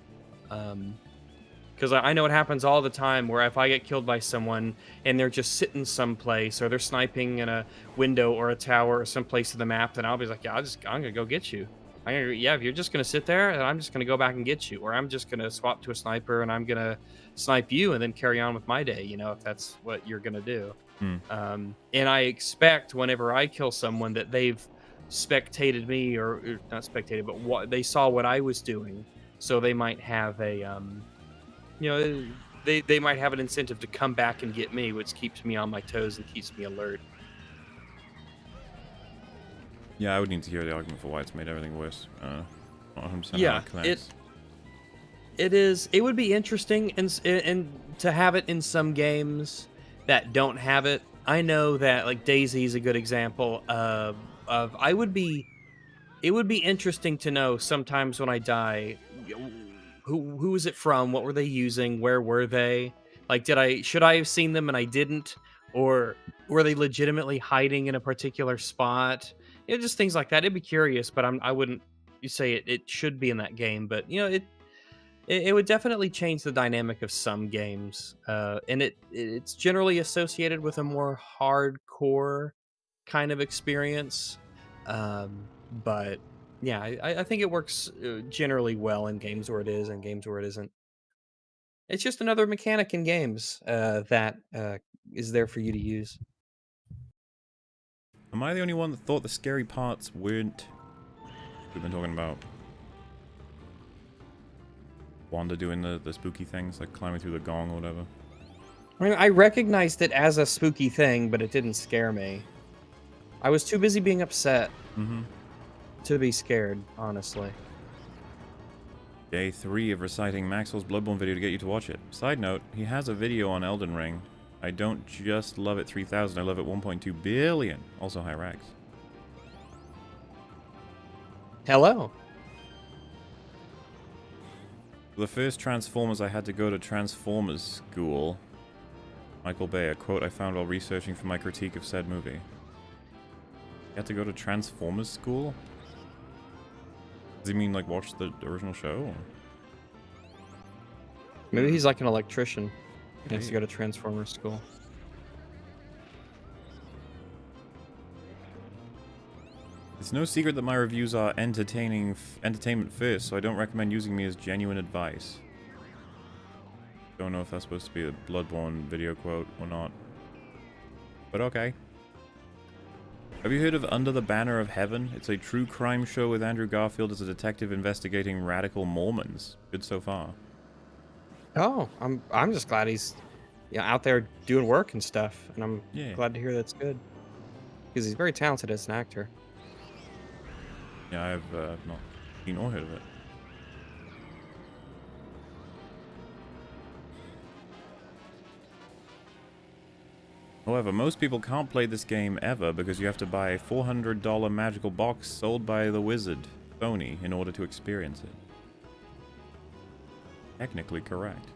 Because I know it happens all the time where if I get killed by someone and they're just sitting someplace or they're sniping in a window or a tower or someplace in the map, then I'll be like, yeah, I'm going to go get you. If you're just going to sit there, then I'm just going to go back and get you. Or I'm just going to swap to a sniper and I'm going to snipe you and then carry on with my day, if that's what you're going to do. And I expect whenever I kill someone that they've spectated me or not spectated, but they saw what I was doing. So they might have they might have an incentive to come back and get me, which keeps me on my toes and keeps me alert. Yeah, I would need to hear the argument for why it's made everything worse. Not 100% Yeah, it would be interesting and to have it in some games that don't have it. I know that like DayZ is a good example of it would be interesting to know sometimes when I die, who was it from? What were they using? Where were they? Like, should I have seen them and I didn't? Or were they legitimately hiding in a particular spot? Just things like that. It'd be curious, but I wouldn't say it should be in that game. But, it would definitely change the dynamic of some games. And it's generally associated with a more hardcore kind of experience. But Yeah, I think it works generally well in games where it is and games where it isn't. It's just another mechanic in games that is there for you to use. Am I the only one that thought the scary parts weren't... We've been talking about Wanda doing the spooky things, like climbing through the gong or whatever. I mean, I recognized it as a spooky thing, but it didn't scare me. I was too busy being upset to be scared, honestly. Day 3 of reciting Maxwell's Bloodborne video to get you to watch it. Side note, he has a video on Elden Ring. I don't just love it 3000, I love it 1.2 billion. Also high rags. Hello. For the first Transformers, I had to go to Transformers school. Michael Bay, a quote I found while researching for my critique of said movie. You had to go to Transformers school? Does he mean, like, watch the original show? Or? Maybe he's like an electrician. He has to go to Transformers school. It's no secret that my reviews are entertainment first, so I don't recommend using me as genuine advice. Don't know if that's supposed to be a Bloodborne video quote or not. But okay. Have you heard of Under the Banner of Heaven? It's a true crime show with Andrew Garfield as a detective investigating radical Mormons. Good so far. Oh, I'm just glad he's out there doing work and stuff, and I'm glad to hear that's good. Because he's very talented as an actor. Yeah, I've not seen or heard of it. However, most people can't play this game ever because you have to buy a $400 magical box sold by the wizard, Sony, in order to experience it. Technically correct.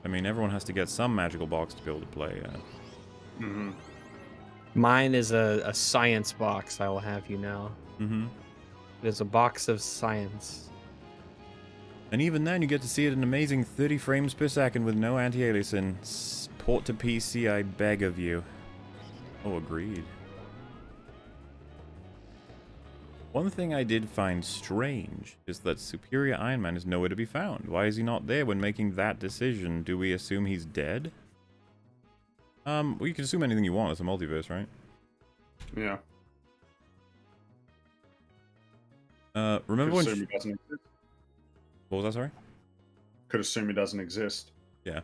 I mean, everyone has to get some magical box to be able to play. Mine is a science box, I will have you know. It is a box of science. And even then, you get to see it in amazing 30 frames per second with no anti-aliasing. Port to PC, I beg of you. Oh, agreed. One thing I did find strange is that Superior Iron Man is nowhere to be found. Why is he not there when making that decision? Do we assume he's dead? Well, you can assume anything you want. It's a multiverse, right? Yeah. Remember when... Could assume he doesn't exist. What was that, sorry? Could assume he doesn't exist. Yeah.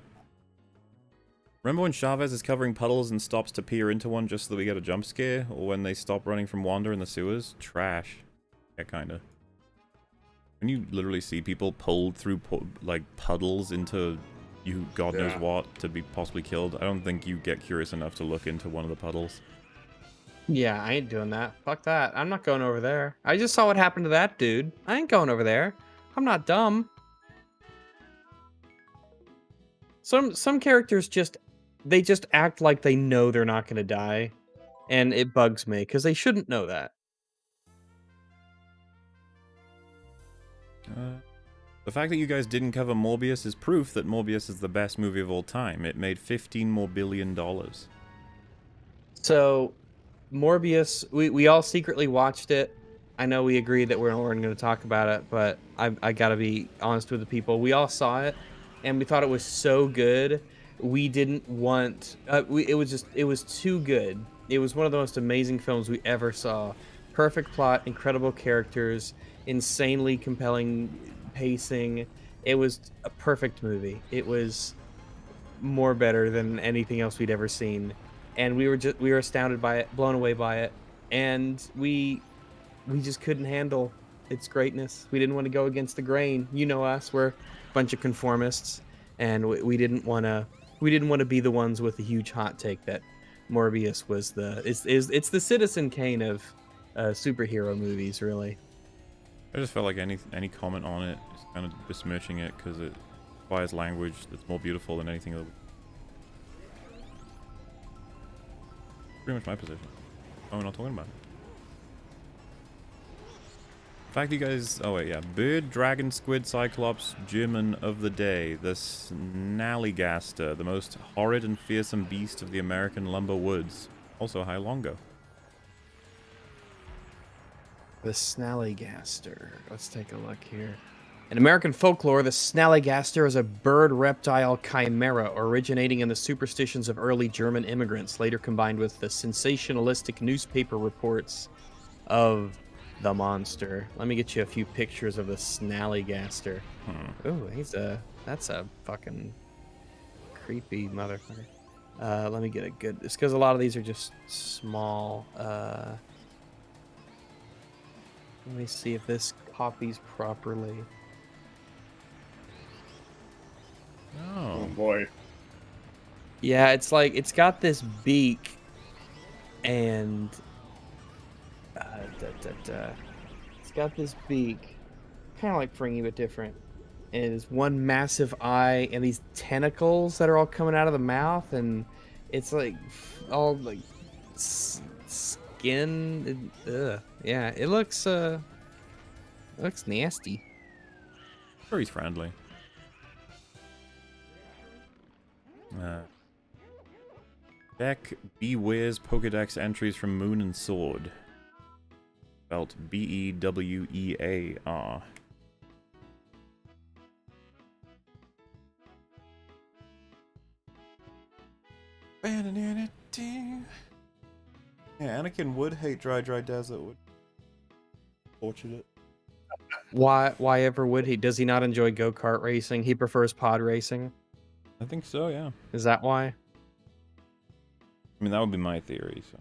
Remember when Chavez is covering puddles and stops to peer into one just so that we get a jump scare? Or when they stop running from Wanda in the sewers? Trash. Yeah, kinda. When you literally see people pulled through, like, puddles into God knows what to be possibly killed, I don't think you get curious enough to look into one of the puddles. Yeah, I ain't doing that. Fuck that. I'm not going over there. I just saw what happened to that dude. I ain't going over there. I'm not dumb. Some characters just act like they know they're not going to die, and it bugs me because they shouldn't know that. The fact that you guys didn't cover Morbius is proof that Morbius is the best movie of all time. It made $15 billion more. So, Morbius, we all secretly watched it. I know we agreed that we weren't going to talk about it, but I got to be honest with the people. We all saw it, and we thought it was so good. We didn't want... it was too good. It was one of the most amazing films we ever saw. Perfect plot, incredible characters, insanely compelling pacing. It was a perfect movie. It was more better than anything else we'd ever seen. And we were astounded by it, blown away by it, and we just couldn't handle its greatness. We didn't want to go against the grain. You know us, we're a bunch of conformists, and we didn't want to be the ones with the huge hot take that Morbius was it's the Citizen Kane of superhero movies, really. I just felt like any comment on it is kind of besmirching it because it requires language that's more beautiful than anything else. Pretty much my position. Oh, we're not talking about it. In fact, you guys... Oh, wait, yeah. Bird, dragon, squid, cyclops, German of the day. The Snallygaster, the most horrid and fearsome beast of the American lumber woods. Also, hi, Longo. The Snallygaster. Let's take a look here. In American folklore, the Snallygaster is a bird reptile chimera originating in the superstitions of early German immigrants, later combined with the sensationalistic newspaper reports of the monster. Let me get you a few pictures of the Snallygaster. Oh, that's a fucking creepy motherfucker. Let me get a good... It's because a lot of these are just small. Let me see if this copies properly. Oh boy. Yeah, it's like, it's got this beak and... It's got this beak, kind of like Fringy, but different. And it's one massive eye and these tentacles that are all coming out of the mouth, and it's like all like skin. Yeah, it looks nasty. Sure, he's friendly. Deck Beware's Pokedex entries from Moon and Sword. Spelt B-E-W-E-A-R. Yeah, Anakin would hate dry desert. Would fortunate. Why ever would he? Does he not enjoy go-kart racing? He prefers pod racing. I think so, yeah. Is that why? I mean, that would be my theory, so.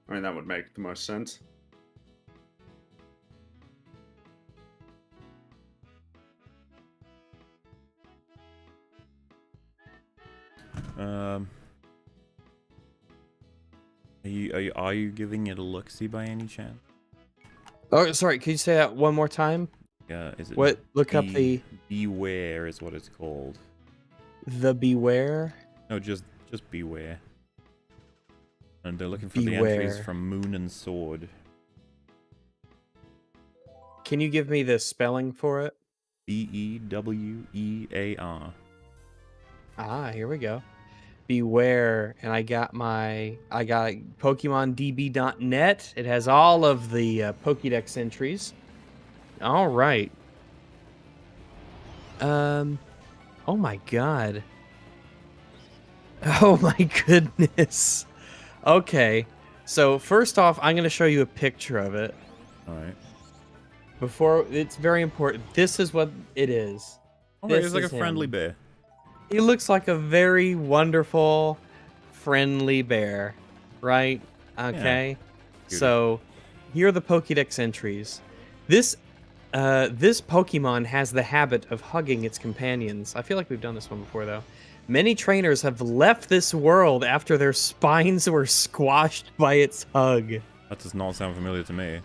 I mean, that would make the most sense. Are you giving it a look-see by any chance? Oh, sorry. Could you say that one more time? Yeah, is it? What? Look up the Beware is what it's called. The Beware. No, just Beware. And they're looking for the Beware. entries from Moon and Sword. Can you give me the spelling for it? B-E-W-E-A-R. Ah, here we go. Beware, and I got PokemonDB.net. It has all of the Pokédex entries. All right. Oh my god. Oh my goodness. Okay. So first off, I'm going to show you a picture of it. All right. Before, it's very important. This is what it is. Oh, This it's like a is friendly him. bear. He looks like a very wonderful, friendly bear, right? Okay. Cutie. So, here are the Pokédex entries. This Pokemon has the habit of hugging its companions. I feel like we've done this one before, though. Many trainers have left this world after their spines were squashed by its hug. That does not sound familiar to me.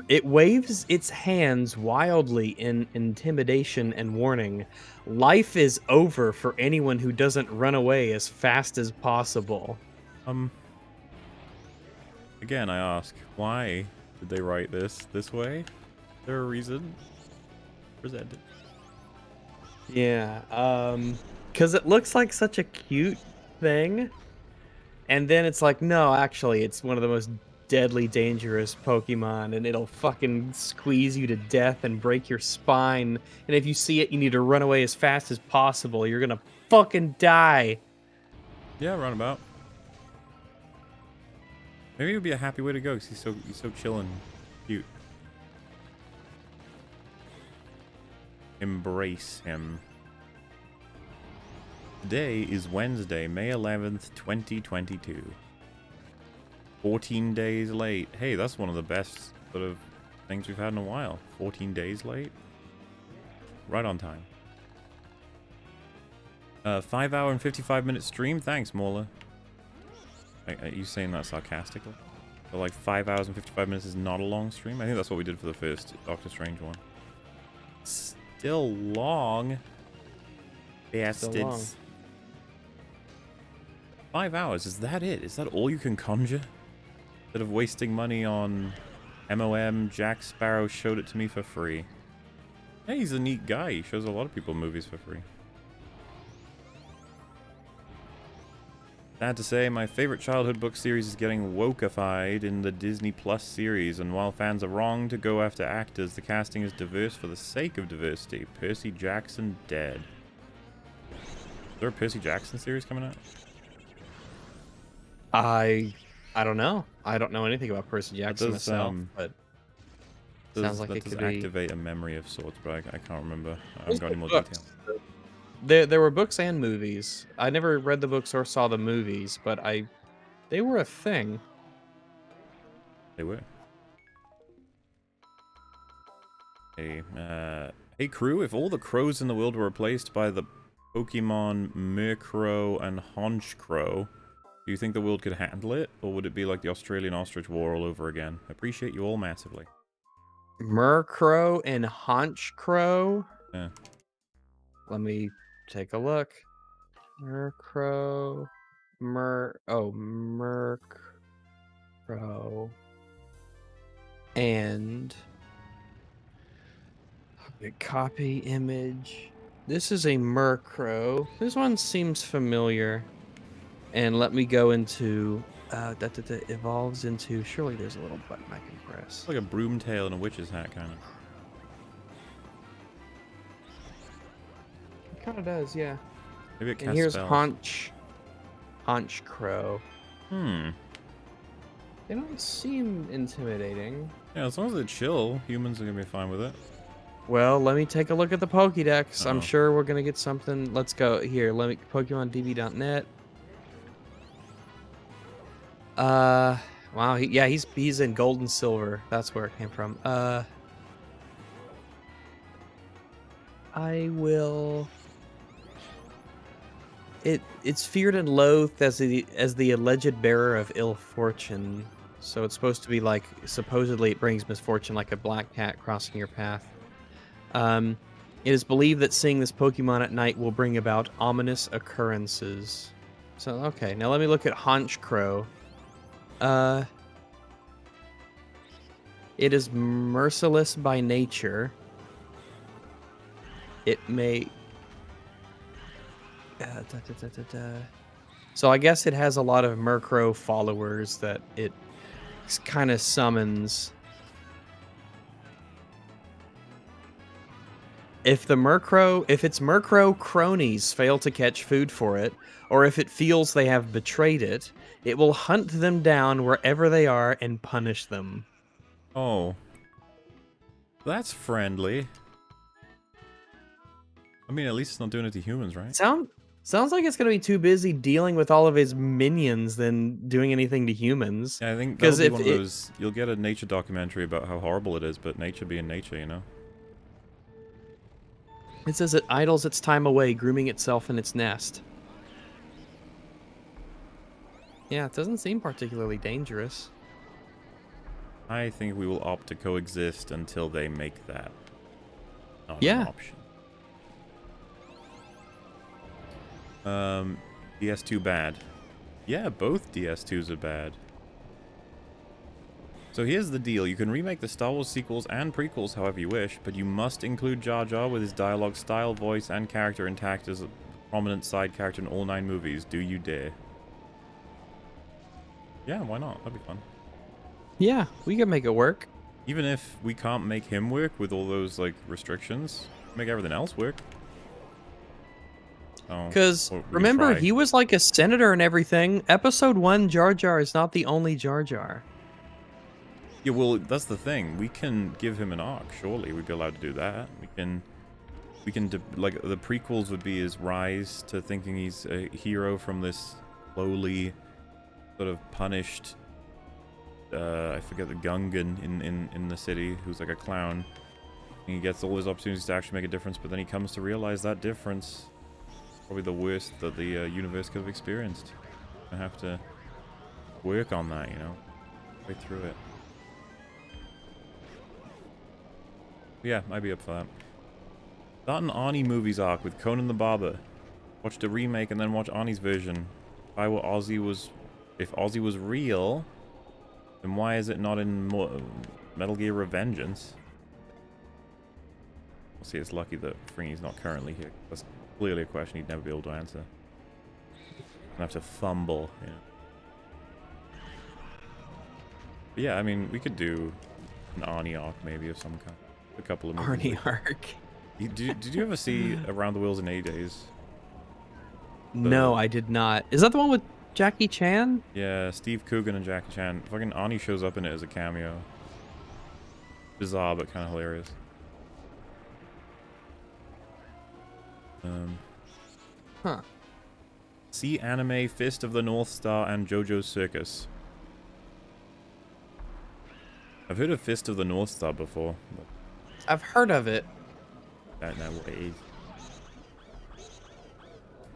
It waves its hands wildly in intimidation and warning. Life is over for anyone who doesn't run away as fast as possible. Again, I ask, why did they write this way? Is there a reason? Presented. Yeah, because it looks like such a cute thing. And then it's like, no, actually, it's one of the most deadly dangerous Pokemon, and it'll fucking squeeze you to death and break your spine. And if you see it, you need to run away as fast as possible. You're gonna fucking die. Yeah, roundabout. Maybe it would be a happy way to go because he's so chill and cute. Embrace him. Today is Wednesday, May 11th, 2022. 14 days late. Hey, that's one of the best sort of things we've had in a while. 14 days late. Right on time. 5 hour and 55 minute stream. Thanks, Mauler. Are you saying that sarcastically? So like 5 hours and 55 minutes is not a long stream? I think that's what we did for the first Doctor Strange one. Still long. Bastards. Still long. 5 hours, is that it? Is that all you can conjure? Instead of wasting money on MOM, Jack Sparrow showed it to me for free. Hey, he's a neat guy. He shows a lot of people movies for free. Sad to say, my favorite childhood book series is getting wokeified in the Disney Plus series, and while fans are wrong to go after actors, the casting is diverse for the sake of diversity. Percy Jackson dead. Is there a Percy Jackson series coming out? I don't know. I don't know anything about Percy Jackson myself, but sounds like it could activate a memory of sorts, but I can't remember. I haven't got any more books. detail. There were books and movies. I never read the books or saw the movies, but they were a thing. They were. Hey, hey crew, if all the crows in the world were replaced by the Pokemon Murkrow and Honchkrow, do you think the world could handle it? Or would it be like the Australian Ostrich War all over again? Appreciate you all massively. Murkrow and Honchkrow? Yeah. Let me take a look. Murkrow. Murkrow. And copy image. This is a Murkrow. This one seems familiar. And let me go into that evolves into. Surely there's a little button I can press. It's like a broom tail and a witch's hat, kind of. It kind of does, yeah. Maybe it casts And here's spells. Honchkrow. They don't seem intimidating. Yeah, as long as they're chill, humans are gonna be fine with it. Well, let me take a look at the Pokédex. Uh-oh. I'm sure we're gonna get something. Let's go here. Let me PokemonDB.net. Wow. He's in gold and silver. That's where it came from. I will. It's feared and loathed as the alleged bearer of ill fortune. So it's supposed to be like, supposedly it brings misfortune, like a black cat crossing your path. It is believed that seeing this Pokemon at night will bring about ominous occurrences. So okay, now let me look at Honchkrow. It is merciless by nature. It may. So I guess it has a lot of Murkrow followers that it kind of summons. If its Murkrow cronies fail to catch food for it, or if it feels they have betrayed it, it will hunt them down wherever they are and punish them. Oh. That's friendly. I mean, at least it's not doing it to humans, right? Sounds like it's going to be too busy dealing with all of his minions than doing anything to humans. Yeah, I think that'll be one of those. You'll get a nature documentary about how horrible it is, but nature being nature, you know? It says it idles its time away, grooming itself in its nest. Yeah, it doesn't seem particularly dangerous. I think we will opt to coexist until they make that not Yeah. an option. DS2 bad. Yeah, both DS2s are bad. So here's the deal. You can remake the Star Wars sequels and prequels however you wish, but you must include Jar Jar with his dialogue, style, voice, and character intact as a prominent side character in all 9 movies. Do you dare? Yeah, why not? That'd be fun. Yeah, we can make it work. Even if we can't make him work with all those, like, restrictions, make everything else work. Because, remember, he was like a senator and everything. Episode 1 Jar Jar is not the only Jar Jar. Yeah, well, that's the thing. We can give him an arc, surely. We'd be allowed to do that. We can like, the prequels would be his rise to thinking he's a hero from this lowly, sort of punished, I forget the Gungan in the city, who's like a clown. And he gets all his opportunities to actually make a difference, but then he comes to realize that difference probably the worst that the universe could have experienced. I have to work on that, you know, right through it. But yeah, I'd be up for that. Start an Arnie movies arc with Conan the Barber. Watch the remake and then watch Arnie's version. If Ozzy was real, then why is it not in Metal Gear Revengeance? We'll see, it's lucky that Fringy's not currently here. That's clearly a question he'd never be able to answer. have to fumble, you know. But yeah, I mean, we could do an Arnie arc maybe of some kind. A couple of movies. Arnie arc. Did you ever see Around the Wheels in 80 Days? No, I did not. Is that the one with Jackie Chan? Yeah, Steve Coogan and Jackie Chan. Fucking Arnie shows up in it as a cameo. Bizarre, but kind of hilarious. Huh. See anime Fist of the North Star and JoJo's Circus. I've heard of Fist of the North Star before. But I've heard of it. I don't know what it is.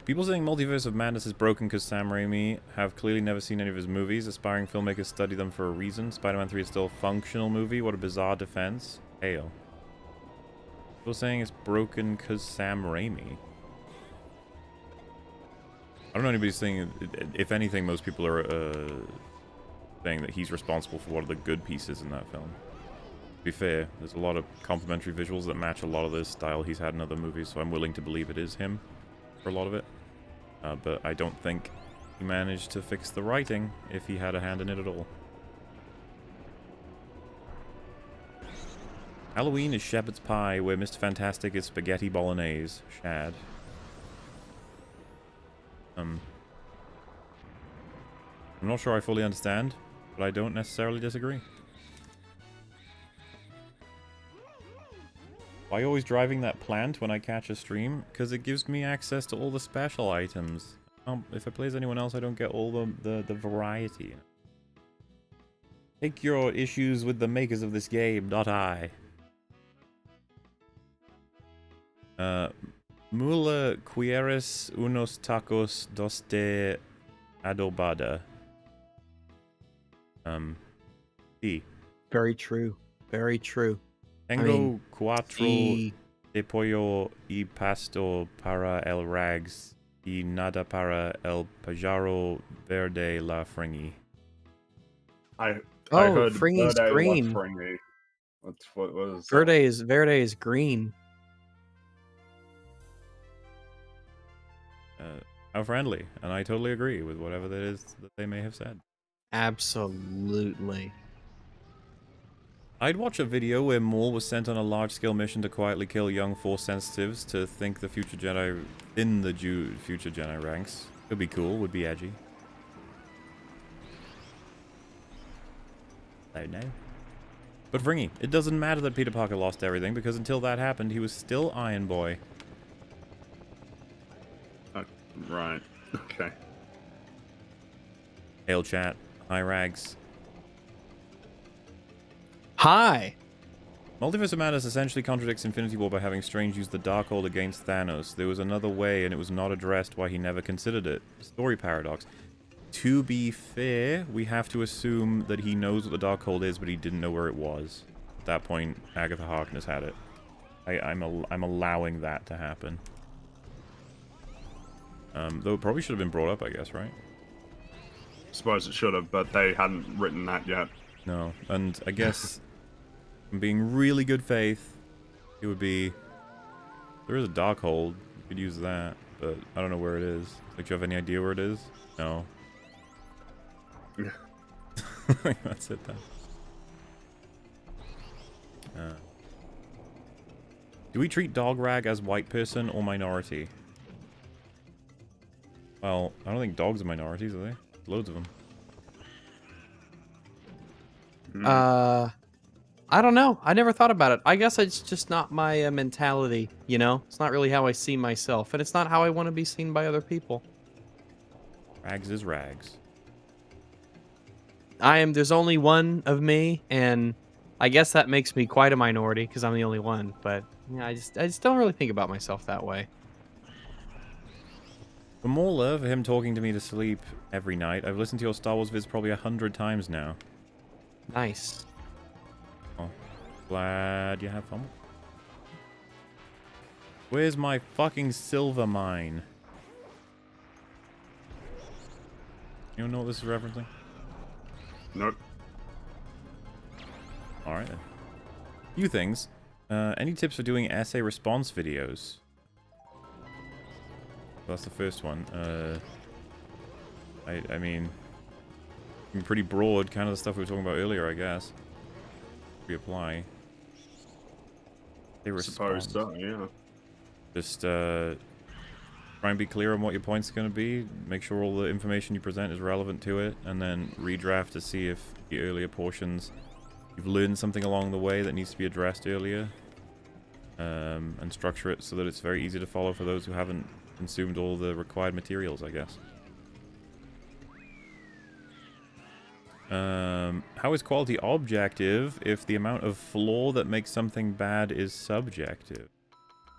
People saying Multiverse of Madness is broken because Sam Raimi have clearly never seen any of his movies. Aspiring filmmakers study them for a reason. Spider-Man 3 is still a functional movie. What a bizarre defense. Hail. People saying it's broken because Sam Raimi. I don't know anybody saying... If anything, most people are saying that he's responsible for one of the good pieces in that film. To be fair, there's a lot of complementary visuals that match a lot of the style he's had in other movies, so I'm willing to believe it is him for a lot of it. But I don't think he managed to fix the writing if he had a hand in it at all. Halloween is shepherd's pie, where Mr. Fantastic is spaghetti bolognese. Shad. I'm not sure I fully understand, but I don't necessarily disagree. Why are you always driving that plant when I catch a stream? Because it gives me access to all the special items. If I play as anyone else, I don't get all the variety. Take your issues with the makers of this game, not I. Mula quieres unos tacos dos de adobada. Sí. Very true. Very true. Tengo cuatro de pollo y pasto para el rags y nada para el pajaro verde la fringy. I heard Fringy's Verde green. was Fringy. What was that? Verde is green. How friendly, and I totally agree with whatever that is that they may have said. Absolutely. I'd watch a video where Maul was sent on a large-scale mission to quietly kill young Force sensitives to think the future Jedi in the future Jedi ranks. Could be cool, would be edgy. I don't know. But Fringy, it doesn't matter that Peter Parker lost everything, because until that happened, he was still Iron Boy. Right. Okay. Hail chat. Hi Rags. Hi. Multiverse of Madness essentially contradicts Infinity War by having Strange use the Darkhold against Thanos. There was another way, and it was not addressed why he never considered it. Story paradox. To be fair, we have to assume that he knows what the Darkhold is, but he didn't know where it was. At that point, Agatha Harkness had it. I'm allowing that to happen. Though it probably should have been brought up, I guess, right? Suppose it should have, but they hadn't written that yet. No, and I guess, from being really good faith, it would be... There is a Darkhold. You could use that, but I don't know where it is. Like, do you have any idea where it is? No. That's it then. Do we treat Dog Rag as white person or minority? Well, I don't think dogs are minorities, are they? Loads of them. I don't know. I never thought about it. I guess it's just not my mentality, you know? It's not really how I see myself, and it's not how I want to be seen by other people. Rags is rags. There's only one of me, and I guess that makes me quite a minority, because I'm the only one, but yeah, I just don't really think about myself that way. For more love for him talking to me to sleep every night, I've listened to your Star Wars vids probably 100 times now. Nice. Oh, glad you have fun. Where's my fucking silver mine? You don't know what this is referencing? Nope. Alright then. Few things. Any tips for doing essay response videos? That's the first one. I mean, pretty broad, kind of the stuff we were talking about earlier, I guess. Reapply. They respond. Suppose so, yeah. Just try and be clear on what your point's going to be. Make sure all the information you present is relevant to it, and then redraft to see if the earlier portions you've learned something along the way that needs to be addressed earlier, and structure it so that it's very easy to follow for those who haven't consumed all the required materials, I guess. How is quality objective if the amount of flaw that makes something bad is subjective?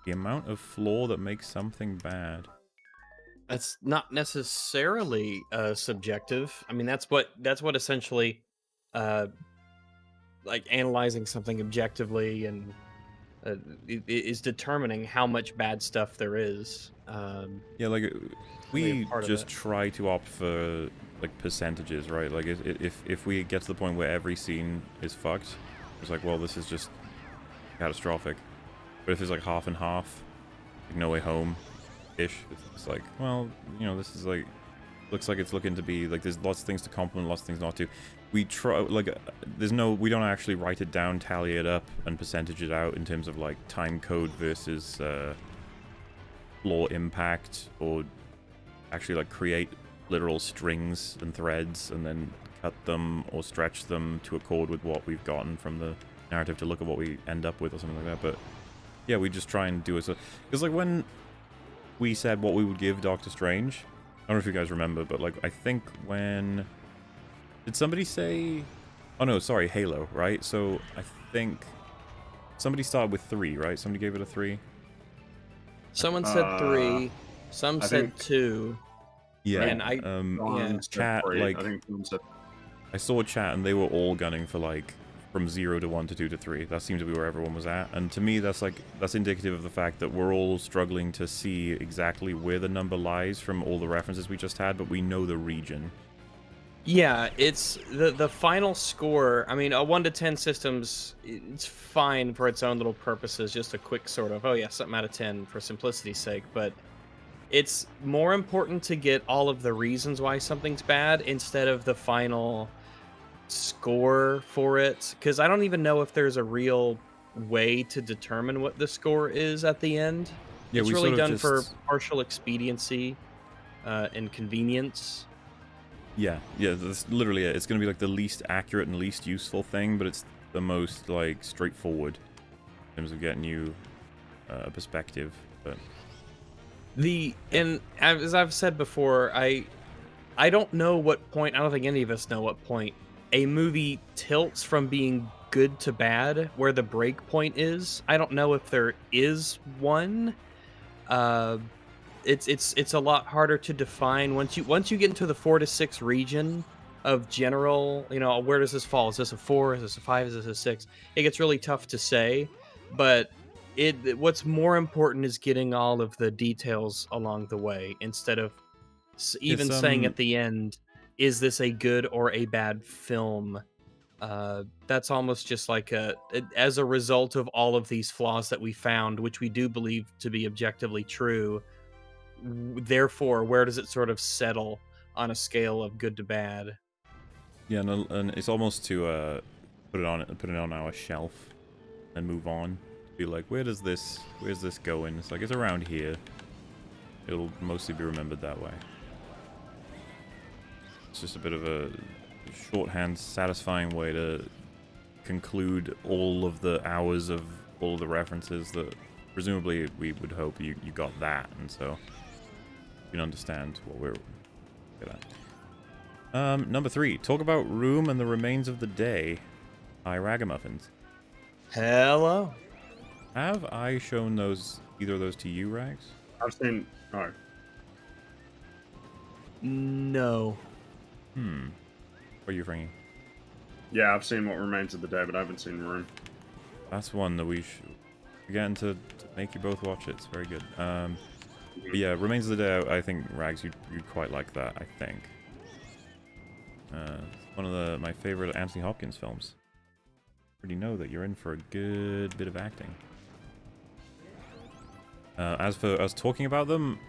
The amount of flaw that makes something bad. That's not necessarily subjective. I mean, that's what essentially, like analyzing something objectively and is determining how much bad stuff there is. Yeah, like we part of just it. try to opt for like percentages, right? Like if we get to the point where every scene is fucked, it's like, well, this is just catastrophic. But if it's like half and half, like No Way Home-ish, it's like, well, you know, this is like, looks like it's looking to be, like, there's lots of things to compliment, lots of things not to. We try, like, we don't actually write it down, tally it up, and percentage it out in terms of, like, time code versus flaw impact, or actually, like, create literal strings and threads, and then cut them or stretch them to accord with what we've gotten from the narrative to look at what we end up with or something like that. But yeah, we just try and do it. So, because like when we said what we would give Doctor Strange, I don't know if you guys remember, but like I think when did somebody say? Oh no, sorry, Halo, right? So I think somebody started with 3, right? Somebody gave it a 3. Someone said 3. Some I said think- 2. Yeah, And I, Someone said chat, 3. like- I think someone said I saw chat and they were all gunning for like from 0 to 1 to 2 to 3. That seemed to be where everyone was at. And to me, that's indicative of the fact that we're all struggling to see exactly where the number lies from all the references we just had, but we know the region. yeah, it's the final score. I mean, a 1 to 10 systems, it's fine for its own little purposes. Just a quick sort of, oh yeah, something out of 10 for simplicity's sake. But it's more important to get all of the reasons why something's bad instead of the final score for it, because I don't even know if there's a real way to determine what the score is at the end. Yeah, it's we really sort of done for just- partial expediency and convenience. Yeah, that's literally it. It's going to be like the least accurate and least useful thing, but it's the most like straightforward in terms of getting you a perspective. But And as I've said before, I don't know what point, I don't think any of us know what point a movie tilts from being good to bad, where the break point is. I don't know if there is one. It's a lot harder to define once you get into the 4 to 6 region of general, you know, where does this fall? Is this a 4? Is this a 5? Is this a 6? It gets really tough to say, but what's more important is getting all of the details along the way instead of even saying at the end, is this a good or a bad film? That's almost just like as a result of all of these flaws that we found, which we do believe to be objectively true. Therefore, where does it sort of settle on a scale of good to bad? yeah, and it's almost to put it on our shelf and move on. Be like, where's this going? It's like, it's around here. It'll mostly be remembered that way. It's just a bit of a shorthand, satisfying way to conclude all of the hours of all of the references that presumably we would hope you got that, and so you can understand what we're good at. Number 3, talk about Room and the Remains of the Day. Hi, Ragamuffins. Hello. Have I shown either of those to you, Rags? I've seen. Oh, No. What are you bringing? yeah, I've seen What Remains of the Day, but I haven't seen Room. That's one that we should begin to make you both watch it. It's very good. But yeah, Remains of the Day, I think, Rags, you'd quite like that, I think. It's one of my favorite Anthony Hopkins films. Already know that you're in for a good bit of acting. As for us talking about them,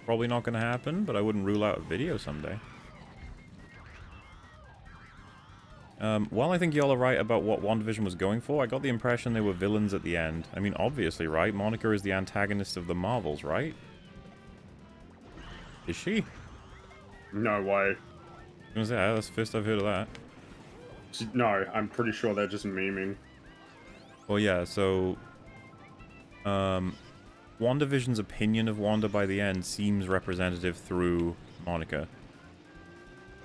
probably not going to happen, but I wouldn't rule out a video someday. While I think y'all are right about what WandaVision was going for, I got the impression they were villains at the end. I mean, obviously, right? Monica is the antagonist of the Marvels, right? Is she? No way. I was gonna say, that's the first I've heard of that. No, I'm pretty sure they're just memeing. Well, yeah, so... WandaVision's opinion of Wanda by the end seems representative through Monica.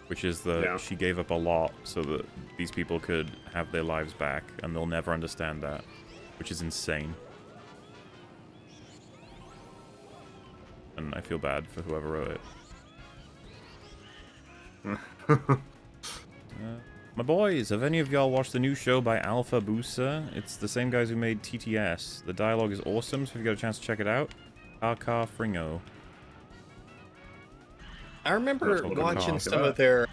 Which is that she gave up a lot so that these people could have their lives back, and they'll never understand that. Which is insane. And I feel bad for whoever wrote it. My boys, have any of y'all watched the new show by Alpha Boosa? It's the same guys who made TTS. The dialogue is awesome, so if you got a chance to check it out, Aka Fringo. I remember watching some of their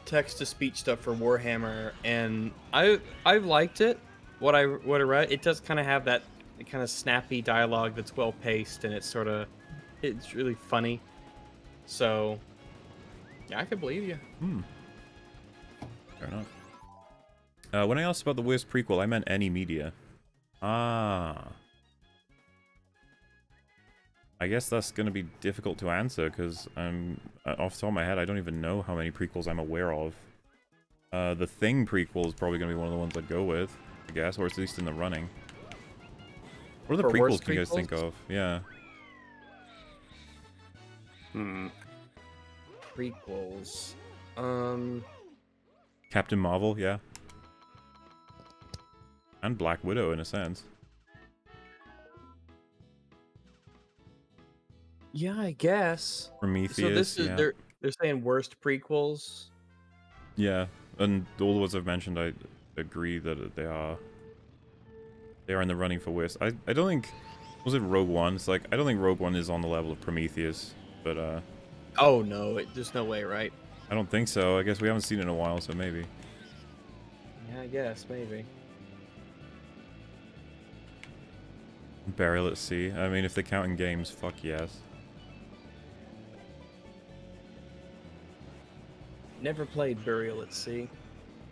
text-to-speech stuff for Warhammer, and I liked it. What I read, it does kind of have that kind of snappy dialogue that's well paced, and it's really funny. So, yeah, I could believe you. Fair enough. When I asked about the worst prequel, I meant any media. Ah. I guess that's going to be difficult to answer, because I'm off the top of my head, I don't even know how many prequels I'm aware of. The Thing prequel is probably going to be one of the ones I'd go with, I guess, or at least in the running. What other prequels can you guys think of? Yeah. Prequels. Captain Marvel, yeah. And Black Widow, in a sense. Yeah, I guess. Prometheus, So this is yeah. they're saying worst prequels. Yeah, and all the ones I've mentioned, I agree that they are in the running for worst. I don't think... Was it Rogue One? It's like, I don't think Rogue One is on the level of Prometheus, but Oh no, there's no way, right? I don't think so. I guess we haven't seen it in a while, so maybe. Yeah, I guess, maybe. Burial at Sea. I mean, if they're counting games, fuck yes. Never played Burial at Sea.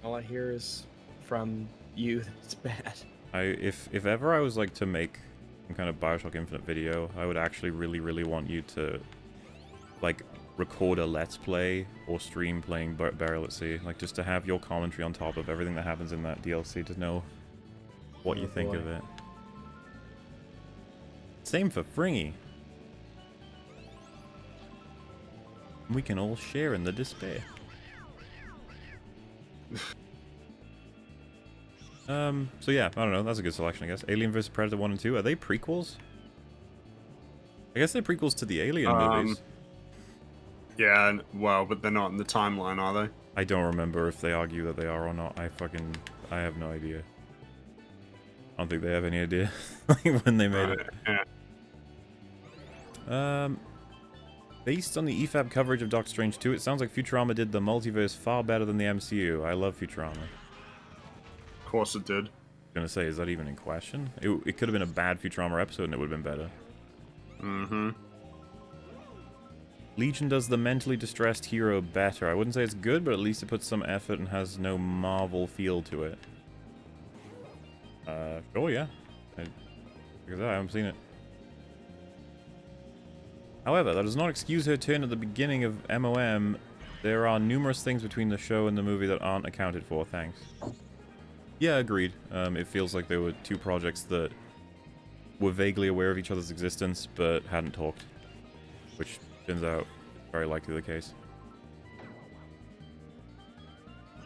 All I hear is from you that it's bad. If ever I was like to make some kind of Bioshock Infinite video, I would actually really want you to like record a let's play or stream playing Burial at Sea, like just to have your commentary on top of everything that happens in that DLC, to know what you think of it. Same for Fringy. We can all share in the despair. So yeah, I don't know, that's a good selection, I guess. Alien vs. Predator 1 and 2, are they prequels? I guess they're prequels to the Alien movies. Yeah, well, but they're not in the timeline, are they? I don't remember if they argue that they are or not. I have no idea. I don't think they have any idea when they made it. Yeah. Based on the EFAP coverage of Doctor Strange 2, it sounds like Futurama did the multiverse far better than the MCU. I love Futurama. Of course it did. I'm gonna say, is that even in question? It could have been a bad Futurama episode and it would have been better. Mm-hmm. Legion does the mentally distressed hero better. I wouldn't say it's good, but at least it puts some effort and has no Marvel feel to it. Oh yeah. Because I haven't seen it. However, that does not excuse her turn at the beginning of MOM. There are numerous things between the show and the movie that aren't accounted for, thanks. Yeah, agreed. It feels like there were two projects that were vaguely aware of each other's existence, but hadn't talked. Which turns out very likely the case.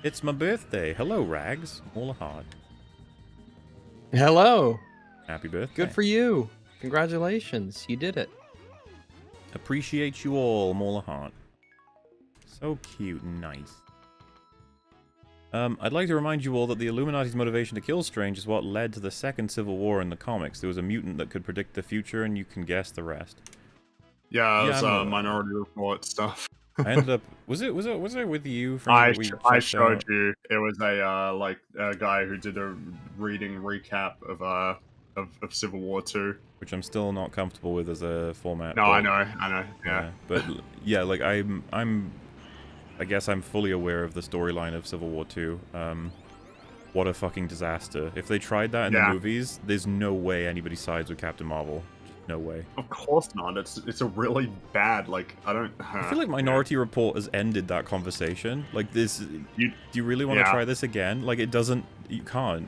It's my birthday. Hello, Rags. All a heart. Hello. Happy birthday. Good for you. Congratulations. You did it. Appreciate you all, Mola Heart. So cute and nice. I'd like to remind you all that the Illuminati's motivation to kill Strange is what led to the second Civil War in the comics. There was a mutant that could predict the future, and you can guess the rest. Yeah, it was Minority Report stuff. I ended up... Was it with you? I showed you. It was a guy who did a reading recap of Civil War 2. Which I'm still not comfortable with as a format. No, I know, yeah. But yeah, like I'm I guess I'm fully aware of the storyline of Civil War 2. What a fucking disaster. If they tried that in the movies, there's no way anybody sides with Captain Marvel. Just no way. Of course not. It's a really bad, like, I feel like Minority Report has ended that conversation. Like, this... do you really want to try this again? Like, it doesn't... You can't.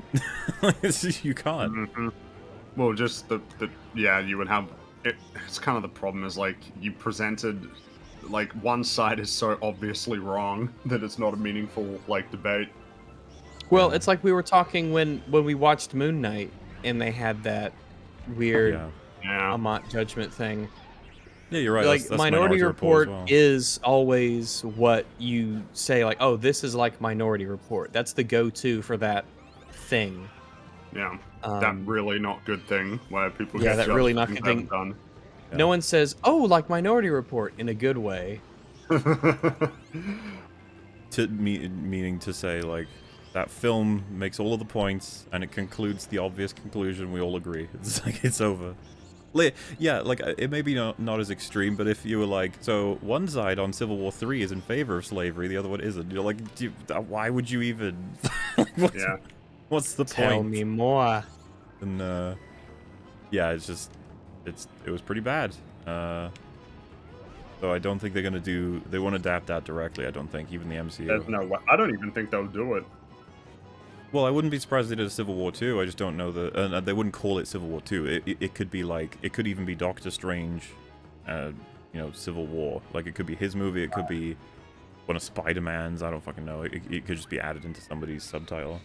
You can't. Mm-hmm. Well, just you would have... It's kind of the problem is, like, you presented... Like, one side is so obviously wrong that it's not a meaningful, like, debate. Well, it's like we were talking when we watched Moon Knight, and they had that weird Amont judgment thing. Yeah, you're right. Like, that's Minority Report as well. is always what you say, like, oh, this is like Minority Report. That's the go-to for that thing. Yeah, that really not good thing where people yeah, get that really not good thing. Done. Yeah. No one says, oh, like Minority Report in a good way. Meaning to say, like, that film makes all of the points, and it concludes the obvious conclusion. We all agree. It's like, it's over. Yeah, like, it may be not as extreme, but if you were like, so one side on Civil War 3 is in favor of slavery, the other one isn't. You're like, why would you even... What's the point? Tell me more. And, yeah, it's just... It was pretty bad. So I don't think they're gonna do... They won't adapt that directly, I don't think, even the MCU. There's no way. I don't even think they'll do it. Well, I wouldn't be surprised if they did a Civil War 2. I just don't know the... they wouldn't call it Civil War 2. It could be like... It could even be Doctor Strange, you know, Civil War. Like, it could be his movie. It could be one of Spider-Man's. I don't fucking know. It could just be added into somebody's subtitle.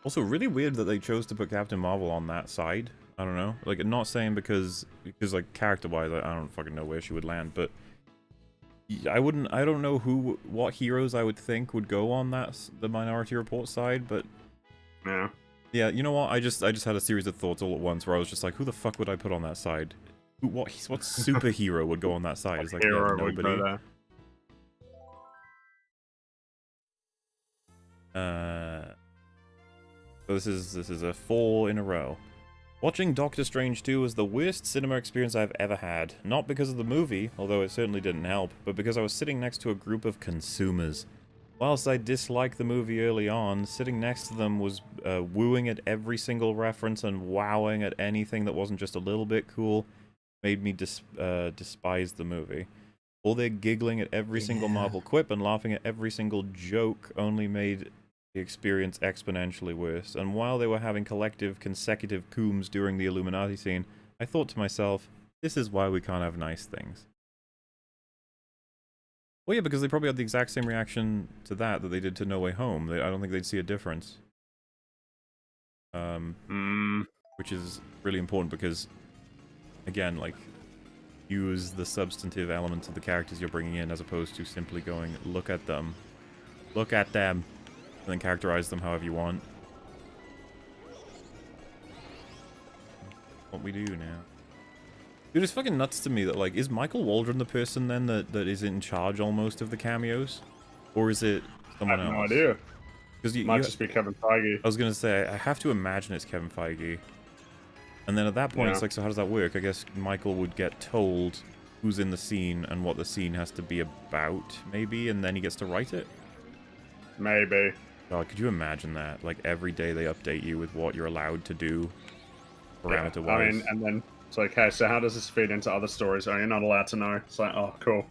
Also, really weird that they chose to put Captain Marvel on that side. I don't know. Like, I'm not saying because like, character-wise, I don't fucking know where she would land, but I don't know what heroes I would think would go on the Minority Report side, but yeah, you know what? I just had a series of thoughts all at once where I was just like, who the fuck would I put on that side? What superhero would go on that side? It's like, yeah, nobody. So this is a 4 in a row. Watching Doctor Strange 2 was the worst cinema experience I've ever had. Not because of the movie, although it certainly didn't help, but because I was sitting next to a group of consumers. Whilst I disliked the movie early on, sitting next to them was wooing at every single reference and wowing at anything that wasn't just a little bit cool, made me despise the movie. All their giggling at every single Marvel quip and laughing at every single joke only made the experience exponentially worse, and while they were having collective consecutive cooms during the Illuminati scene, I thought to myself, this is why we can't have nice things. Well, yeah, because they probably had the exact same reaction to that they did to No Way Home. I don't think they'd see a difference. Which is really important because, again, like, use the substantive elements of the characters you're bringing in as opposed to simply going, look at them. Look at them. And then characterize them however you want. What we do now. Dude, it's fucking nuts to me that, like, is Michael Waldron the person then that is in charge almost of the cameos? Or is it someone else? I have no idea. Because might just be Kevin Feige. I was gonna say, I have to imagine it's Kevin Feige. And then at that point, it's like, so how does that work? I guess Michael would get told who's in the scene and what the scene has to be about, maybe, and then he gets to write it? Maybe. God, could you imagine that? Like, every day they update you with what you're allowed to do, parameter-wise. I mean, and then it's like, hey, so how does this feed into other stories? Oh, you're not allowed to know. It's like, oh, cool.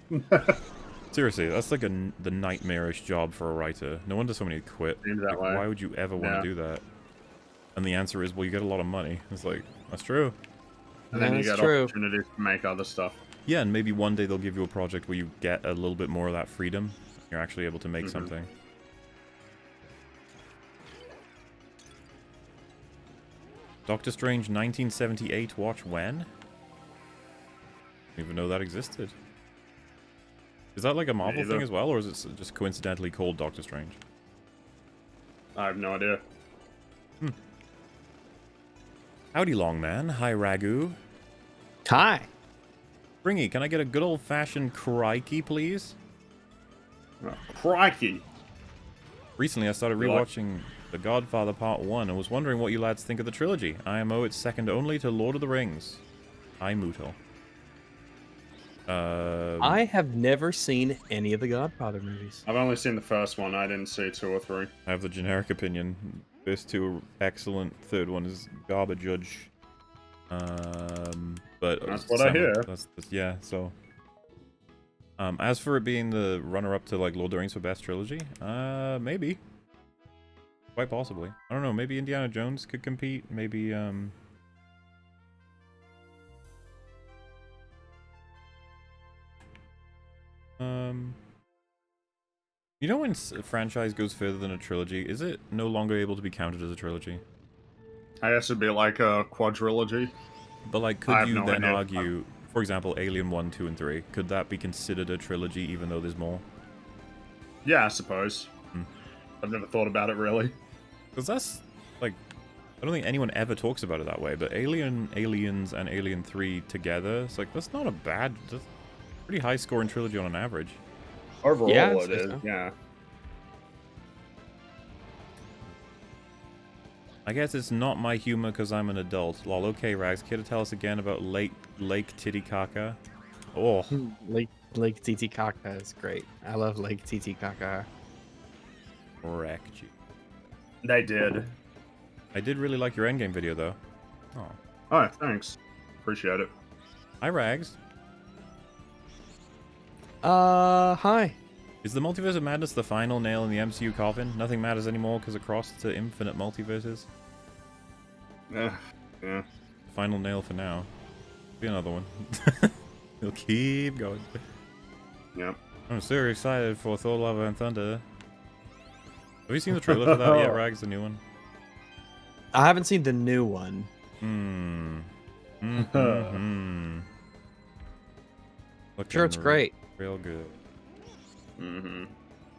Seriously, that's like the nightmarish job for a writer. No wonder so many quit. Like, why would you ever want to do that? And the answer is, well, you get a lot of money. It's like, that's true. And then you get opportunities to make other stuff. Yeah, and maybe one day they'll give you a project where you get a little bit more of that freedom. You're actually able to make something. Doctor Strange 1978, watch when? Didn't even know that existed. Is that like a Marvel thing as well, or is it just coincidentally called Doctor Strange? I have no idea. Howdy, long man. Hi, Ragu. Hi. Springy, can I get a good old-fashioned crikey, please? Oh, crikey. Recently, I started rewatching... The Godfather Part 1, and was wondering what you lads think of the trilogy. IMO, it's second only to Lord of the Rings. Hi, Mootle. I have never seen any of the Godfather movies. I've only seen the first one. I didn't see 2 or 3. I have the generic opinion. First 2 are excellent. Third one is garbage. But That's what I hear. Yeah, so. As for it being the runner-up to like Lord of the Rings for best trilogy, maybe. Quite possibly. I don't know, maybe Indiana Jones could compete, maybe, you know when a franchise goes further than a trilogy, is it no longer able to be counted as a trilogy? I guess it'd be like a quadrilogy. But like, could you then argue, for example, Alien 1, 2, and 3, could that be considered a trilogy even though there's more? Yeah, I suppose. I've never thought about it, really. Because that's, like, I don't think anyone ever talks about it that way, but Aliens, and Alien 3 together, it's like, that's not a bad, that's a pretty high scoring trilogy on an average. Overall, Yeah, it is, so. yeah. I guess it's not my humor because I'm an adult. Lol, okay, Rags, care to tell us again about Lake Titicaca? Oh. Lake Titicaca is great. I love Lake Titicaca. Wrecked you. They did. I did really like your endgame video, though. Oh. Oh, thanks. Appreciate it. Hi, Rags. Hi. Is the Multiverse of Madness the final nail in the MCU coffin? Nothing matters anymore because across to infinite multiverses? Yeah. Final nail for now. Be another one. He'll keep going. Yep. I'm so excited for Thor Love and Thunder. Have you seen the trailer for that yet, Rags? The new one? I haven't seen the new one. Sure, it's great. Real good. Mm-hmm.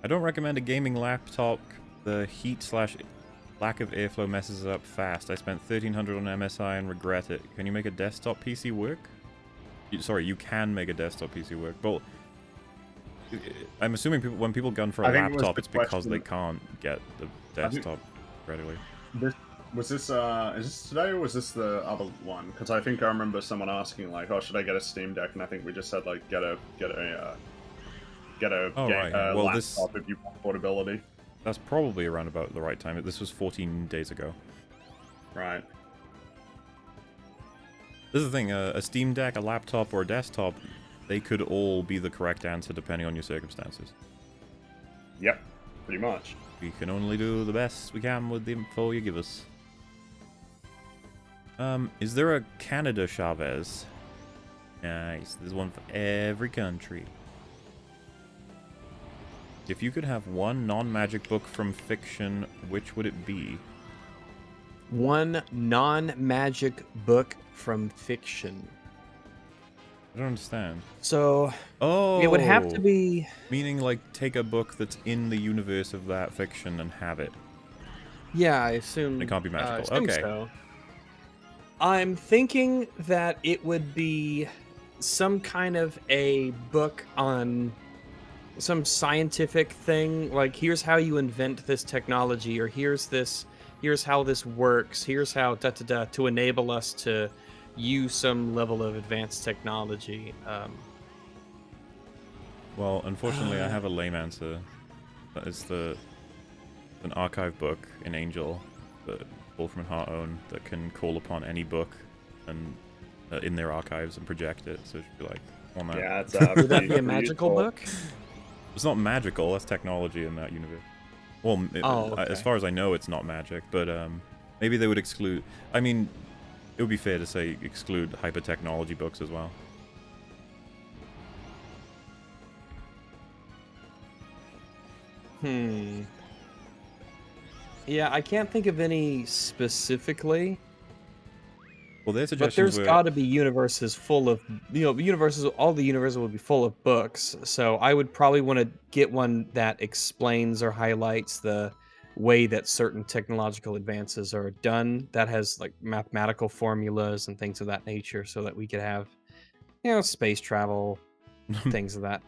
I don't recommend a gaming laptop. The heat/lack of airflow messes it up fast. I spent $1,300 on MSI and regret it. Can you make a desktop PC work? Sorry, you can make a desktop PC work. But I'm assuming when people gun for a laptop, it's because they can't get the desktop readily. Was this is this today or was this the other one? Because I think I remember someone asking like, "Oh, should I get a Steam Deck?" And I think we just said like, "Get a laptop if you want portability." That's probably around about the right time. This was 14 days ago. Right. This is the thing. A Steam Deck, a laptop, or a desktop, they could all be the correct answer depending on your circumstances. Yep. Pretty much. We can only do the best we can with the info you give us. Is there a Canada Chavez? Nice. There's one for every country. If you could have one non-magic book from fiction, which would it be? One non-magic book from fiction. I don't understand. So, oh, it would have to be... Meaning, like, take a book that's in the universe of that fiction and have it. Yeah, I assume... It can't be magical. I okay. So. I'm thinking that it would be some kind of a book on some scientific thing, like here's how you invent this technology, or here's how this works, here's how to enable us to use some level of advanced technology. Well, unfortunately, I have a lame answer. It's an archive book in Angel that Wolfram and Hart own that can call upon any book and in their archives and project it. So it should be like on that. Yeah, it's would that be a magical book? It's not magical. That's technology in that universe. Well, okay. As far as I know, it's not magic. But maybe they would exclude. I mean, it would be fair to say exclude hyper technology books as well. Yeah, I can't think of any specifically. Well, their But suggestions there's got to be universes full of, all the universes would be full of books. So I would probably want to get one that explains or highlights the way that certain technological advances are done, that has like mathematical formulas and things of that nature, so that we could have, space travel, things of that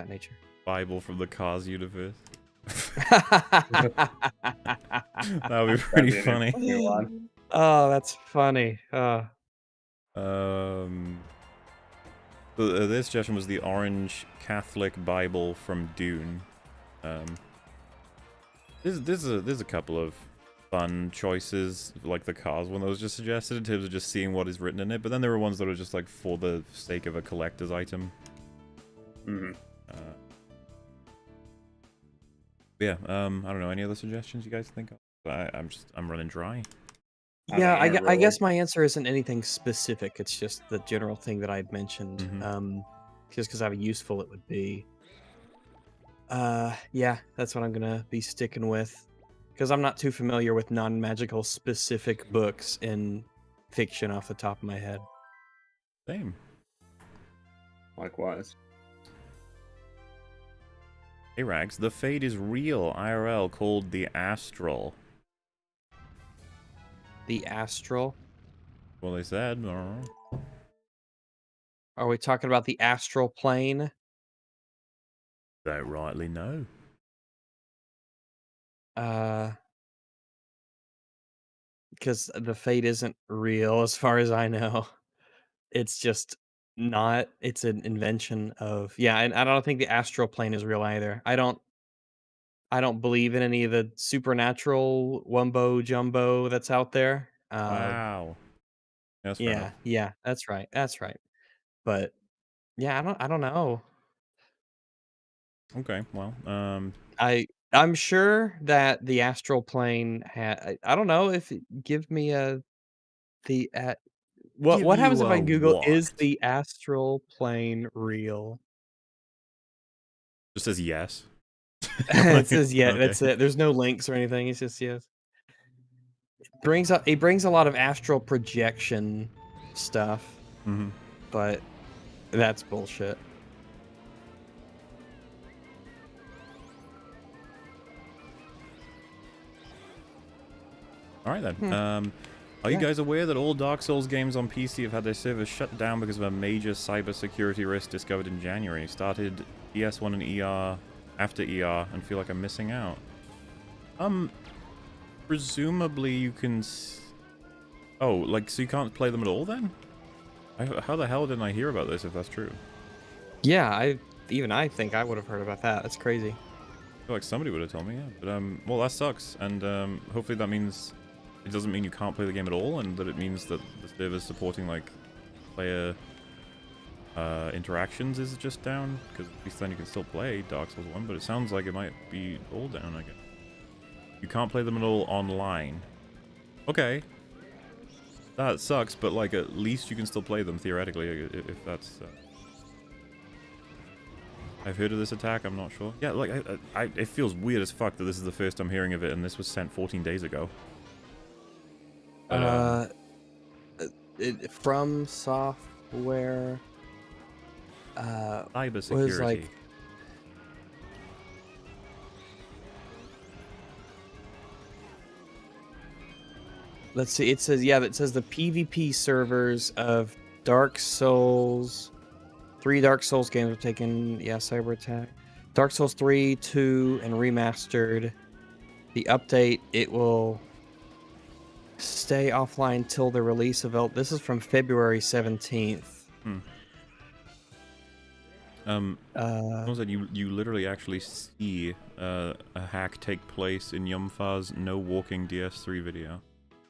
nature. Bible from the Cars universe. That would be pretty be an funny. interesting one. Oh, that's funny. This suggestion was the Orange Catholic Bible from Dune. There's a couple of fun choices, like the cars one that was just suggested in terms of just seeing what is written in it, but then there were ones that were just like for the sake of a collector's item. Mm-hmm. Yeah, I don't know, any other suggestions you guys think of? I'm running dry. Yeah, I really. guess my answer isn't anything specific. It's just the general thing that I'd mentioned. Mhm. Just because how useful it would be. Yeah, that's what I'm gonna be sticking with. Because I'm not too familiar with non-magical specific books in fiction off the top of my head. Same. Likewise. Hey Rags, the Fade is real IRL called the Astral. The astral. Well, they said. I don't know. Are we talking about the astral plane? Don't rightly know. Because the fate isn't real as far as I know. It's just not. It's an invention of and I don't think the astral plane is real either. I don't believe in any of the supernatural wumbo jumbo that's out there. Wow. That's fair enough. Yeah, that's right. That's right. But yeah, I don't know. Okay, well, I'm sure that the astral plane I don't know if give me a the give what happens you if a I Google is what? the astral plane real? Just says yes. It says Okay. that's it. There's no links or anything. It's just yes. It brings a lot of astral projection stuff, Mm-hmm. but that's bullshit. All right then. Are you guys aware that all Dark Souls games on PC have had their servers shut down because of a major cybersecurity risk discovered in January? Started PS1 and ER after ER and feel like I'm missing out. Presumably you can. Oh, like so you can't play them at all then? How the hell didn't I hear about this if that's true? Yeah, I think I would have heard about that. That's crazy. I feel like somebody would have told me, yeah. But well, that sucks, and hopefully that means it doesn't mean you can't play the game at all, and that it means that the server's supporting like player interactions is just down, because at least then you can still play Dark Souls 1. But it sounds like it might be all down. I guess you can't play them at all online. Okay, that sucks, but like at least you can still play them theoretically if that's. I've heard of this attack, I'm not sure. Yeah, like, it feels weird as fuck that this is the first I'm hearing of it, and this was sent 14 days ago. But, From software. cybersecurity. Was like. Let's see. It says the PvP servers of Dark Souls. 3 Dark Souls games have taken, cyber attack. Dark Souls 3, 2, and remastered. The update, it will stay offline till the release of this is from February 17th. Someone said you literally actually see a hack take place in Yumfa's No Walking DS3 video.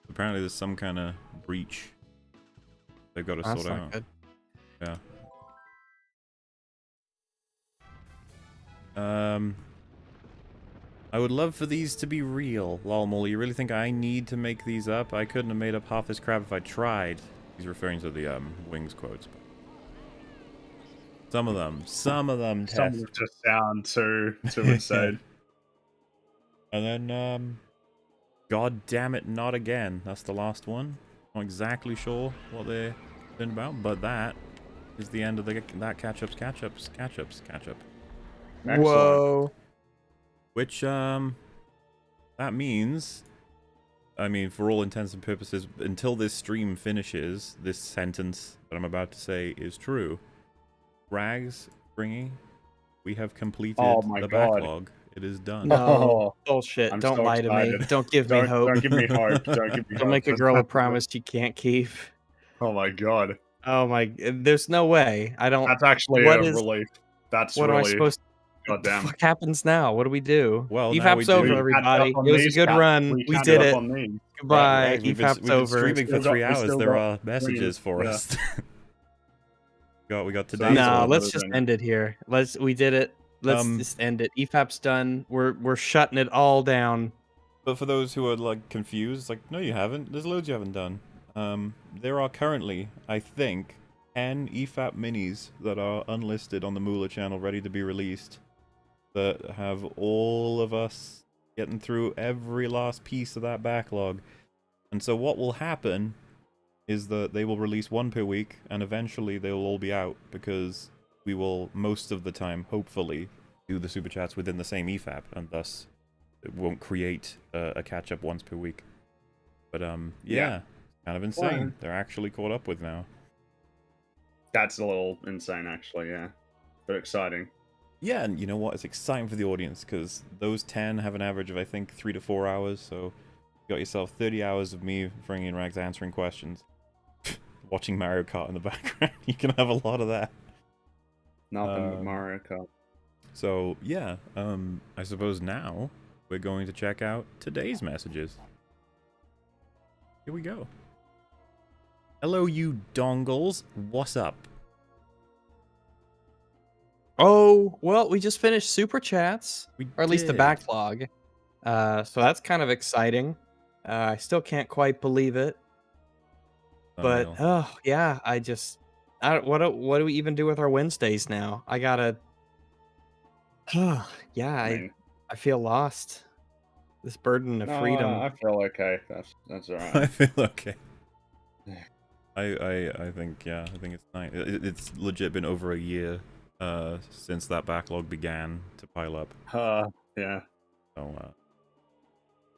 Apparently there's some kind of breach they've got to That's sort not out. good. Yeah. I would love for these to be real. Lolmol, you really think I need to make these up? I couldn't have made up half this crap if I tried. He's referring to the Wings quotes. Some of them. Some of them just sound too insane. And then, God damn it, not again. That's the last one. Not exactly sure what they're talking about, but that is the end of that catchup. Excellent. Whoa. Which, that means, I mean, for all intents and purposes, until this stream finishes, this sentence that I'm about to say is true. Rags, Springy, we have completed the backlog It is done. No. Oh, Bullshit. I'm Don't so lie to me. excited. Don't give me hope. Don't give me hope. Don't give me Don't hope. make a girl a promise she can't keep. Oh my god. Oh my, there's no way. I don't. That's actually What a is- relief. That's What am I really supposed to? What the goddamn. fuck happens now? What do we do? Well, now we EFAP's do. over, We catch everybody. up on It was a these, good Cat. run. We catch did up it. on these. Goodbye. Rags, we've EFAP's been over. streaming for Still got- 3 we hours. still There got are messages for yeah. us. we got So today's No, one. let's just end it here. We did it. Let's just end it. EFAP's done. We're shutting it all down. But for those who are like confused, like, no, you haven't. There's loads you haven't done. There are currently, I think, 10 EFAP minis that are unlisted on the Moolah channel, ready to be released. That have all of us getting through every last piece of that backlog. And so what will happen is that they will release one per week, and eventually they will all be out, because we will, most of the time, hopefully, do the Super Chats within the same EFAP, and thus it won't create a catch-up once per week. But, yeah, kind of insane. Well, They're actually caught up with now. That's a little insane, actually, yeah. But exciting. Yeah, and you know what? It's exciting for the audience, because those 10 have an average of, I think, 3 to 4 hours, so you got yourself 30 hours of me, bringing in Rags, answering questions. Watching Mario Kart in the background. You can have a lot of that. Nothing but Mario Kart. So, yeah, I suppose now we're going to check out today's messages. Here we go. Hello, you dongles. What's up? Oh, well, we just finished Super Chats. We Or at least the did. backlog. So that's kind of exciting. I still can't quite believe it. But, Unreal. oh, yeah, what do we even do with our Wednesdays now? I gotta... yeah, I I feel lost. This burden of no, freedom. I feel okay. That's I alright. feel okay. I think, yeah, I think it's nice. It's legit been over a year since that backlog began to pile up. Yeah. So,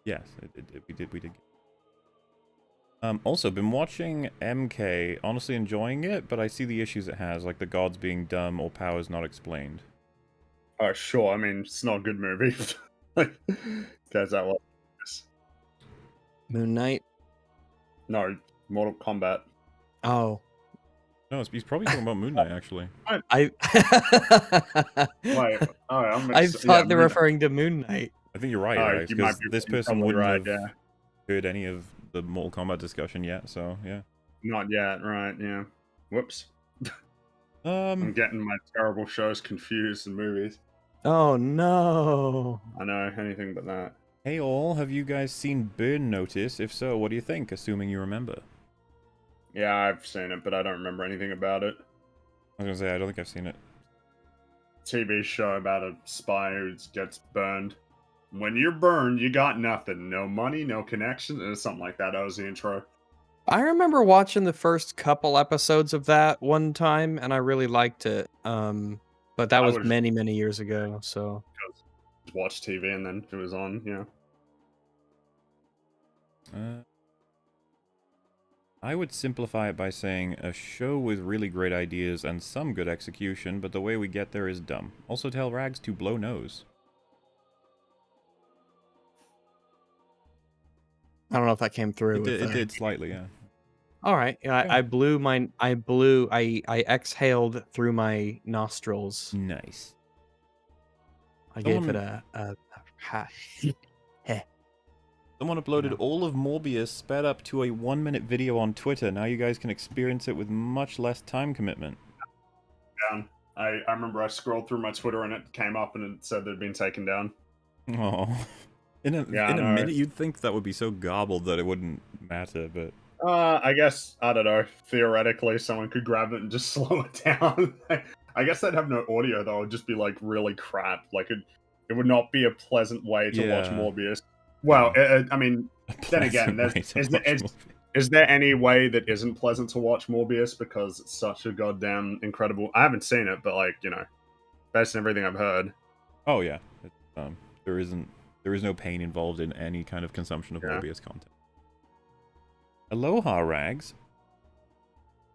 yes, we did. Also, been watching MK, honestly enjoying it, but I see the issues it has, like the gods being dumb or powers not explained. Oh, sure. I mean, it's not a good movie. Guys, that was. Moon Knight. No, Mortal Kombat. Oh. No, he's probably talking about Moon Knight, actually. I Wait, I thought they were referring to Moon Knight. I think you're right, Oh, Rex, you might because be- this you're person probably wouldn't right, have heard any of the Mortal Kombat discussion yet, so, yeah. Not yet, right? Yeah. Whoops. I'm getting my terrible shows confused and movies. Oh no. I know anything but that. Hey all, have you guys seen Burn Notice? If so, what do you think, assuming you remember? Yeah, I've seen it, but I don't remember anything about it. I was gonna say, I don't think I've seen it. TV show about a spy who gets burned. When you're burned, you got nothing. No money, no connection, or something like that. That was the intro. I remember watching the first couple episodes of that one time, and I really liked it. But that was many, many years ago. So Watch TV and then it was on. Yeah. I would simplify it by saying a show with really great ideas and some good execution, but the way we get there is dumb. Also tell Rags to blow nose. I don't know if that came through. It did slightly, yeah. All right. I exhaled through my nostrils. Nice. I gave it a Someone uploaded all of Morbius sped up to a 1-minute video on Twitter. Now you guys can experience it with much less time commitment. Down. I remember I scrolled through my Twitter and it came up and it said they'd been taken down. Oh. In a minute, you'd think that would be so garbled that it wouldn't matter, but... I guess, I don't know, theoretically someone could grab it and just slow it down. I guess they'd have no audio though, it would just be like really crap. Like it would not be a pleasant way to watch Morbius. Well, I mean, then again, is there any way that isn't pleasant to watch Morbius because it's such a goddamn incredible... I haven't seen it, but like, you know, based on everything I've heard. Oh yeah. There is no pain involved in any kind of consumption of Morbius content. Aloha, Rags.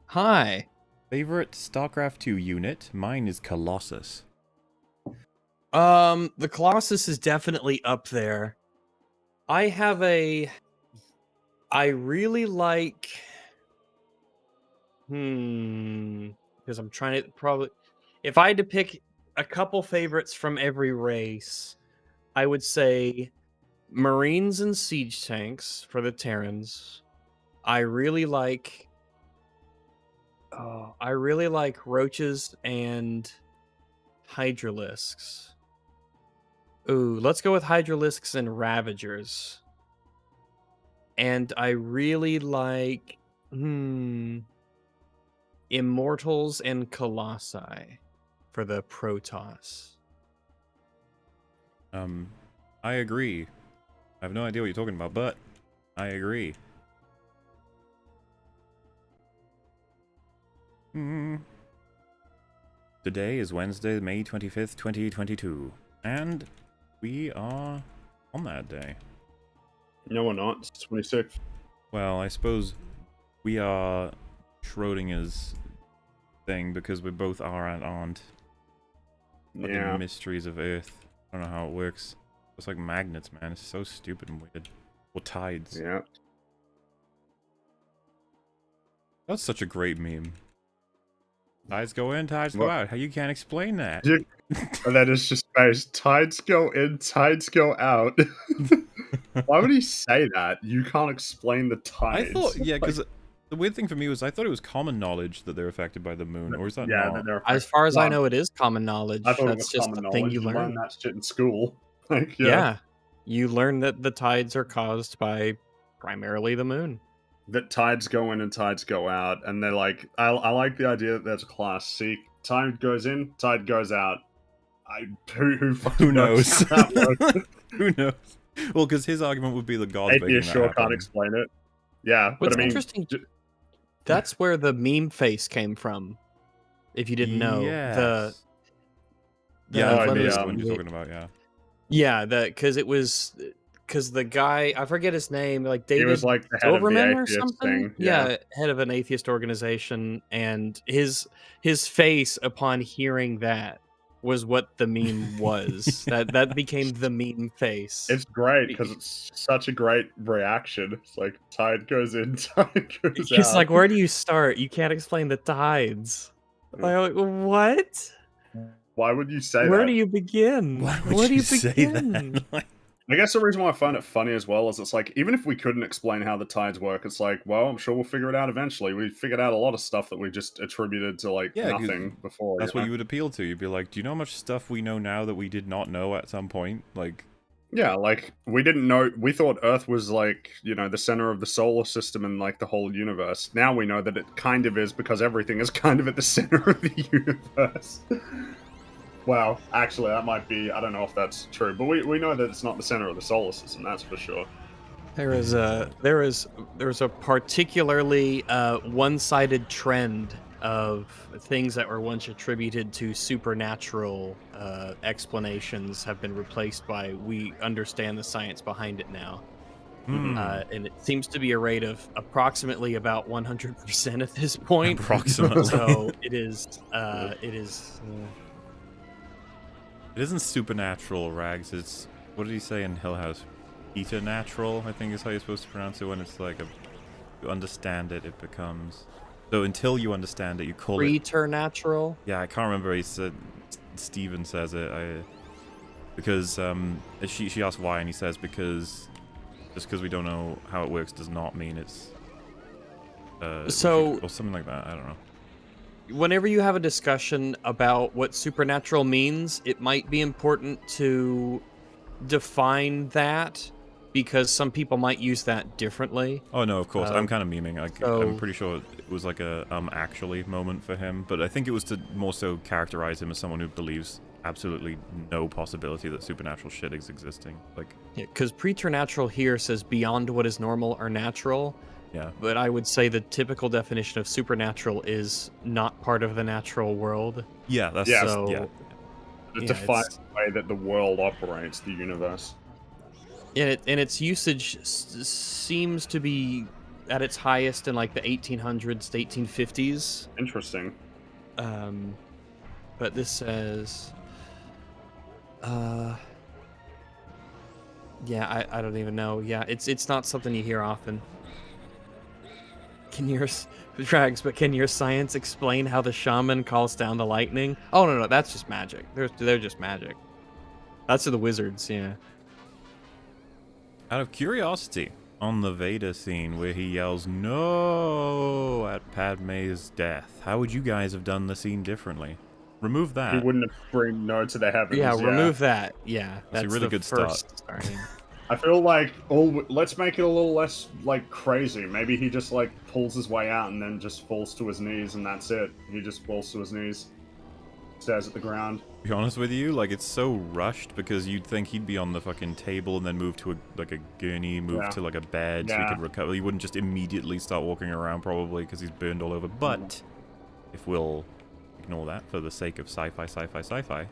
Hi. Favorite StarCraft 2 unit? Mine is Colossus. The Colossus is definitely up there. I really like. Because I'm trying to probably. If I had to pick a couple favorites from every race, I would say Marines and Siege Tanks for the Terrans. I really like Roaches and Hydralisks. Ooh, let's go with Hydralisks and Ravagers. And I really like Immortals and Colossi for the Protoss. I agree. I have no idea what you're talking about, but I agree. Today is Wednesday, May 25th, 2022, and we are on that day. No, we're not. It's 26th. Well, I suppose we are Schrodinger's thing because we both are and aren't. Yeah. The mysteries of Earth. I don't know how it works. It's like magnets, man. It's so stupid and weird. Or tides. Yeah. That's such a great meme. Tides go in, tides go out. How you can't explain that? And that is just space. Tides go in, tides go out. Why would he say that? You can't explain the tides. I thought, yeah, because the weird thing for me was I thought it was common knowledge that they're affected by the moon, or is that not? As far as I know, it is common knowledge. I thought That's it was just common the thing knowledge. you You learn. learn that shit in school. Like, Yeah, you learn that the tides are caused by primarily the moon. That tides go in and tides go out, and they're like, I like the idea that there's a class. See, tide goes in, tide goes out. Who knows? That Who knows? Well, because his argument would be the gods making that sure happen. can't explain it. Yeah, What's but I mean, interesting, that's where the meme face came from. If you didn't know, Yes. the Yeah, I let me, know what you're talking about. Yeah. Yeah, because the guy, I forget his name, like David he was like the head of the Silverman or atheist something. thing. Yeah, head of an atheist organization, and his face upon hearing that was what the meme was. that became the meme face. It's great because it's such a great reaction. It's like tide goes in, tide goes out. He's like, where do you start? You can't explain the tides. Like, what? Why would you say that? Where do you begin? Why would Where do you you say begin? that? I guess the reason why I find it funny as well is it's like, even if we couldn't explain how the tides work, it's like, well, I'm sure we'll figure it out eventually. We figured out a lot of stuff that we just attributed to, like, Yeah, 'cause nothing before. That's what you would appeal to. You'd be like, do you know how much stuff we know now that we did not know at some point? Like, yeah, like, we didn't know, we thought Earth was, like, you know, the center of the solar system and, like, the whole universe. Now we know that it kind of is because everything is kind of at the center of the universe. Well, actually, that might be, I don't know if that's true, but we know that it's not the center of the solar system, that's for sure. There is a particularly one-sided trend of things that were once attributed to supernatural explanations have been replaced by we understand the science behind it now. And it seems to be a rate of approximately about 100% at this point. Approximately. So it is. It isn't supernatural, Rags. It's, what did he say in Hill House? Preternatural, I think is how you're supposed to pronounce it when it's like you understand it, it becomes. So until you understand it, you call it. Preternatural? Yeah, I can't remember. He said, Steven says it. Because she asked why, and he says just because we don't know how it works does not mean it's. Or something like that. I don't know. Whenever you have a discussion about what supernatural means, it might be important to define that because some people might use that differently. Oh no, of course. I'm kind of memeing. Like, so- I'm pretty sure it was like a actually moment for him, but I think it was to more so characterize him as someone who believes absolutely no possibility that supernatural shit is existing. Like, because preternatural here says beyond what is normal or natural. yeah. But I would say the typical definition of supernatural is not part of the natural world. Yeah, that's Yeah, So, yeah. It defines the way that the world operates, the universe. and its usage seems to be at its highest in like the 1800s to 1850s. Interesting. But this says Yeah, I don't even know. Yeah, it's not something you hear often. Can your Drags, but can your science explain how the shaman calls down the lightning? Oh no, that's just magic. They're just magic. That's for the wizards, yeah. Out of curiosity, on the Vader scene where he yells "No" at Padme's death, how would you guys have done the scene differently? Remove He that. wouldn't have screamed no to the heavens. Yeah, remove that. Yeah, That's a really the good first starting. I feel like let's make it a little less like crazy. Maybe he just like pulls his way out and then just falls to his knees and that's it. He just falls to his knees, stares at the ground. To be honest with you, like it's so rushed because you'd think he'd be on the fucking table and then move to a gurney, move to like a bed so he could recover. He wouldn't just immediately start walking around probably because he's burned all over. But if we'll ignore that for the sake of sci-fi,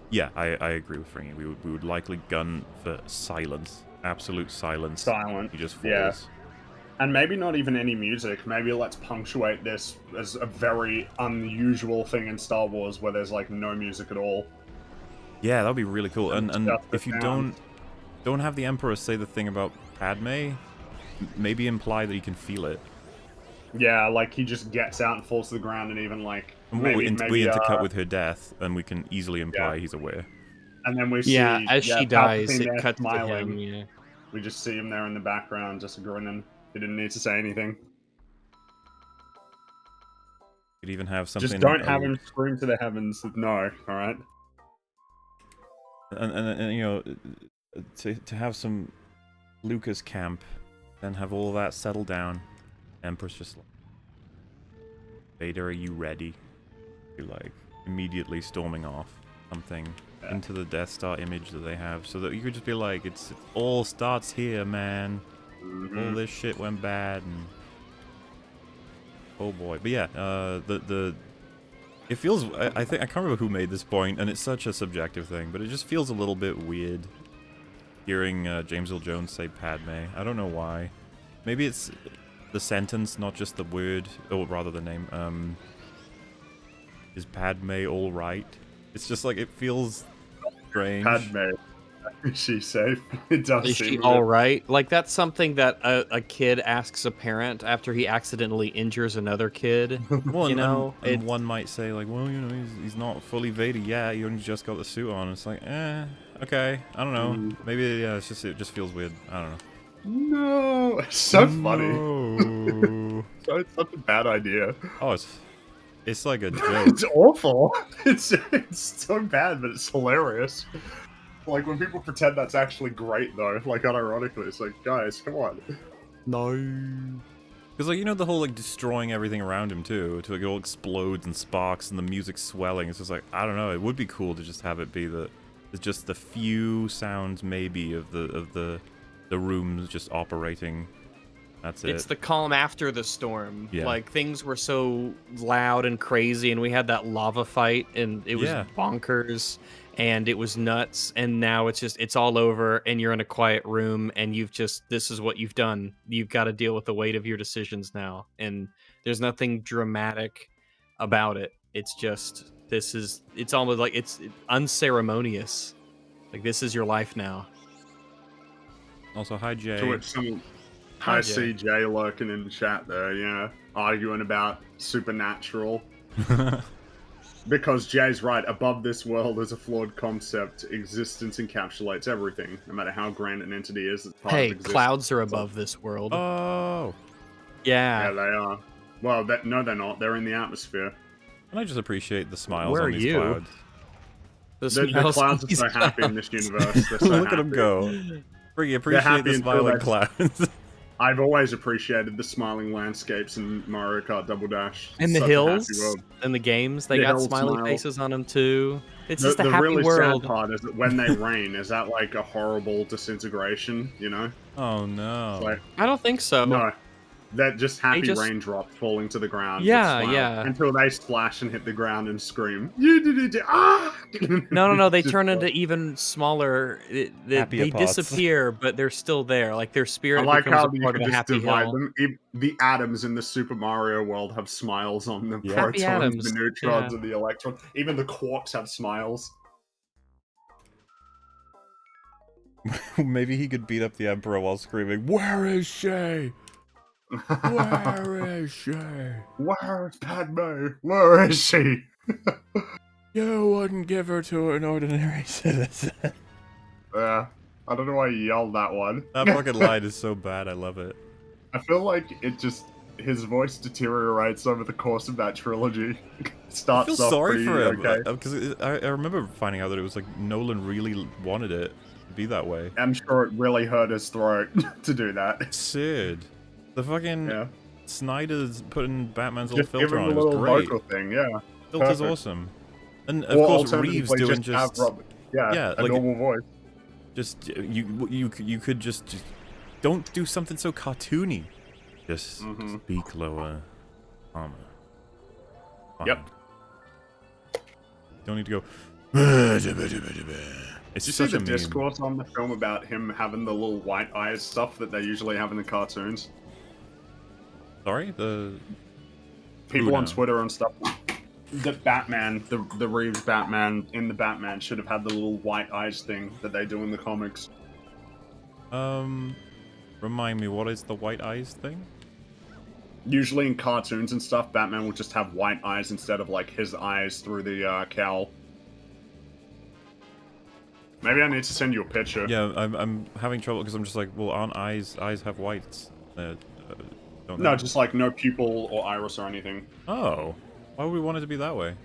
yeah, I agree with Fringy. We would likely gun for silence, absolute silence. Silent. He just falls. Yeah. And maybe not even any music. Maybe let's punctuate this as a very unusual thing in Star Wars where there's like no music at all. Yeah, that'd be really cool. And if you sound. don't have the Emperor say the thing about Padme, maybe imply that you can feel it. Yeah, like he just gets out and falls to the ground and even like We intercut with her death, and we can easily imply he's aware. And then we see as she dies, Palpatine it there cuts smiling. to him. Yeah. We just see him there in the background, just grinning. He didn't need to say anything. Could even have something. Just don't have him scream to the heavens. No, all right. And you know, to have some Lucas camp, then have all of that settle down. Emperor's just like, Vader, are you ready? You're like immediately storming off something into the Death Star image that they have, so that you could just be like, it all starts here, man. All this shit went bad, and oh boy. But yeah, it feels. I think I can't remember who made this point, and it's such a subjective thing, but it just feels a little bit weird hearing James Earl Jones say Padme. I don't know why. Maybe it's the sentence, not just the word, or rather the name. Is Padme all right? It's just like it feels strange. Padme, is she safe? It does. Is she all right? Like that's something that a kid asks a parent after he accidentally injures another kid. Well, you know, and one might say like, well, you know, he's not fully Vader yet. He only just got the suit on. It's like, okay, I don't know. Maybe yeah, it just feels weird. I don't know. No, it's so funny. So it's such a bad idea. Oh, it's like a joke. It's awful. It's so bad, but it's hilarious. Like when people pretend that's actually great, though. Like unironically, it's like, guys, come on. No. Because like you know the whole like destroying everything around him too, to like it all explodes and sparks and the music's swelling. It's just like I don't know. It would be cool to just have it be just the few sounds maybe of the rooms just operating. That's it. It's the calm after the storm. Yeah. Like things were so loud and crazy, and we had that lava fight, and it was bonkers, and it was nuts. And now it's all over, and you're in a quiet room, and this is what you've done. You've got to deal with the weight of your decisions now, and there's nothing dramatic about it. It's just it's almost like it's unceremonious. Like this is your life now. Also, hi Jay. To which I see Jay lurking in the chat there, yeah, arguing about supernatural. Because Jay's right, above this world is a flawed concept. Existence encapsulates everything, no matter how grand an entity is. It's part of existence. Clouds are above this world. Oh. Yeah, they are. Well, no, they're not. They're in the atmosphere. And I just appreciate the smiles Where on are these you? clouds. The clouds are so happy in this universe. They're so Look happy. at them go. Really appreciate the smiling clouds. I've always appreciated the smiling landscapes in Mario Kart Double Dash. And the Such hills a happy world. and the games, they The got hills smiley smile. faces on them too. It's The just a happy really world. sad part is that when they rain, is that like a horrible disintegration, you know? Oh no. It's like, I don't think so. no. They're just happy just- raindrops falling to the ground. Yeah, with smile, yeah. Until they splash and hit the ground and scream. You did it! Ah! No, they Just turn like- into even smaller. They Happier pots. disappear, but they're still there. Like their I spirit like becomes how a you part of can a just happy divide hill. them. The atoms in the Super Mario world have smiles on them. Yeah. Happy Protons, atoms, the neutrons, yeah. and the electrons. Even the quarks have smiles. Maybe he could beat up the Emperor while screaming, "Where is she? Where is she? Where's Padme? Where is she? You wouldn't give her to an ordinary citizen." Yeah. I don't know why he yelled that one. That fucking line is so bad, I love it. I feel like his voice deteriorates over the course of that trilogy. I feel sorry for him, okay. because I remember finding out that it was like Nolan really wanted it to be that way. I'm sure it really hurt his throat to do that. Sid. The fucking Yeah. Snyder's putting Batman's little Just give filter him on a it was little great. vocal thing, yeah. Filter's Perfect. awesome. And of Or course Reeves alternatively, doing have yeah, a like, normal voice. just you could just don't do something so cartoony. Just speak lower, armor. Yep. Don't need to go. It's Did you such see a the meme. discourse on the film about him having the little white eyes stuff that they usually have in the cartoons? Sorry, the People on now? Twitter and stuff. The Batman, the Reeves Batman in the Batman should have had the little white eyes thing that they do in the comics. Remind me, what is the white eyes thing? Usually in cartoons and stuff, Batman will just have white eyes instead of like his eyes through the cowl. Maybe I need to send you a picture. Yeah, I'm having trouble because I'm just like, well, aren't eyes have whites? Don't No, they? just like no pupil or iris or anything. Oh, why would we want it to be that way?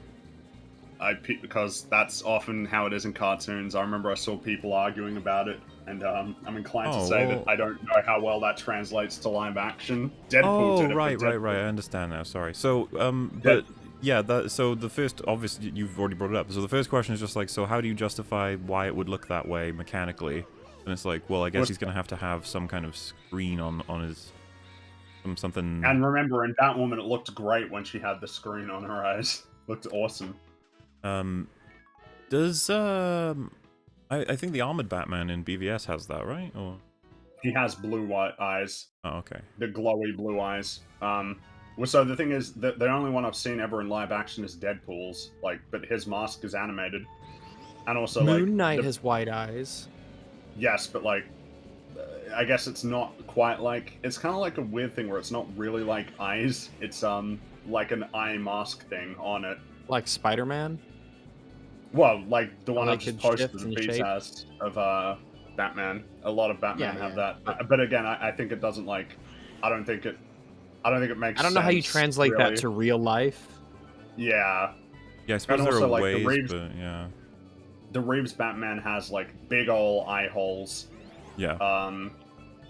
Because that's often how it is in cartoons. I remember I saw people arguing about it, and I'm inclined to say that I don't know how well that translates to live action. Deadpool did it, right. but I understand now. Sorry. So, but yeah, so the first, obviously, you've already brought it up. So the first question is just like, so how do you justify why it would look that way mechanically? And it's like, well, I guess he's gonna have to have some kind of screen on his something. And remember, in Batwoman, it looked great when she had the screen on her eyes. Looked awesome. Does I think the armored Batman in BVS has that, right? Or He has blue white eyes. oh, okay. The glowy blue eyes. Well, so the thing is, the only one I've seen ever in live action is Deadpool's. Like, but his mask is animated, and also Moon Knight like has white eyes. yes, but like, I guess it's not quite like. It's kind of like a weird thing where it's not really like eyes. It's like an eye mask thing on it. Like Spider-Man? Well, like the one I Like just it posted shifts the in Beats shape? has of Batman. A lot of Batman Yeah, have yeah. that. But again, I think it doesn't like. I don't think it makes. I don't know how you sense, translate really. that to real life. Yeah. Yeah, I suppose there also, are like, the ways, Reeves- but yeah. The Reeves Batman has like big ol' eye holes. Yeah.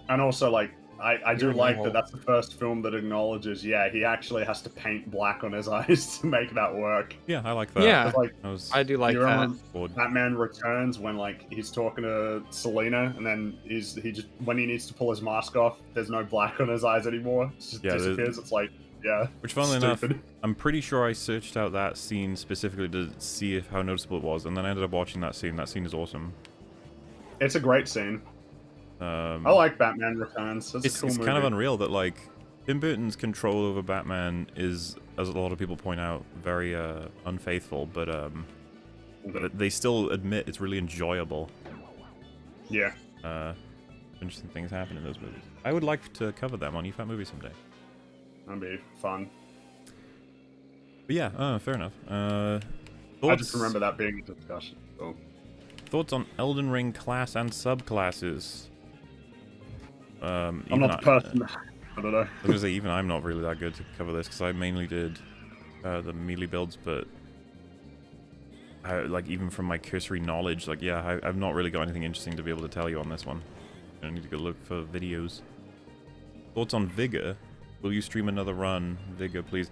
And also like I do You're like normal. that that's the first film that acknowledges, yeah, he actually has to paint black on his eyes to make that work. Yeah, I like that. Yeah. 'Cause, like, I do like you that. remember Bored. Batman Returns when like he's talking to Selena and then he just when he needs to pull his mask off, there's no black on his eyes anymore. It just Yeah, disappears. It's like, yeah. Which, funnily enough, stupid. I'm pretty sure I searched out that scene specifically to see how noticeable it was, and then I ended up watching that scene. That scene is awesome. It's a great scene. I like Batman Returns. It's a cool movie. kind of unreal that, like, Tim Burton's control over Batman is, as a lot of people point out, very unfaithful, but they still admit it's really enjoyable. Yeah. Interesting things happen in those movies. I would like to cover them on EFAP Movie someday. That'd be fun. But yeah, fair enough. I just remember that being a discussion. So. Thoughts on Elden Ring class and subclasses? I'm not the person. I don't know. I was gonna say, even I'm not really that good to cover this because I mainly did the melee builds, but like even from my cursory knowledge, like yeah, I've not really got anything interesting to be able to tell you on this one. I need to go look for videos. Thoughts on Vigor? Will you stream another run, Vigor, please?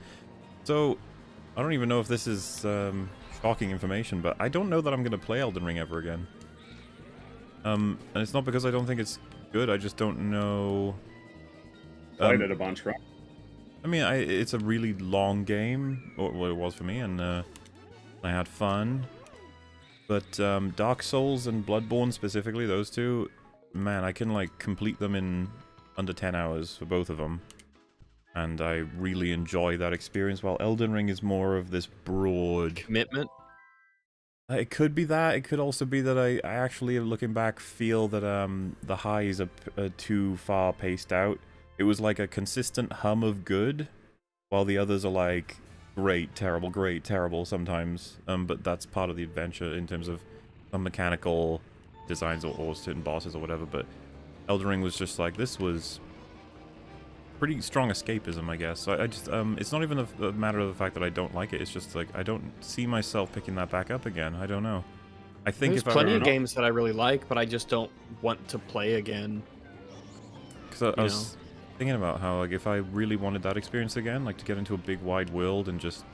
So I don't even know if this is shocking information, but I don't know that I'm gonna play Elden Ring ever again. And it's not because I don't think it's good. I just don't know. Played it a bunch, right? I mean, it's a really long game, or well, it was for me, and I had fun. But Dark Souls and Bloodborne specifically, those two, man, I can like complete them in under 10 hours for both of them. And I really enjoy that experience, while Elden Ring is more of this broad Commitment? It could be that. It could also be that I actually, looking back, feel that the highs are too far paced out. It was like a consistent hum of good, while the others are like great, terrible sometimes. But that's part of the adventure in terms of some mechanical designs or certain bosses or whatever. But Elden Ring was just like, this was pretty strong escapism, I guess. So I just, it's not even a matter of the fact that I don't like it. It's just like I don't see myself picking that back up again. I don't know. I think There's if plenty I of games that I really like, but I just don't want to play again. Because I was thinking about how, like, if I really wanted that experience again, like to get into a big wide world and just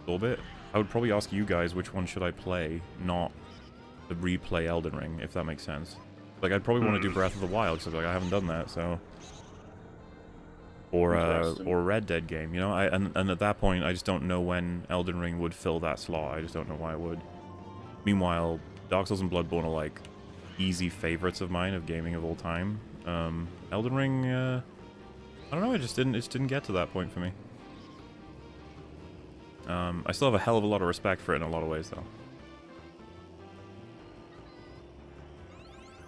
absorb it, I would probably ask you guys which one should I play, not the replay Elden Ring, if that makes sense. Like, I'd probably want to do Breath of the Wild, because like, I haven't done that, so... Or a Red Dead game, you know? And at that point, I just don't know when Elden Ring would fill that slot. I just don't know why it would. Meanwhile, Dark Souls and Bloodborne are, like, easy favorites of mine of gaming of all time. Elden Ring, I don't know, it just didn't get to that point for me. I still have a hell of a lot of respect for it in a lot of ways, though.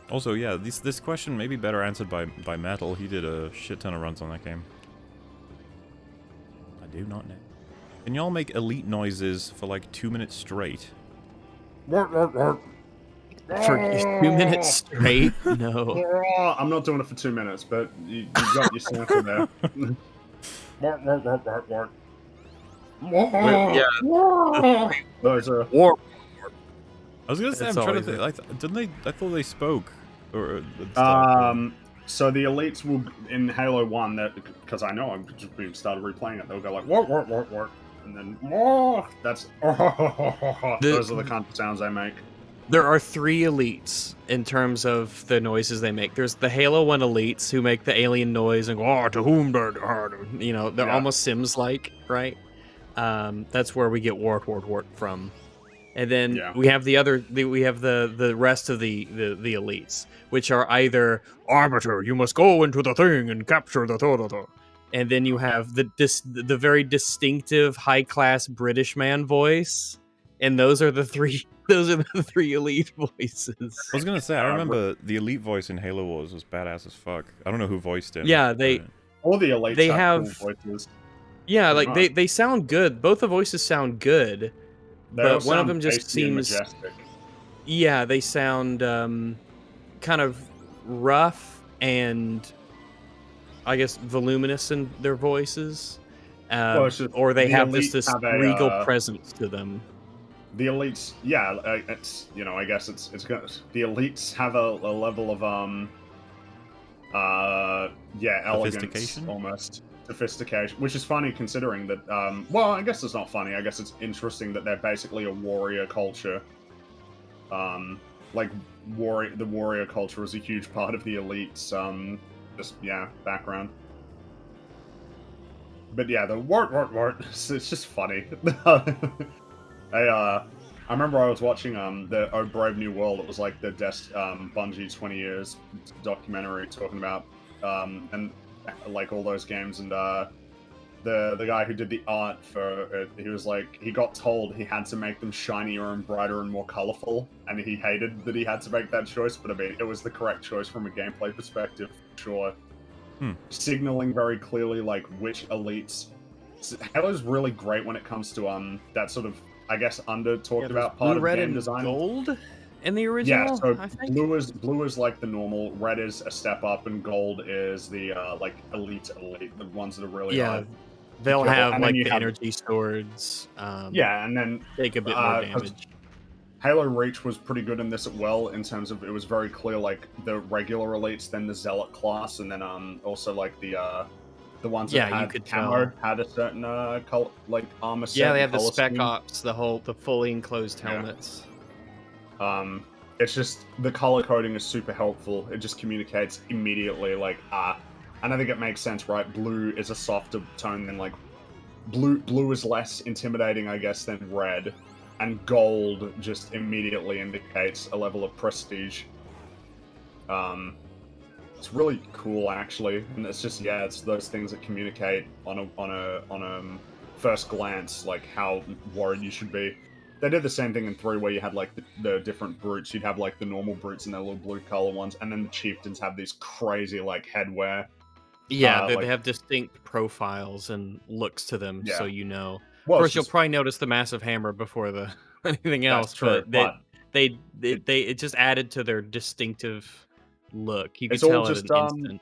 Also, yeah, this question may be better answered by Metal. He did a shit ton of runs on that game. I do not know. Can y'all make elite noises for like 2 minutes straight? For 2 minutes straight? No. I'm not doing it for 2 minutes, but you got your sample there. Yeah. Those are... War. I was gonna say, It's I'm trying to always think. Didn't they? I thought they spoke. Or So the elites will in Halo 1 that because I know I've just started replaying it, they'll go like what, and then that's those are the kind of sounds they make. There are 3 elites in terms of the noises they make. There's the Halo 1 elites who make the alien noise and go, to whom, you know, they're almost Sims-like, right? That's where we get wart from. And then we have the rest of the elites, which are either Arbiter, you must go into the thing and capture the and then you have the very distinctive high class British man voice, and those are the 3 elite voices. I was gonna say, I remember the elite voice in Halo Wars was badass as fuck. I don't know who voiced it. Yeah, all the elites have cool voices. Yeah, like they sound good. Both the voices sound good. But one of them just seems majestic. Yeah, they sound kind of rough and I guess voluminous in their voices. Or they have this regal presence to them. The elites, yeah, it's, you know, I guess it's good. The elites have a level of elegance, almost sophistication, which is funny considering that well, I guess it's not funny, I guess it's interesting that they're basically a warrior culture. Like the warrior culture is a huge part of the elites background. But yeah, the wart it's just funny. I remember I was watching the Oh Brave New World. It was like the Bungie 20 years documentary talking about and like all those games, and the guy who did the art for it, he was like, he got told he had to make them shinier and brighter and more colorful, and he hated that he had to make that choice, but I mean, it was the correct choice from a gameplay perspective, sure. Signaling very clearly like which elites. Halo's really great when it comes to that sort of, I guess, under talked about part of game design. Gold in the original. Yeah, so blue is like the normal, red is a step up, and gold is the like elite, the ones that are really hard. They'll have like the energy swords. And then take a bit more damage. Halo Reach was pretty good in this as well, in terms of it was very clear like the regular elites, then the zealot class, and then also like the ones that had camo had a certain like armor set. Yeah, they had the spec ops, the fully enclosed helmets. It's just the color coding is super helpful. It just communicates immediately like and I think it makes sense, right? Blue is a softer tone than like blue is less intimidating, I guess, than red, and gold just immediately indicates a level of prestige. It's really cool, actually, and it's just it's those things that communicate on a first glance like how worried you should be. They did the same thing in 3 where you had like the different brutes. You'd have like the normal brutes and their little blue color ones, and then the chieftains have these crazy like headwear. Yeah, they Like, have distinct profiles and looks to them, so yeah. you know. Of Well, course, it's you'll just, probably notice the massive hammer before the anything that's else, true, but but it just added to their distinctive look. You could it's all tell at just an instant.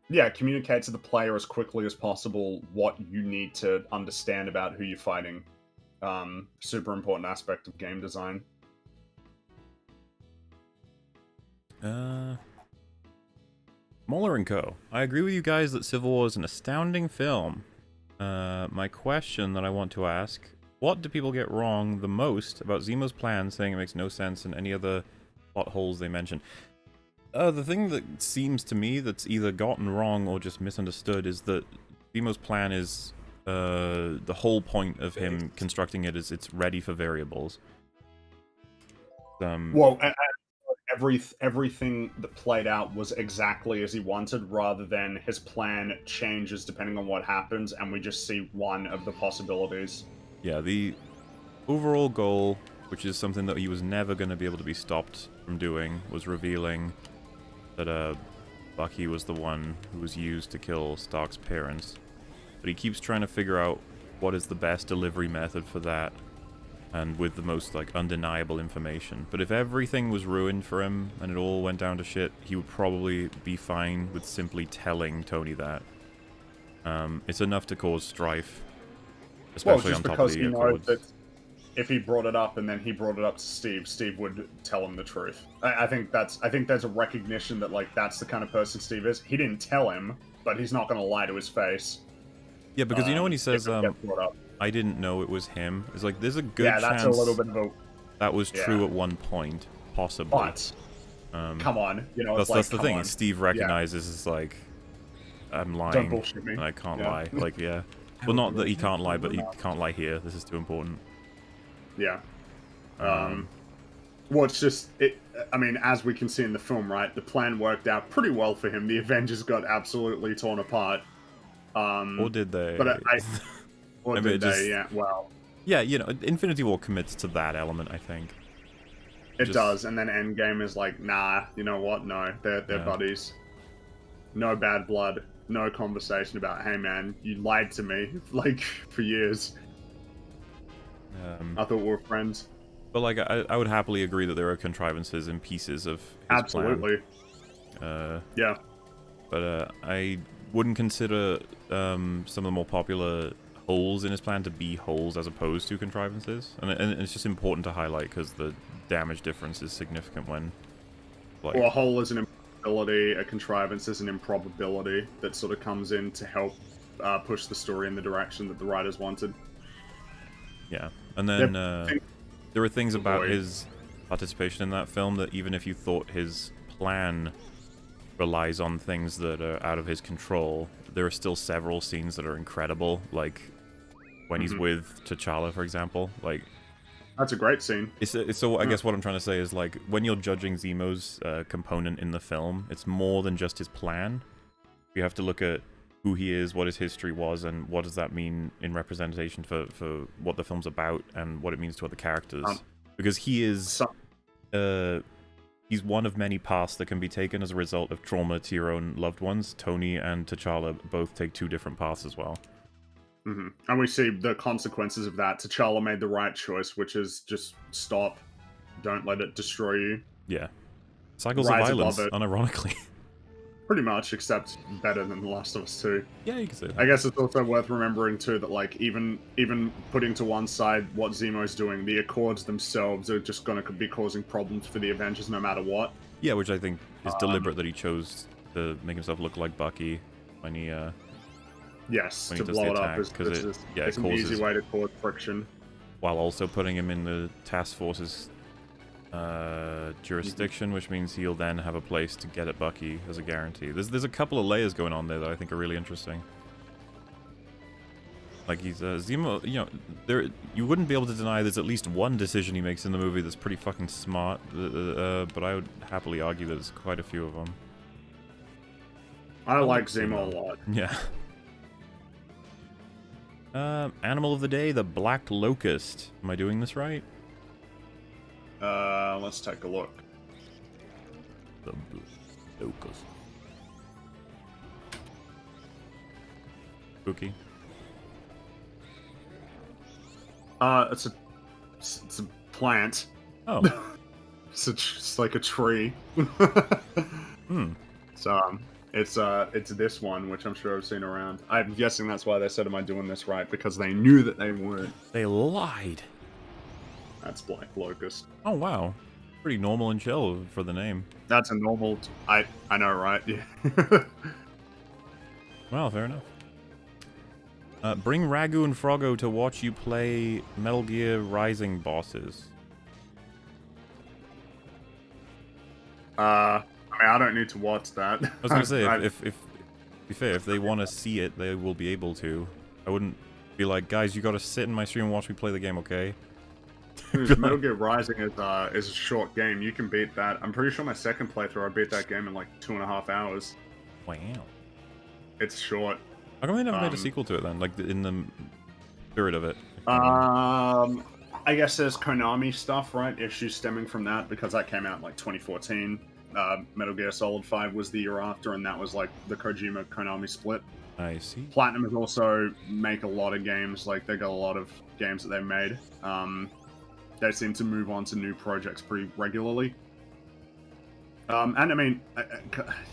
yeah, communicate to the player as quickly as possible what you need to understand about who you're fighting. Super important aspect of game design. Muller and Co. I agree with you guys that Civil War is an astounding film. My question that I want to ask, what do people get wrong the most about Zemo's plan, saying it makes no sense, and any other plot holes they mention? The thing that seems to me that's either gotten wrong or just misunderstood is that Zemo's plan is, the whole point of him constructing it is it's ready for variables. Well, and everything that played out was exactly as he wanted, rather than his plan changes depending on what happens, and we just see one of the possibilities. Yeah, the overall goal, which is something that he was never going to be able to be stopped from doing, was revealing that Bucky was the one who was used to kill Stark's parents. But he keeps trying to figure out what is the best delivery method for that, and with the most, like, undeniable information. But if everything was ruined for him, and it all went down to shit, he would probably be fine with simply telling Tony that. It's enough to cause strife, especially on top of the Accords. That if he brought it up and then he brought it up to Steve, Steve would tell him the truth. I think there's a recognition that, like, that's the kind of person Steve is. He didn't tell him, but he's not going to lie to his face. Yeah, because you know when he says, if it gets brought up. I didn't know it was him, it's like, there's a good Yeah, that's chance a little bit of a... that was true at one point, possibly. But, come on, you know, that's the thing. on. Steve recognizes is like, I'm lying, Don't bullshit me. and I can't Yeah. lie. Like, yeah. Well, not that he can't lie, but he can't lie here. This is too important. Yeah. Well, it's just... I mean, as we can see in the film, right, the plan worked out pretty well for him. The Avengers got absolutely torn apart. Or did they? But or I mean, did they? Yeah, well... Yeah, you know, Infinity War commits to that element, I think. It does, and then Endgame is like, nah, you know what? No, they're buddies. No bad blood. No conversation about, hey man, you lied to me, like, for years. I thought we were friends. But, like, I would happily agree that there are contrivances and pieces of his Absolutely. plan. Yeah. But I wouldn't consider some of the more popular holes in his plan to be holes as opposed to contrivances. And it's just important to highlight because the damage difference is significant when... Like, well, a hole is an improbability, a contrivance is an improbability that sort of comes in to help push the story in the direction that the writers wanted. Yeah, and then there were things about his participation in that film that even if you thought his plan relies on things that are out of his control, there are still several scenes that are incredible, like when he's with T'Challa, for example. Like, that's a great scene. So I guess what I'm trying to say is, like, when you're judging Zemo's component in the film, it's more than just his plan. You have to look at who he is, what his history was, and what does that mean in representation for what the film's about and what it means to other characters. Because he is... he's one of many paths that can be taken as a result of trauma to your own loved ones. Tony and T'Challa both take two different paths as well. And we see the consequences of that. T'Challa made the right choice, which is just stop. Don't let it destroy you. Yeah. Cycles Rise of violence, above it. unironically. Pretty much, except better than The Last of Us 2. Yeah, you can say that. I guess it's also worth remembering, too, that, like, even putting to one side what Zemo's doing, the Accords themselves are just going to be causing problems for the Avengers no matter what. Yeah, which I think is deliberate that he chose to make himself look like Bucky when he... Yes, when to he does blow the it up attack, is 'cause it it's an causes... easy way to cause friction. While also putting him in the task force's jurisdiction, which means he'll then have a place to get at Bucky as a guarantee. There's a couple of layers going on there that I think are really interesting. Like, he's Zemo, you know, you wouldn't be able to deny there's at least one decision he makes in the movie that's pretty fucking smart, but I would happily argue that there's quite a few of them. I like Zemo a lot. Yeah. Animal of the day, the black locust. Am I doing this right? Let's take a look. The Lucas. Spooky. It's a plant. Oh. It's like a tree. Hmm. So it's this one, which I'm sure I've seen around. I'm guessing that's why they said, "Am I doing this right?" Because they knew that they weren't. They lied. That's Black Locust. Oh wow. Pretty normal and chill for the name. That's a normal. I know, right? Yeah. Well, fair enough. Bring Ragu and Froggo to watch you play Metal Gear Rising bosses. I mean, I don't need to watch that. I was gonna say, if to be fair, if they want to see it, they will be able to. I wouldn't be like, guys, you gotta sit in my stream and watch me play the game, okay? Metal Gear Rising is a short game. You can beat that. I'm pretty sure my second playthrough, I beat that game in like 2.5 hours. Wow. It's short. How come they never made a sequel to it then? Like, in the spirit of it? I guess there's Konami stuff, right? Issues stemming from that, because that came out in like 2014. Metal Gear Solid 5 was the year after, and that was like the Kojima-Konami split. I see. Platinum has also make a lot of games. Like, they got a lot of games that they made. They seem to move on to new projects pretty regularly. And I mean,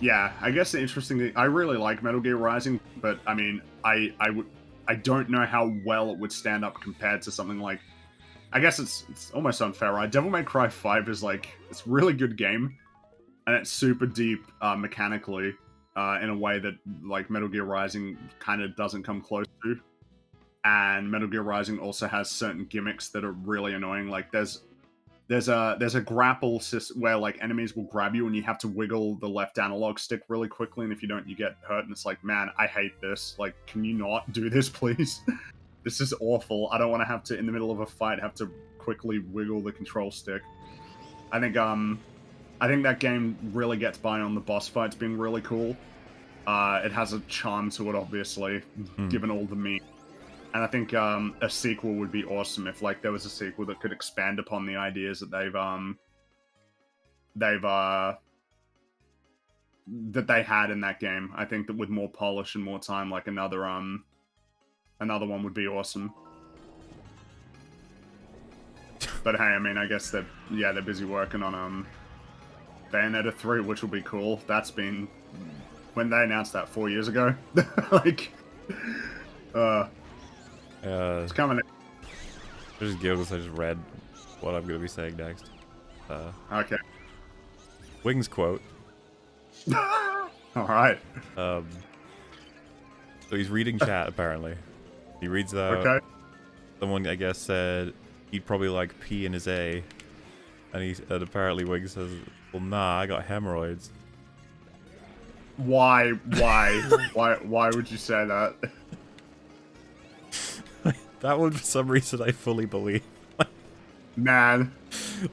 yeah, I guess the interesting thing, I really like Metal Gear Rising, but I mean, I don't know how well it would stand up compared to something like, I guess it's almost unfair, right? Devil May Cry 5 is like, it's a really good game, and it's super deep mechanically, in a way that like Metal Gear Rising kind of doesn't come close to. And Metal Gear Rising also has certain gimmicks that are really annoying. Like there's a grapple system where like enemies will grab you and you have to wiggle the left analog stick really quickly, and if you don't, you get hurt. And it's like, man, I hate this. Like, can you not do this, please? This is awful. I don't want to have to, in the middle of a fight, have to quickly wiggle the control stick. I think that game really gets by on the boss fights being really cool. It has a charm to it, obviously, given all the meat. And I think a sequel would be awesome if like there was a sequel that could expand upon the ideas that they had in that game. I think that with more polish and more time, like another one would be awesome. But hey, I mean, I guess they're busy working on Bayonetta 3, which will be cool. That's been when they announced that 4 years ago. Like, it's coming. I just giggled. I just read what I'm gonna be saying next. Okay. Wings quote. All right. So he's reading chat apparently. He reads out. Okay. Someone, I guess, said he'd probably like pee in his A, and apparently Wings says, "Well, nah, I got hemorrhoids." Why would you say that? That one, for some reason, I fully believe. Man.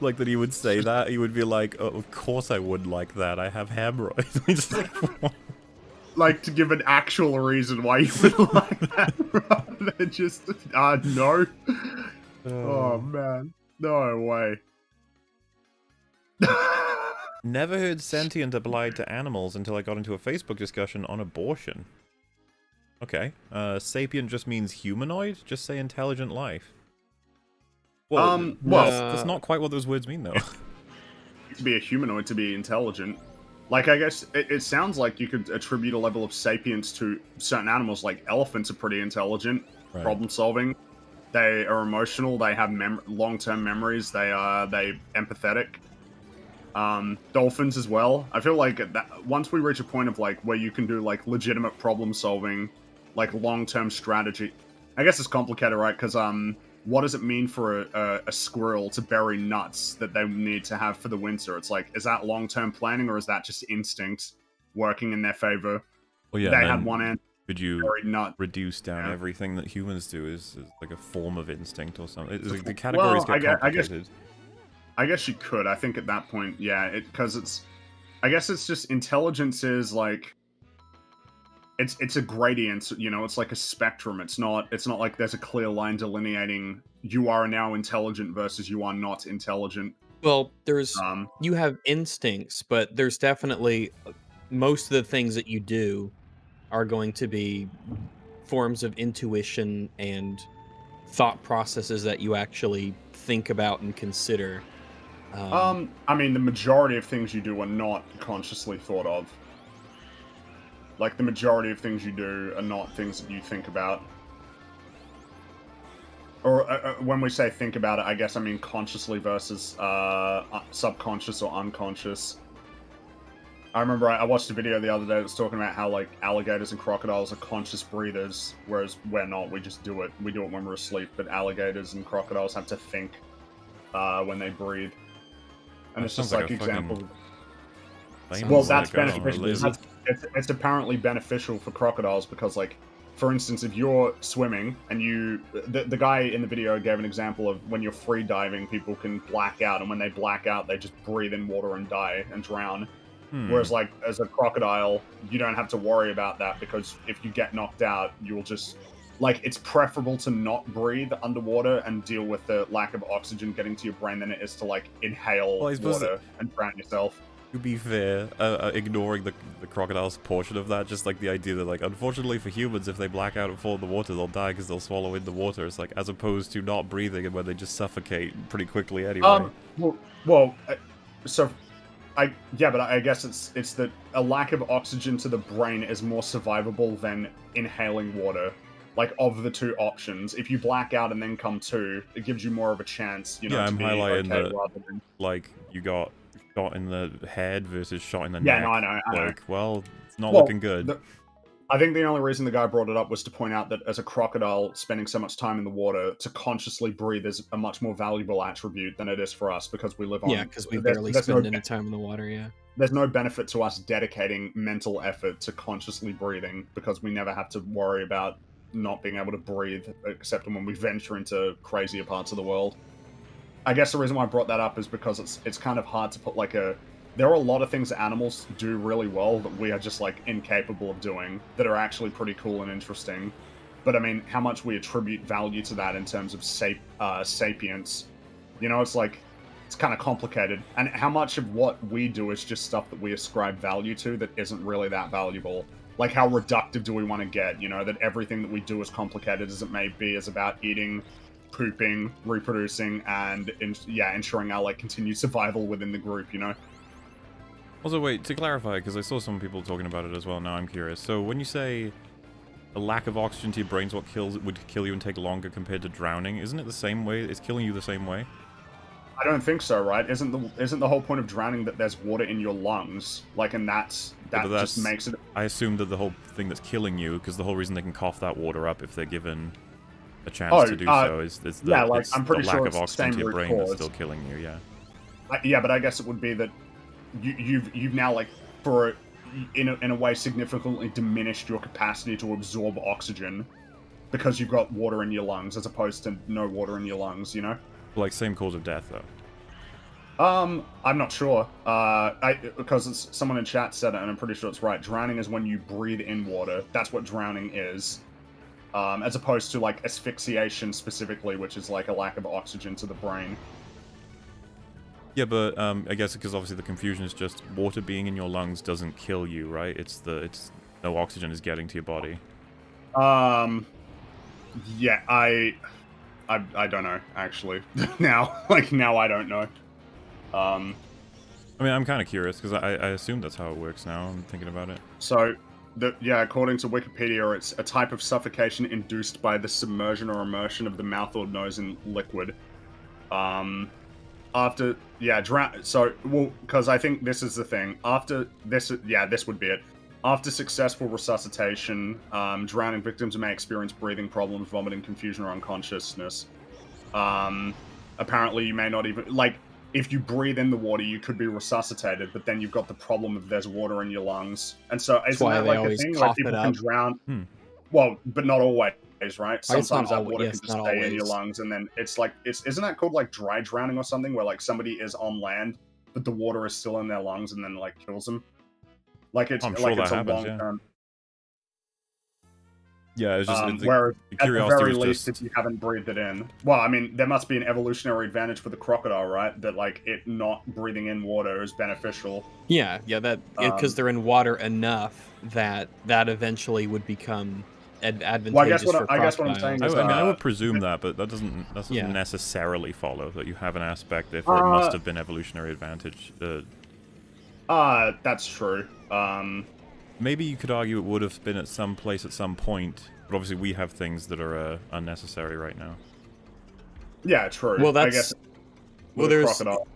Like, that he would say that. He would be like, oh, of course I would like that. I have hemorrhoids. Just like, like, to give an actual reason why you would like that, rather than just, no. Oh, man. No way. Never heard sentient applied to animals until I got into a Facebook discussion on abortion. Okay. Sapient just means humanoid? Just say intelligent life. Well, that's not quite what those words mean, though. To be a humanoid, to be intelligent. Like, I guess it sounds like you could attribute a level of sapience to certain animals, like elephants are pretty intelligent, right. Problem-solving. They are emotional, they have long-term memories, they empathetic. Dolphins as well. I feel like once we reach a point of, like, where you can do, like, legitimate problem-solving, like, long-term strategy. I guess it's complicated, right? Because, what does it mean for a squirrel to bury nuts that they need to have for the winter? It's like, is that long-term planning, or is that just instinct working in their favor? Well, yeah, they had one answer. Could you nut. reduce down everything that humans do is like a form of instinct or something? Like, the categories get complicated. I guess you could. I think at that point, yeah, because it's... I guess it's just intelligence is like... It's a gradient, you know, it's like a spectrum. It's not like there's a clear line delineating you are now intelligent versus you are not intelligent. Well, there's Um, you have instincts, but there's definitely most of the things that you do are going to be forms of intuition and thought processes that you actually think about and consider. I mean, the majority of things you do are not consciously thought of. Like, the majority of things you do are not things that you think about. Or when we say think about it, I guess I mean consciously versus subconscious or unconscious. I remember I watched a video the other day that was talking about how, like, alligators and crocodiles are conscious breathers, whereas we're not. We just do it. We do it when we're asleep. But alligators and crocodiles have to think when they breathe. And That it's just sounds like like a example. Sounds Well, like that's I don't beneficial. live. It's apparently beneficial for crocodiles because, like, for instance, if you're swimming and the guy in the video gave an example of when you're free diving, people can black out, and when they black out, they just breathe in water and die and drown. Whereas, like, as a crocodile, you don't have to worry about that because if you get knocked out, you'll just, like, it's preferable to not breathe underwater and deal with the lack of oxygen getting to your brain than it is to, like, inhale Well, I suppose water and drown yourself. To be fair, ignoring the crocodile's portion of that, just like the idea that, like, unfortunately for humans, if they black out and fall in the water, they'll die because they'll swallow in the water. It's like, as opposed to not breathing and where they just suffocate pretty quickly anyway. But I guess it's that a lack of oxygen to the brain is more survivable than inhaling water. Like, of the two options, if you black out and then come to, it gives you more of a chance, you know, Yeah, to I'm be highlighting okay that, rather than... like, you got shot in the head versus shot in the Yeah, neck. no, I know. Like, well, it's not Well, looking good. I think the only reason the guy brought it up was to point out that as a crocodile spending so much time in the water, to consciously breathe is a much more valuable attribute than it is for us because we live on... Yeah, because we there's- barely there's spend no any time in the water. Yeah. There's no benefit to us dedicating mental effort to consciously breathing because we never have to worry about not being able to breathe except when we venture into crazier parts of the world. I guess the reason why I brought that up is because it's kind of hard to put like a... There are a lot of things that animals do really well that we are just like incapable of doing that are actually pretty cool and interesting. But I mean, how much we attribute value to that in terms of sapience, you know, it's like, it's kind of complicated. And how much of what we do is just stuff that we ascribe value to that isn't really that valuable. Like, how reductive do we want to get, you know, that everything that we do, as complicated as it may be, is about eating, pooping, reproducing, and ensuring our, like, continued survival within the group, you know? Also, wait, to clarify, because I saw some people talking about it as well, now I'm curious. So, when you say a lack of oxygen to your brain's what would kill you and take longer compared to drowning, isn't it the same way? Is killing you the same way? I don't think so, right? Isn't the whole point of drowning that there's water in your lungs? Like, and that just makes it... I assume that the whole thing that's killing you, because the whole reason they can cough that water up if they're given a chance to do so is the I'm pretty lack sure of it's oxygen to your same root brain that's cause. still killing you, yeah. Yeah, but I guess it would be that you've now, like, in a way significantly diminished your capacity to absorb oxygen because you've got water in your lungs as opposed to no water in your lungs, you know? Like, same cause of death, though. I'm not sure. Because someone in chat said it, and I'm pretty sure it's right. Drowning is when you breathe in water. That's what drowning is. As opposed to, like, asphyxiation specifically, which is, like, a lack of oxygen to the brain. Yeah, but I guess because obviously the confusion is just water being in your lungs doesn't kill you, right? It's no oxygen is getting to your body. Yeah, I don't know, actually. now I don't know. I mean, I'm kind of curious because I assume that's how it works now. I'm thinking about it. So, according to Wikipedia, it's a type of suffocation induced by the submersion or immersion of the mouth or nose in liquid. Because I think this is the thing. After this, this would be it. After successful resuscitation, drowning victims may experience breathing problems, vomiting, confusion, or unconsciousness. Apparently, you may not even... Like, if you breathe in the water, you could be resuscitated, but then you've got the problem of there's water in your lungs. And so, isn't that like a thing? Like, people can drown... Well, but not always, right? Sometimes that water can just stay in your lungs, and then it's like... Isn't that called, like, dry drowning or something? Where, like, somebody is on land, but the water is still in their lungs, and then, like, kills them? Like, it's, I'm like, sure it's that a happens, long-term... Yeah, it's just Whereas the at the curiosity very was least, just... if you haven't breathed it in, well, I mean, there must be an evolutionary advantage for the crocodile, right? That like it not breathing in water is beneficial. Yeah, that because they're in water enough that eventually would become Well, advantageous for I guess what I'm crocodiles. saying I, is, I mean, I would presume that, but that doesn't Yeah. necessarily follow that you have an aspect, therefore it must have been evolutionary advantage. that's true. Maybe you could argue it would have been at some place at some point, but obviously we have things that are unnecessary right now. Yeah, true. Well, I guess. well, With a crocodile.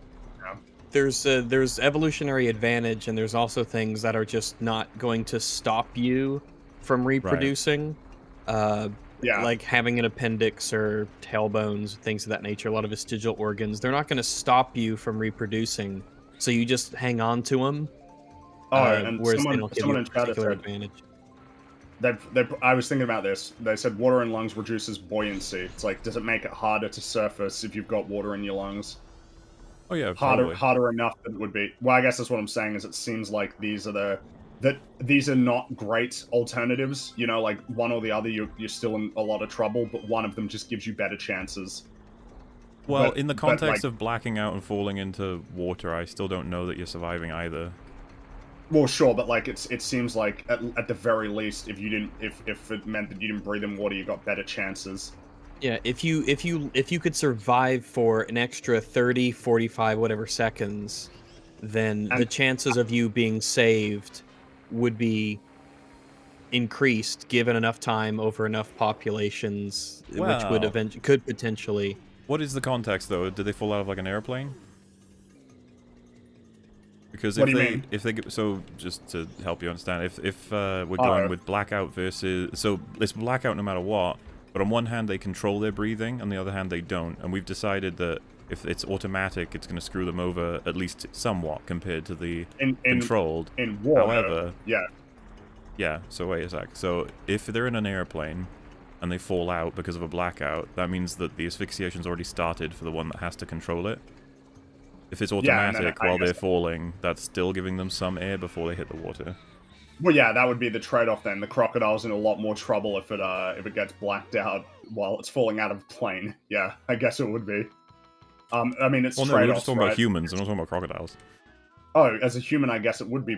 there's evolutionary advantage, and there's also things that are just not going to stop you from reproducing. Yeah. Like having an appendix or tailbones, things of that nature, a lot of vestigial organs. They're not going to stop you from reproducing, so you just hang on to them. Oh, and Whereas they someone don't give you a in chat particular said advantage. I was thinking about this. They said water in lungs reduces buoyancy. It's like, does it make it harder to surface if you've got water in your lungs? Oh yeah, harder enough that it would be. Well, I guess that's what I'm saying. Is it seems like these are not great alternatives. You know, like one or the other, you're still in a lot of trouble, but one of them just gives you better chances. Well, in the context of blacking out and falling into water, I still don't know that you're surviving either. Well, sure, but like it seems like at the very least, if it meant that you didn't breathe in water, you got better chances. Yeah, if you could survive for an extra 30, 45, whatever seconds, then the chances of you being saved would be increased given enough time over enough populations, which would could potentially. What is the context though? Did they fall out of like an airplane? Because if they so just to help you understand, if we're going with blackout versus, so it's blackout no matter what, but on one hand they control their breathing, on the other hand they don't, and we've decided that if it's automatic, it's going to screw them over at least somewhat compared to the controlled. In water, however, yeah. So wait a sec. So if they're in an airplane and they fall out because of a blackout, that means that the asphyxiation's already started for the one that has to control it. If it's automatic while they're falling, that's still giving them some air before they hit the water. Well, yeah, that would be the trade-off then. The crocodile's in a lot more trouble if it gets blacked out while it's falling out of the plane. Yeah, I guess it would be. I mean, it's trade-offs, we're just talking about humans. I'm not talking about crocodiles. Oh, as a human, I guess it would be.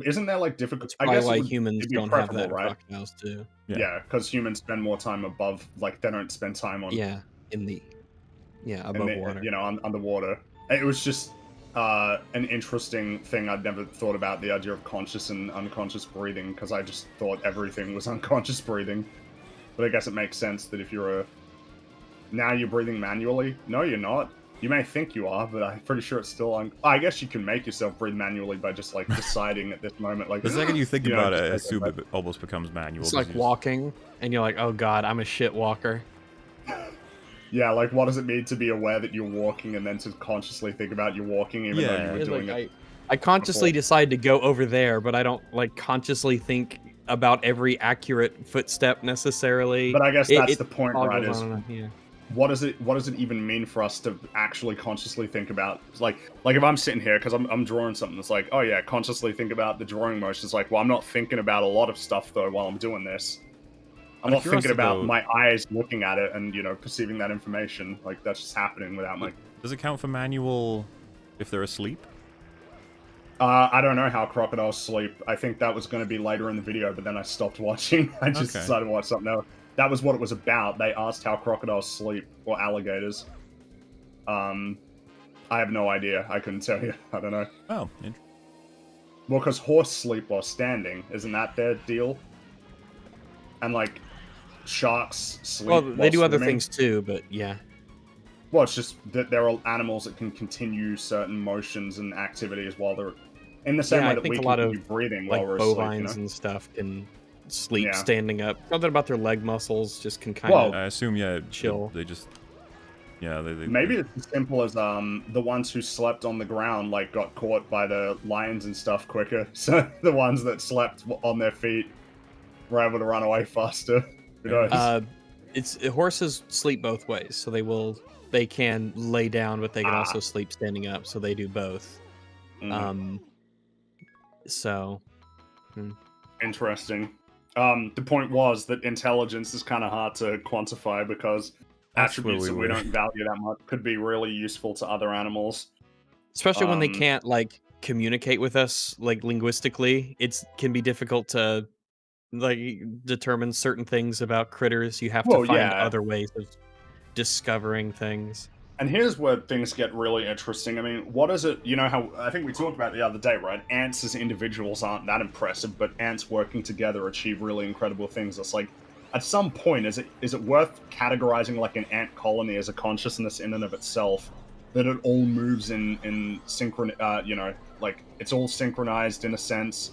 Isn't there like difficult? I guess why humans don't have that, right? Crocodiles too. Yeah, because humans spend more time above. Like they don't spend time on. Yeah, above water. You know, underwater. It was just an interesting thing. I'd never thought about the idea of conscious and unconscious breathing, because I just thought everything was unconscious breathing. But I guess it makes sense that if now you're breathing manually. No, you're not. You may think you are, but I'm pretty sure it's still I guess you can make yourself breathe manually by just like deciding at this moment. Like the second you think about it, I assume it almost becomes manual. It's like walking, and you're like, oh god, I'm a shit walker. Yeah, like what does it mean to be aware that you're walking and then to consciously think about you're walking even though you were doing it? I consciously decide to go over there, but I don't like consciously think about every accurate footstep necessarily. But I guess that's the point, right? Yeah. What does it even mean for us to actually consciously think about? Like if I'm sitting here because I'm drawing something, it's like, oh yeah, consciously think about the drawing motion. It's like, well, I'm not thinking about a lot of stuff though while I'm doing this. I'm not thinking about my eyes looking at it and, you know, perceiving that information. Like, that's just happening without my... Does it count for manual if they're asleep? I don't know how crocodiles sleep. I think that was going to be later in the video, but then I stopped watching. I just decided to watch something else. That was what it was about. They asked how crocodiles sleep, or alligators. I have no idea. I couldn't tell you. I don't know. Oh, interesting. Well, because horse sleep while standing. Isn't that their deal? And, like... sharks sleep. Well, they do other things too, but yeah. Well, it's just that there are animals that can continue certain motions and activities while they're in the same way that we can continue breathing while we're asleep. Bovines and stuff can sleep standing up. Something about their leg muscles just can kind of. I assume chill. They just maybe it's as simple as the ones who slept on the ground like got caught by the lions and stuff quicker. So the ones that slept on their feet were able to run away faster. Horses sleep both ways, so they can lay down, but they can also sleep standing up, so they do both. Interesting. The point was that intelligence is kind of hard to quantify because That's where attributes that we were. don't value that much could be really useful to other animals. Especially when they Um, can't like communicate with us like linguistically, can be difficult to like determine certain things about critters. You have to Well, find yeah. other ways of discovering things. And here's where things get really interesting. I mean, what is it? You know how I think we talked about it the other day, right? Ants as individuals aren't that impressive, but ants working together achieve really incredible things. It's like, at some point, is it worth categorizing like an ant colony as a consciousness in and of itself? That it all moves in synchron, like it's all synchronized in a sense.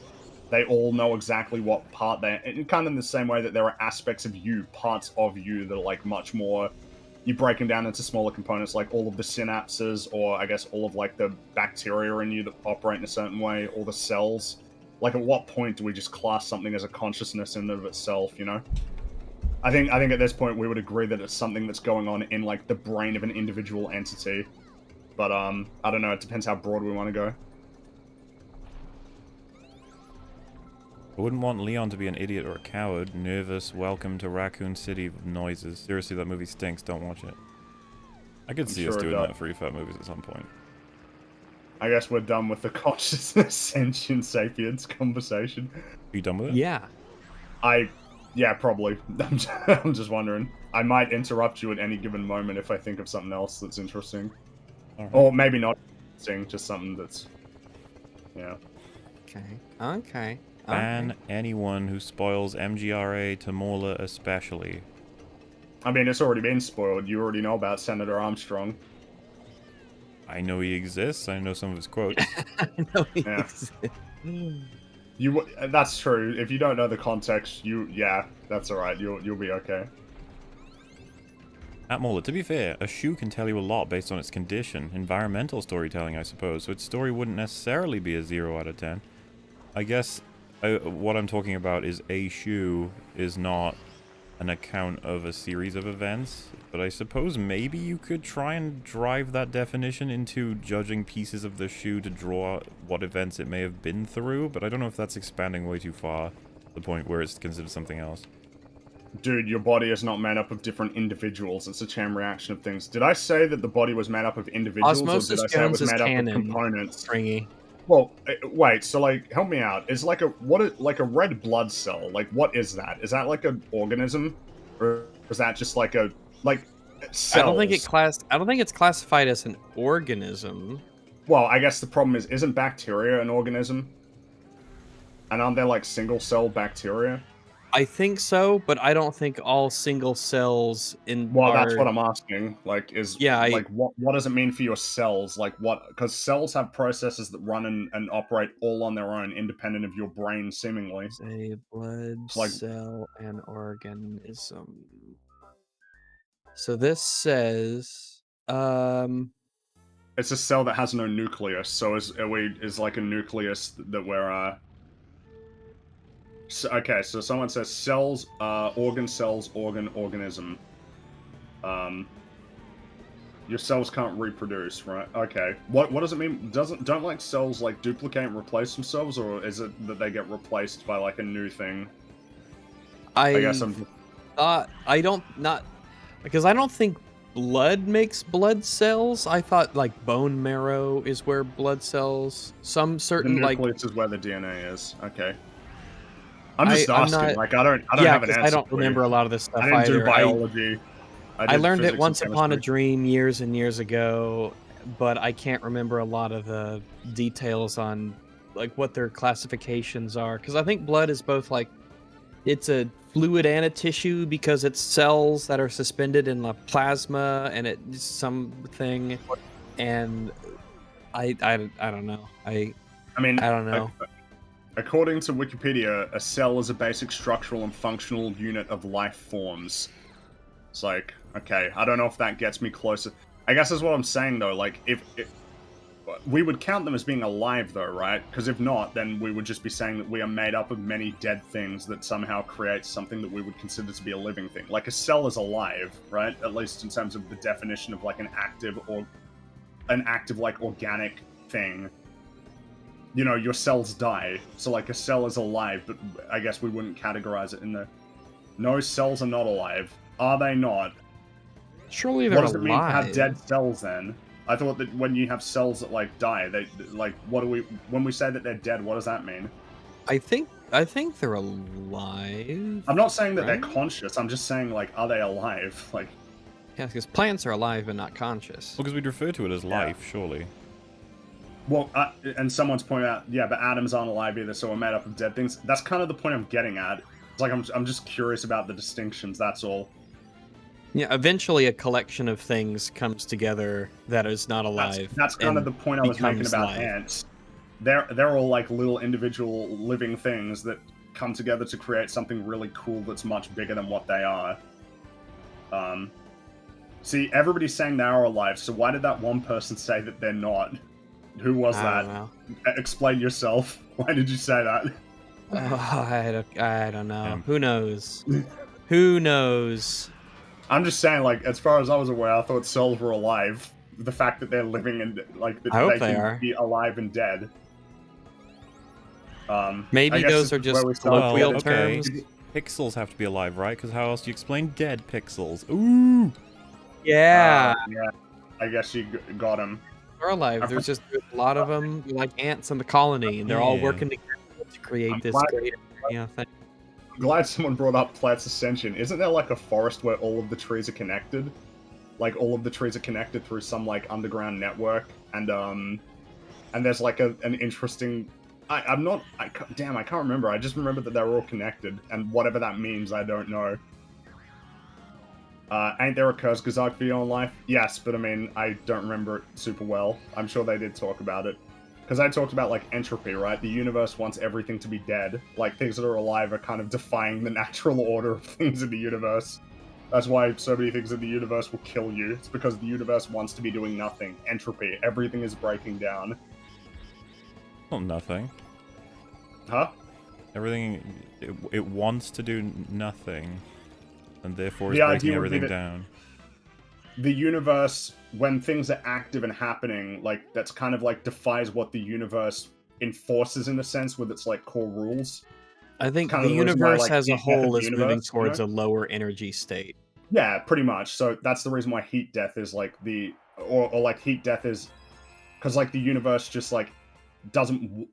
They all know exactly what part they're in, kind of in the same way that there are aspects of you, parts of you that are like much more. You break them down into smaller components, like all of the synapses, or I guess all of like the bacteria in you that operate in a certain way, or the cells. Like, at what point do we just class something as a consciousness in and of itself? You know, I think at this point we would agree that it's something that's going on in like the brain of an individual entity. But I don't know. It depends how broad we want to go. I wouldn't want Leon to be an idiot or a coward. Nervous, welcome to Raccoon City with noises. Seriously, that movie stinks. Don't watch it. I could see us doing that for EFAP movies at some point. I guess we're done with the consciousness, sentient sapiens conversation. Are you done with it? Yeah. Yeah, probably. I'm just wondering. I might interrupt you at any given moment if I think of something else that's interesting. Right. Or maybe not interesting, just something that's... Yeah. Okay. Ban anyone who spoils MGRA to Morla especially. I mean, it's already been spoiled. You already know about Senator Armstrong. I know he exists. I know some of his quotes. Yeah. That's true. If you don't know the context, yeah, that's alright. You'll be okay. At Morla, to be fair, a shoe can tell you a lot based on its condition. Environmental storytelling, I suppose, so its story wouldn't necessarily be a 0 out of 10. I guess what I'm talking about is a shoe is not an account of a series of events, but I suppose maybe you could try and drive that definition into judging pieces of the shoe to draw what events it may have been through, but I don't know if that's expanding way too far to the point where it's considered something else. Dude, your body is not made up of different individuals. It's a chain reaction of things. Did I say that the body was made up of individuals, Osmosis or did I say it was Jones is made up of canon. components? Stringy. Well, wait, so, like, help me out. Is, like, like a red blood cell, like, what is that? Is that, like, an organism? Or is that just, like, cells? I don't think it's classified as an organism. Well, I guess the problem is, isn't bacteria an organism? And aren't there, like, single-cell bacteria? I think so, but I don't think all single cells Well, that's what I'm asking. Like, Yeah, what does it mean for your cells? Like, what? Because cells have processes that run and operate all on their own, independent of your brain, seemingly. a blood cell and organism. So this says, it's a cell that has no nucleus. So is like a nucleus that we're So, okay, so someone says cells, organ, organism. Your cells can't reproduce, right? Okay. What does it mean? Don't like cells like duplicate and replace themselves, or is it that they get replaced by like a new thing? I guess I'm. I don't think blood makes blood cells. I thought like bone marrow is where blood cells. Some certain the nucleus is where the DNA is. Okay. I'm just asking. Like, I don't have an answer. I don't remember a lot of this stuff. I didn't either. do biology. I learned it once upon a dream years and years ago, but I can't remember a lot of the details on like what their classifications are. Because I think blood is both like it's a fluid and a tissue because it's cells that are suspended in the plasma and it's something. And I don't know. I don't know. According to Wikipedia, a cell is a basic structural and functional unit of life forms. It's like, okay, I don't know if that gets me closer. I guess that's what I'm saying, though. Like, if we would count them as being alive, though, right? Because if not, then we would just be saying that we are made up of many dead things that somehow create something that we would consider to be a living thing. Like, a cell is alive, right? At least in terms of the definition of, like, an active, like, organic thing. you know, your cells die. So like a cell is alive, but I guess we wouldn't categorize it in the. No, cells are not alive. Are they not? Surely they're What does it mean to have alive. dead cells then? I thought that when you have cells that like die, they like what do we when we say that they're dead? What does that mean? I think they're alive. I'm not saying that right? they're conscious. I'm just saying like, are they alive? Like, Yeah, because plants are alive but not conscious. Well, because we'd refer to it as life, surely. well, and someone's pointed out, yeah, but atoms aren't alive either, so we're made up of dead things. That's kind of the point I'm getting at. It's like I'm just curious about the distinctions. That's all. Yeah, eventually a collection of things comes together that is not alive. That's kind of the point I was making becomes about life. ants. They're all like little individual living things that come together to create something really cool that's much bigger than what they are. See, everybody's saying they are alive, so why did that one person say that they're not? Who was I that? don't know. Explain yourself. Why did you say that? I don't know. Yeah. Who knows? Who knows? I'm just saying, like, as far as I was aware, I thought cells were alive. The fact that they're living and like that I hope they they can are. be alive and dead. Maybe I guess those this are is just where we start colloquial getting- terms. Pixels have to be alive, right? Because how else do you explain dead pixels? Ooh! Yeah, yeah. I guess you got him. they're alive. There's just a lot of them, like ants in the colony, and they're all Yeah. working together to create I'm this glad- great, thing. I'm glad someone brought up Plant's Ascension. Isn't there like a forest where all of the trees are connected? Like all of the trees are connected through some like underground network, and there's like an interesting. Damn, I can't remember. I just remember that they're all connected, and whatever that means, I don't know. Ain't there a Kurzgesagt video on life? Yes, but I mean, I don't remember it super well. I'm sure they did talk about it. Because I talked about, like, entropy, right? The universe wants everything to be dead. Like, things that are alive are kind of defying the natural order of things in the universe. That's why so many things in the universe will kill you. It's because the universe wants to be doing nothing. Entropy. Everything is breaking down. Well, nothing. Huh? Everything... It wants to do nothing. And therefore is The breaking idea would be everything that- down. The universe, when things are active and happening, like, that's kind of, like, defies what the universe enforces, in a sense, with its, like, core rules. I think Kind the of the reason why, universe like, as a heat death whole of is the moving universe, you towards know? a lower energy state. Yeah, pretty much. So that's the reason why heat death is, like, the... Or like, heat death is... Because, like, the universe just, like, doesn't...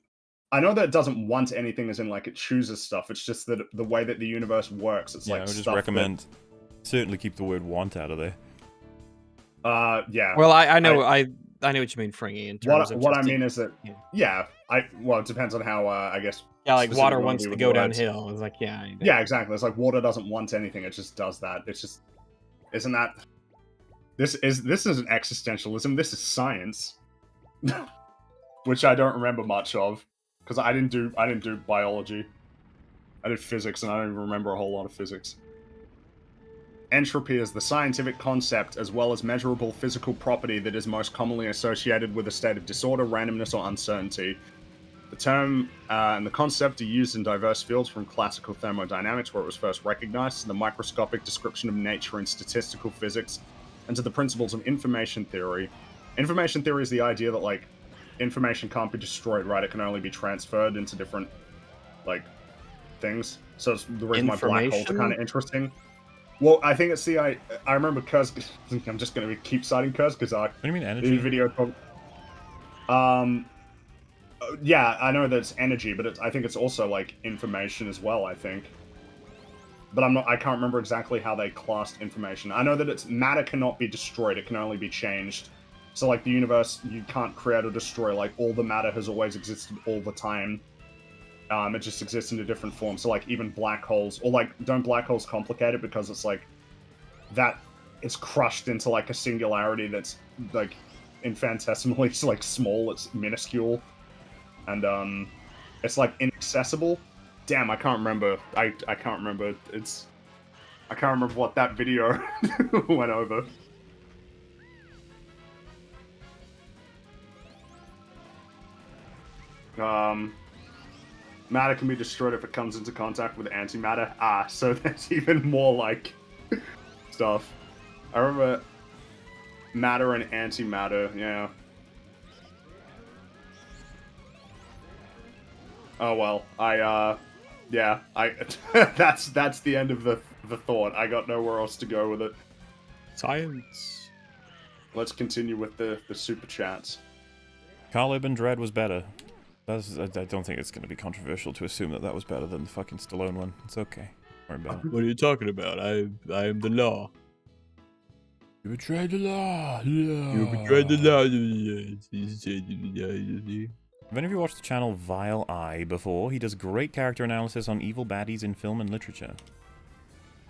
I know that it doesn't want anything, as in, like, it chooses stuff. It's just that the way that the universe works, it's, Yeah, like, I would just stuff recommend... Certainly keep the word want out of there. yeah. Well, I know I know what you mean, Fringy. In terms of What I just mean is that... yeah. Well, it depends on how, I guess... Yeah, like specific water you wanna wants be to with go words. downhill. It's like yeah. Yeah, exactly. It's like water doesn't want anything; it just does that. It's just, isn't that? This isn't existentialism. This is science, which I don't remember much of because I didn't do biology. I did physics, and I don't even remember a whole lot of physics. Entropy is the scientific concept as well as measurable physical property that is most commonly associated with a state of disorder, randomness, or uncertainty. The term and the concept are used in diverse fields, from classical thermodynamics, where it was first recognized, to the microscopic description of nature in statistical physics, and to the principles of information theory. Information theory is the idea that, like, information can't be destroyed, right? It can only be transferred into different, like, things. So it's the reason why black holes are kind of interesting. Well, I think it's the... I remember I'm just going to keep citing Kurzgesagt. What do you mean energy? The video... yeah, I know that it's energy, but I think it's also, like, information as well, I think. But I can't remember exactly how they classed information. I know that it's matter cannot be destroyed, it can only be changed. So, like, the universe, you can't create or destroy, like, all the matter has always existed all the time. It just exists in a different form. So, like, even black holes, or, like, don't black holes complicate it because it's, like, that it's crushed into, like, a singularity that's, like, infinitesimally, like, small, it's minuscule. And, it's, like, inaccessible. Damn, I can't remember. I can't remember. I can't remember what that video went over. Matter can be destroyed if it comes into contact with antimatter. Ah, so there's even more, like, stuff. I remember matter and antimatter, yeah. Oh well, yeah, that's the end of the thought. I got nowhere else to go with it. Science. Let's continue with the super chats. Carl Ibn Dread was better. I don't think it's going to be controversial to assume that was better than the fucking Stallone one. It's okay. Don't worry about it. What are you talking about? I am the law. You betrayed the law. You betrayed the law. Have any of you watched the channel Vile Eye before? He does great character analysis on evil baddies in film and literature.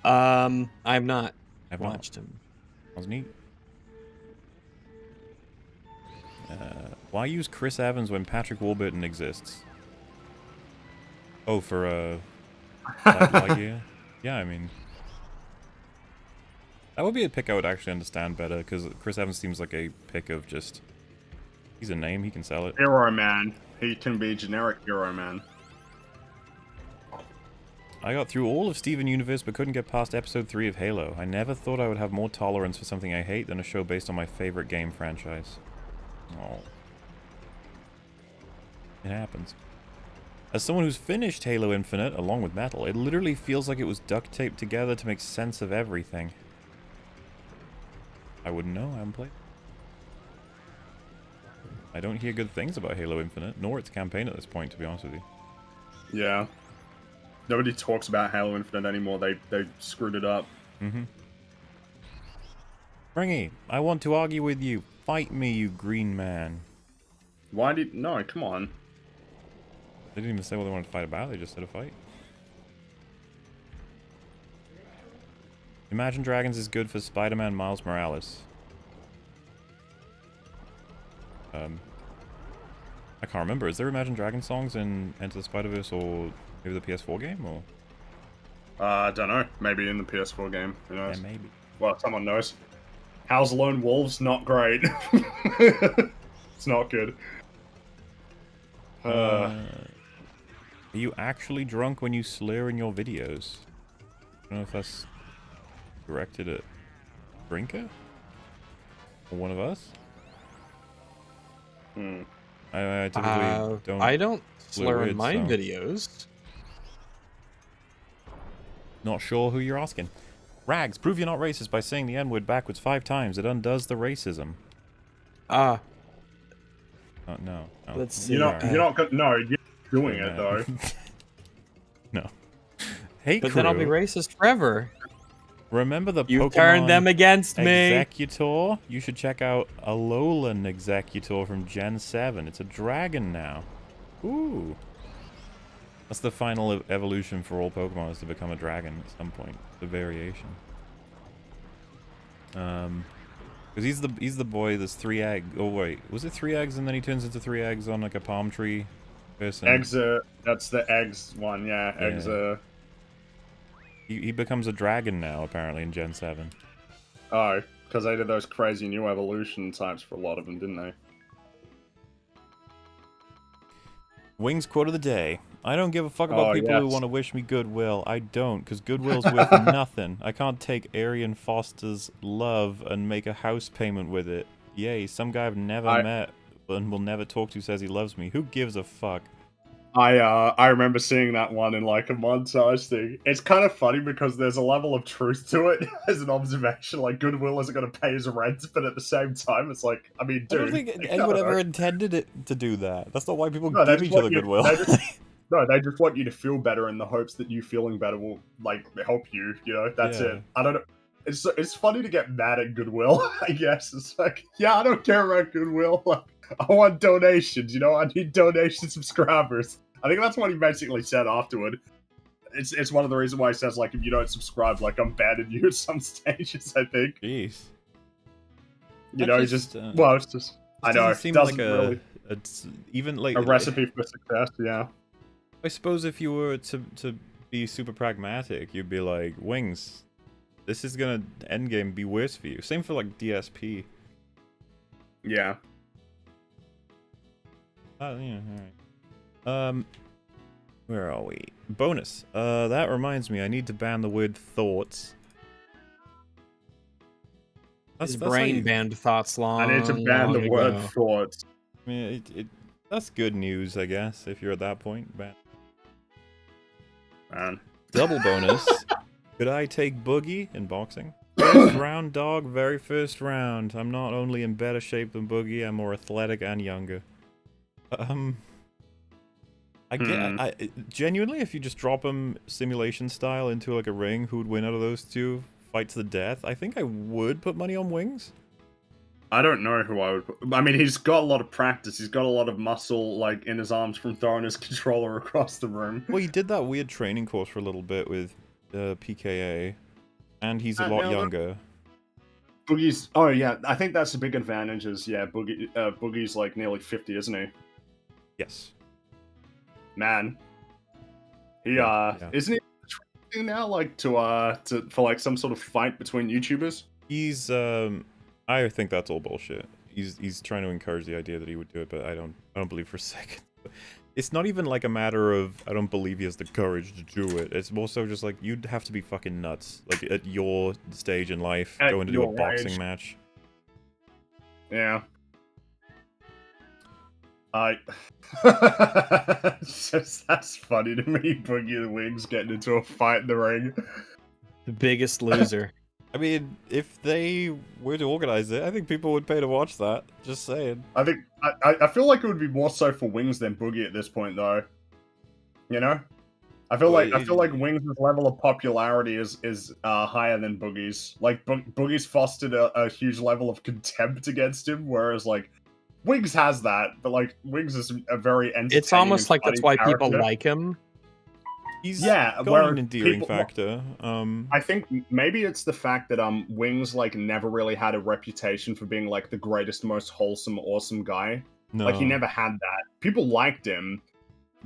I've not I've watched him. That was neat. Why use Chris Evans when Patrick Warburton exists? Oh, for Lightyear? Yeah, I mean, that would be a pick I would actually understand better, because Chris Evans seems like a pick of just, he's a name, he can sell it. Hero Man. He can be generic Hero Man. I got through all of Steven Universe but couldn't get past episode 3 of Halo. I never thought I would have more tolerance for something I hate than a show based on my favorite game franchise. Oh. It happens. As someone who's finished Halo Infinite, along with Metal, it literally feels like it was duct taped together to make sense of everything. I wouldn't know, I haven't played. I don't hear good things about Halo Infinite, nor its campaign at this point, to be honest with you. Yeah. Nobody talks about Halo Infinite anymore. They screwed it up. Mm-hmm. Springy, I want to argue with you. Fight me, you green man. Why did... No, come on. They didn't even say what they wanted to fight about, they just said a fight. Imagine Dragons is good for Spider-Man Miles Morales. I can't remember. Is there Imagine Dragons songs in Enter the Spider-Verse or maybe the PS4 game? Or I don't know. Maybe in the PS4 game. Who knows? yeah, maybe. Well, someone knows. How's Lone Wolves? Not great. It's not good. Are you actually drunk when you slur in your videos? I don't know if that's directed at Brinker? Or one of us? Hmm. I typically don't. I don't slur in weird, my so- videos. Not sure who you're asking. Rags, prove you're not racist by saying the N-word backwards 5 times. It undoes the racism. Ah, No. let's see. You're not gonna... No, you're doing Yeah. it, though. No. Hey, But then I'll be racist forever. Remember the You Pokemon turned them against me. Executor? You should check out Alolan Executor from Gen 7. It's a dragon now. Ooh. That's the final evolution for all Pokemon, is to become a dragon at some point. The variation. Because he's the boy that's 3 eggs. Oh wait, was it 3 eggs and then he turns into 3 eggs on like a palm tree person? Eggs that's the eggs one, yeah. Eggs He becomes a dragon now, apparently, in Gen 7. Oh, because they did those crazy new evolution types for a lot of them, didn't they? Wings quote of the day. I don't give a fuck about people who yes. want to wish me goodwill. I don't, because goodwill's worth nothing. I can't take Arian Foster's love and make a house payment with it. Yay, some guy I've never met and will never talk to says he loves me. Who gives a fuck? I remember seeing that one in like a montage thing. It's kind of funny because there's a level of truth to it as an observation. Like, Goodwill isn't going to pay his rent, but at the same time, it's like, I mean, dude. I don't think anyone ever intended it to do that. That's not why people No, give each other goodwill. They just want you to feel better in the hopes that you feeling better will, like, help you, you know? That's it. I don't know. It's funny to get mad at Goodwill, I guess. It's like, yeah, I don't care about Goodwill. Like, I want donations, you know? I need donation subscribers. I think that's what he basically said afterward. It's one of the reasons why he says, like, if you don't subscribe, like, I'm banning you at some stages, I think. Jeez. You know, he's just... well, it's just... I know, Doesn't seem doesn't like really... even like a recipe for success, yeah. I suppose if you were to be super pragmatic, you'd be like, Wings, this is gonna endgame be worse for you. Same for like DSP. Yeah. Yeah, alright. Where are we? Bonus. That reminds me, I need to ban the word thoughts. His brain banned thoughts long. I need to ban the word thoughts. I mean, That's good news, I guess, if you're at that point. Man. Double bonus. Could I take Boogie in boxing? First round, dog. Very first round. I'm not only in better shape than Boogie, I'm more athletic and younger. Genuinely, if you just drop him simulation style into like a ring, who would win out of those two? Fight to the death. I think I would put money on Wings. I don't know who I would put. I mean, he's got a lot of practice. He's got a lot of muscle, like, in his arms from throwing his controller across the room. Well, he did that weird training course for a little bit with PKA, and he's a lot younger. Boogie's... Oh, yeah, I think that's the big advantage is, yeah, Boogie's, like, nearly 50, isn't he? Yes. Man. He, Yeah. Isn't he training now, like, for, like, some sort of fight between YouTubers? He's, I think that's all bullshit. He's trying to encourage the idea that he would do it, but I don't believe for a second. It's not even like a matter of I don't believe he has the courage to do it. It's more so just like you'd have to be fucking nuts, like at your stage in life, going to do a boxing match. Yeah. That's funny to me. Boogie the Wings getting into a fight in the ring. The biggest loser. I mean, if they were to organize it, I think people would pay to watch that. Just saying. I think I feel like it would be more so for Wings than Boogie at this point, though. You know, I feel like Wings' level of popularity is higher than Boogie's. Like Boogie's fostered a huge level of contempt against him, whereas like Wings has that, but like Wings is a very entertaining. It's almost like that's why character. people like him. He's got an endearing factor. I think maybe it's the fact that Wings like never really had a reputation for being like the greatest, most wholesome, awesome guy. No. Like he never had that. People liked him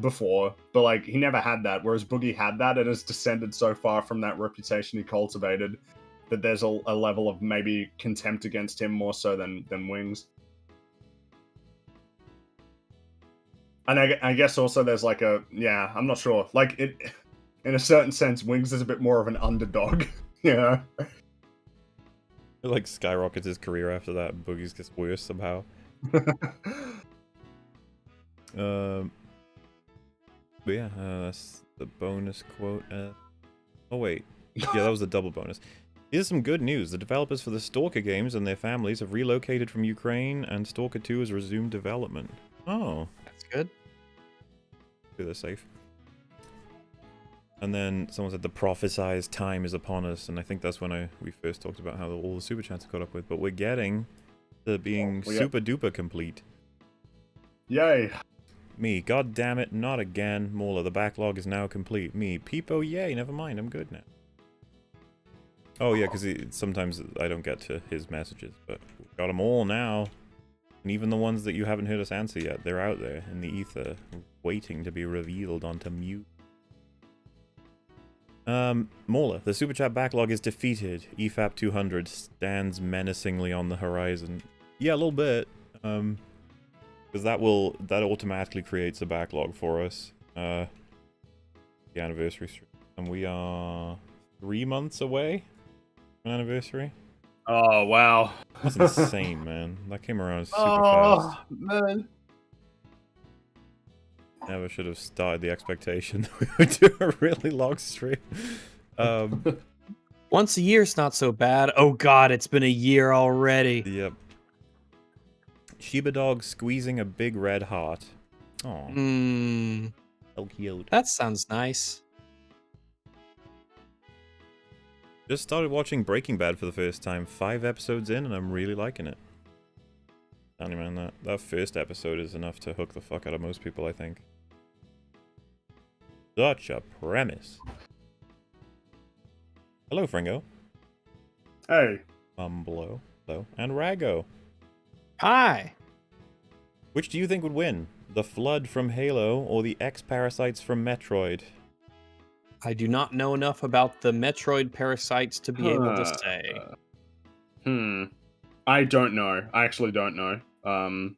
before, but like he never had that. Whereas Boogie had that and has descended so far from that reputation he cultivated that there's a level of maybe contempt against him more so than Wings. And I guess also there's like I'm not sure. Like it, in a certain sense, Wings is a bit more of an underdog. Yeah. It like skyrockets his career after that, and Boogie's gets worse somehow. But yeah, that's the bonus quote. Oh wait, yeah, that was the double bonus. Here's some good news. The developers for the Stalker games and their families have relocated from Ukraine, and Stalker 2 has resumed development. Oh. That's good. They're safe. And then someone said the prophesized time is upon us, and I think that's when we first talked about how all the super chats caught up with, but we're getting to being super duper complete. Yay. Me, god damn it, not again. Mauler, the backlog is now complete. Me, Peepo, yay, never mind, I'm good now. Oh yeah, because sometimes I don't get to his messages, but we've got them all now. And even the ones that you haven't heard us answer yet, they're out there in the ether, waiting to be revealed onto mute. Mauler, the super chat backlog is defeated. EFAP 200 stands menacingly on the horizon. Yeah, a little bit. Because that automatically creates a backlog for us. The anniversary stream. And we are 3 months away from anniversary. Oh, wow. That's insane, man. That came around super fast. Man. Never should have started the expectation that we would do a really long stream. Once a year's not so bad. Oh god, it's been a year already. Yep. Shiba dog squeezing a big red heart. Aw. So cute. That sounds nice. Just started watching Breaking Bad for the first time. 5 episodes in, and I'm really liking it. Tell you, man, that first episode is enough to hook the fuck out of most people, I think. Such a premise. Hello, Fringo. Hey. Hello. And Rago. Hi. Which do you think would win? The Flood from Halo or the X-Parasites from Metroid? I do not know enough about the Metroid parasites to be able to say. I don't know. I actually don't know. I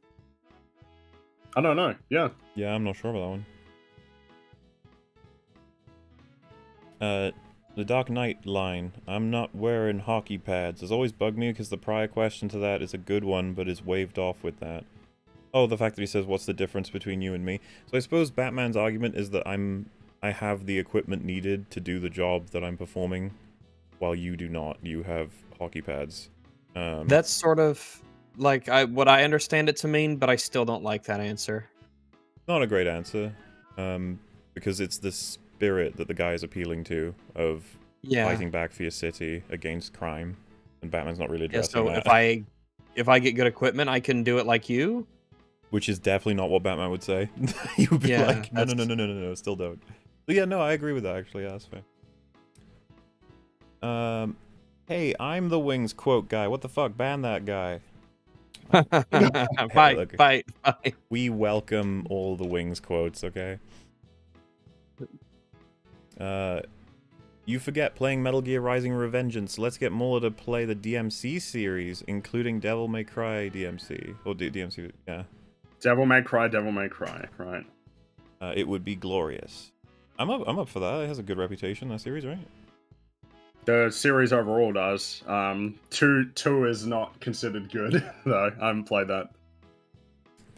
don't know. Yeah. Yeah, I'm not sure about that one. The Dark Knight line. I'm not wearing hockey pads. Has always bugged me because the prior question to that is a good one, but is waved off with that. Oh, the fact that he says, "What's the difference between you and me?" So I suppose Batman's argument is that I have the equipment needed to do the job that I'm performing, while you do not. You have hockey pads. That's sort of like what I understand it to mean, but I still don't like that answer. Not a great answer, because it's the spirit that the guy is appealing to of Yeah. fighting back for your city against crime, and Batman's not really Yeah. addressing So that. if I get good equipment, I can do it like you. Which is definitely not what Batman would say. He would be Yeah, like, no, still don't. But yeah, no, I agree with that, actually. Yeah, that's fair. Hey, I'm the Wings quote guy. What the fuck? Ban that guy. Fight, fight. We welcome all the Wings quotes, okay? You forget playing Metal Gear Rising Revengeance. Let's get Muller to play the DMC series, including Devil May Cry DMC. Or DMC, yeah. Devil May Cry, right? It would be glorious. I'm up for that. It has a good reputation, that series, right? The series overall does. Two is not considered good though. I haven't played that.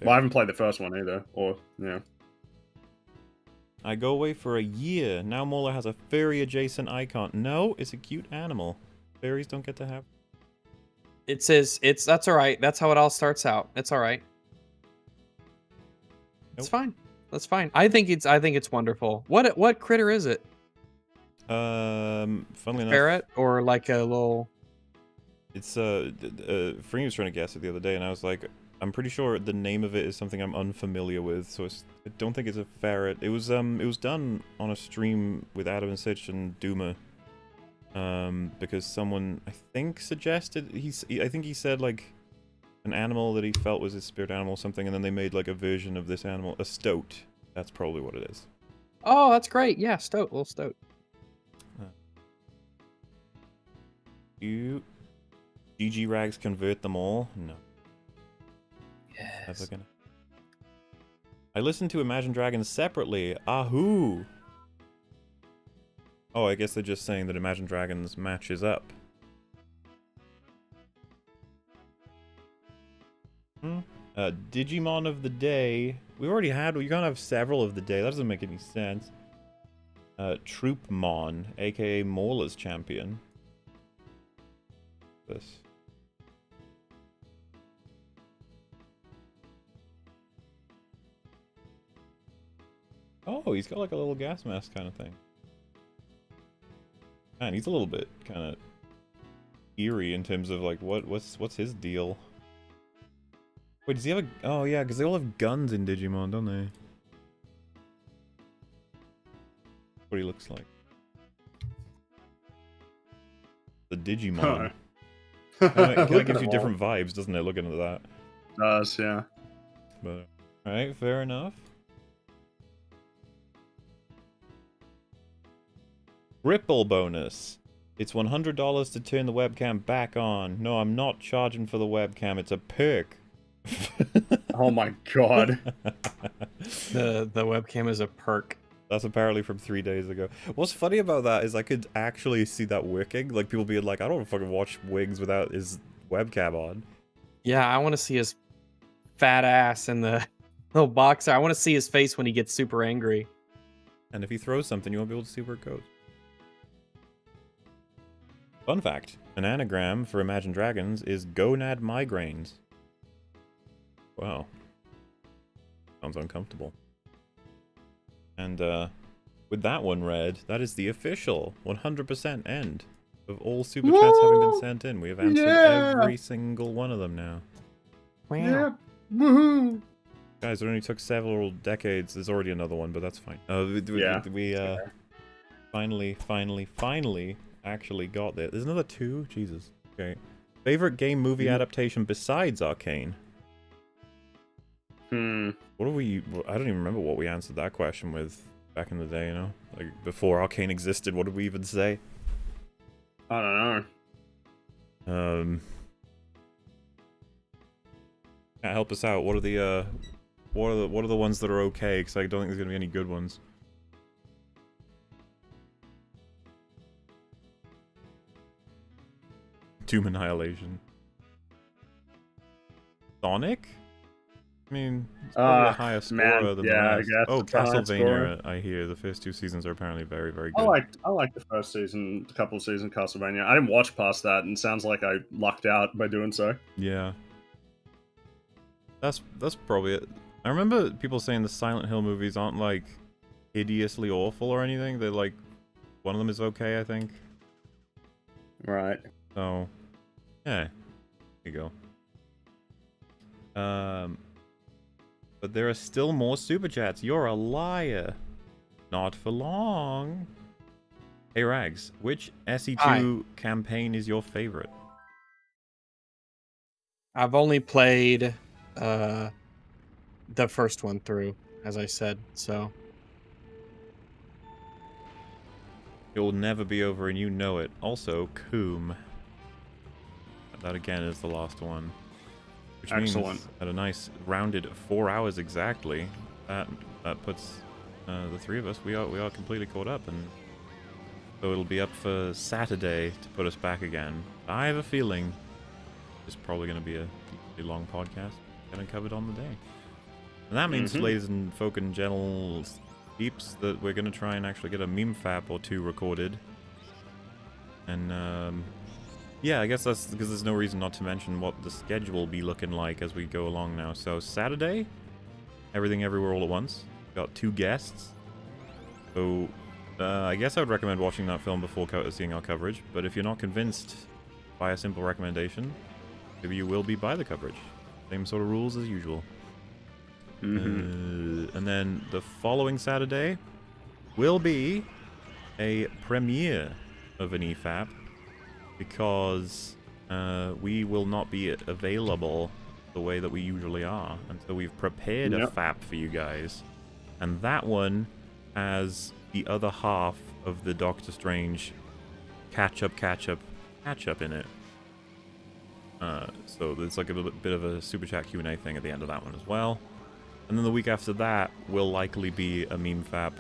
Well, I haven't played the first one either. Or yeah. I go away for a year. Now Mola has a furry adjacent icon. No, it's a cute animal. Fairies don't get to have. It says that's all right. That's how it all starts out. It's all right. It's fine. That's fine. I think it's wonderful. What critter is it? Funnily enough, Ferret or like a little. It's Free was trying to guess it the other day, and I was like, I'm pretty sure the name of it is something I'm unfamiliar with, so I don't think it's a ferret. It was done on a stream with Adam and Sitch and Duma, because someone I think suggested I think he said like an animal that he felt was his spirit animal or something, and then they made like a version of this animal, a stoat. That's probably what it is. Oh, that's great. Yeah, stoat, little stoat. You GG Rags convert them all? No. Yes. I listened to Imagine Dragons separately. Ahoo! Oh, I guess they're just saying that Imagine Dragons matches up. Digimon of the day. We already had. You can't have several of the day. That doesn't make any sense. Troopmon, aka Mauler's champion. This. Oh, he's got like a little gas mask kind of thing. Man, he's a little bit kind of eerie in terms of like what's his deal? Wait, does he have a? Oh yeah, because they all have guns in Digimon, don't they? What he looks like. The Digimon. It kind of gives you different vibes, doesn't it? Looking at that. Does, yeah. But alright, fair enough. Ripple bonus. It's $100 to turn the webcam back on. No, I'm not charging for the webcam. It's a perk. Oh my god. The webcam is a perk. That's apparently from 3 days ago. What's funny about that is I could actually see that working. Like, people being like, I don't fucking watch Wings without his webcam on. Yeah, I want to see his fat ass in the little boxer. I want to see his face when he gets super angry. And if he throws something, you won't be able to see where it goes. Fun fact, an anagram for Imagine Dragons is gonad migraines. Wow. Sounds uncomfortable. And with that one read, that is the official 100% end of all super chats having been sent in. We have answered every single one of them now. Wow. Yeah. Woohoo! Guys, it only took several decades. There's already another one, but that's fine. We finally actually got there. There's another two? Jesus. Okay. Favorite game movie adaptation besides Arcane? What do we... I don't even remember what we answered that question with back in the day, you know? Like, before Arcane existed, what did we even say? I don't know. Help us out. What are the ones that are okay? Because I don't think there's gonna be any good ones. Doom Annihilation. Sonic? I mean, it's probably a higher Man, scorer than the yeah, I rest. guess Oh, it's a high scorer. Castlevania, I hear the first 2 seasons are apparently very, very I good. like the first season, a couple of seasons of Castlevania. I didn't watch past that, and it sounds like I lucked out by doing so. Yeah. That's probably it. I remember people saying the Silent Hill movies aren't, like, hideously awful or anything. They're, like, one of them is okay, I think. Right. So, yeah. There you go. But there are still more Super Chats. You're a liar. Not for long. Hey, Rags, which SE2 campaign is your favorite? I've only played the first one through, as I said, so. You'll never be over and you know it. Also, Coom. That again is the last one. Which Excellent. means at a nice rounded 4 hours exactly, that puts the three of us, we are completely caught up, and so it'll be up for Saturday to put us back again. I have a feeling it's probably going to be a deeply long podcast, getting covered on the day. And that means, ladies and folk and gentle peeps, that we're going to try and actually get a meme fap or two recorded. And yeah, I guess that's because there's no reason not to mention what the schedule will be looking like as we go along now. So Saturday, Everything Everywhere All at Once. Got 2 guests. So I guess I would recommend watching that film before seeing our coverage. But if you're not convinced by a simple recommendation, maybe you will be by the coverage. Same sort of rules as usual. And then the following Saturday will be a premiere of an EFAP, because we will not be available the way that we usually are. And so we've prepared a FAP for you guys. And that one has the other half of the Doctor Strange Catchup in it. So there's like a bit of a Super Chat Q&A thing at the end of that one as well. And then the week after that will likely be a meme FAP.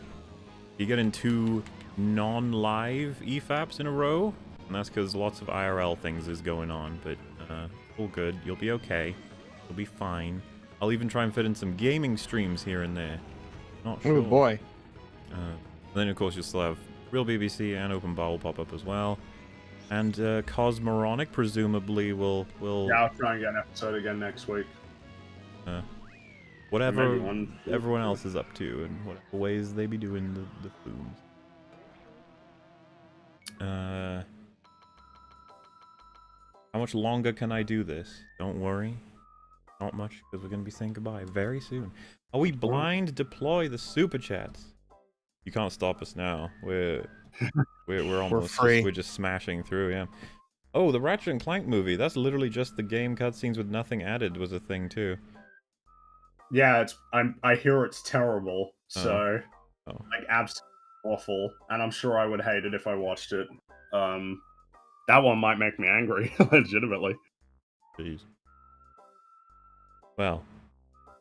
You get in 2 non-live EFAPs in a row, and that's because lots of IRL things is going on, but all good. You'll be okay. You'll be fine. I'll even try and fit in some gaming streams here and there. Not sure. Oh boy. Then of course you'll still have Real BBC and Open Bar will pop up as well. And Cosmoronic presumably will... Yeah, I'll try and get an episode again next week. Whatever everyone else is up to, and whatever ways they be doing the foods. How much longer can I do this? Don't worry. Not much, because we're going to be saying goodbye very soon. Are we blind deploy the Super Chats? You can't stop us now. We're almost free. We're just smashing through, yeah. Oh, the Ratchet and Clank movie. That's literally just the game cutscenes with nothing added was a thing too. Yeah, I hear it's terrible. So like absolutely awful, and I'm sure I would hate it if I watched it. That one might make me angry, legitimately. Jeez. Well,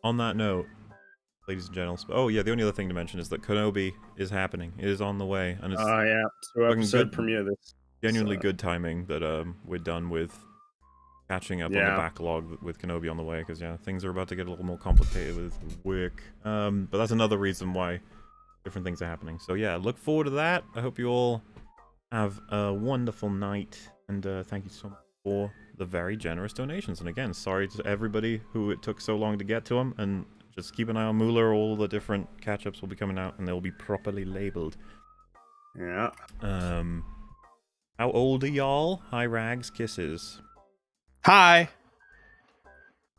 on that note, ladies and gentlemen. Oh yeah, the only other thing to mention is that Kenobi is happening. It is on the way, and it's yeah, 2 episode premiere this. Genuinely good timing that we're done with catching up on the backlog with Kenobi on the way, because yeah, things are about to get a little more complicated with work. But that's another reason why different things are happening. So yeah, look forward to that. I hope you all have a wonderful night, and thank you so much for the very generous donations. And again, sorry to everybody who it took so long to get to them, and just keep an eye on Moolah. All the different catch-ups will be coming out, and they'll be properly labeled. Yeah. How old are y'all? Hi, Rags, kisses. Hi.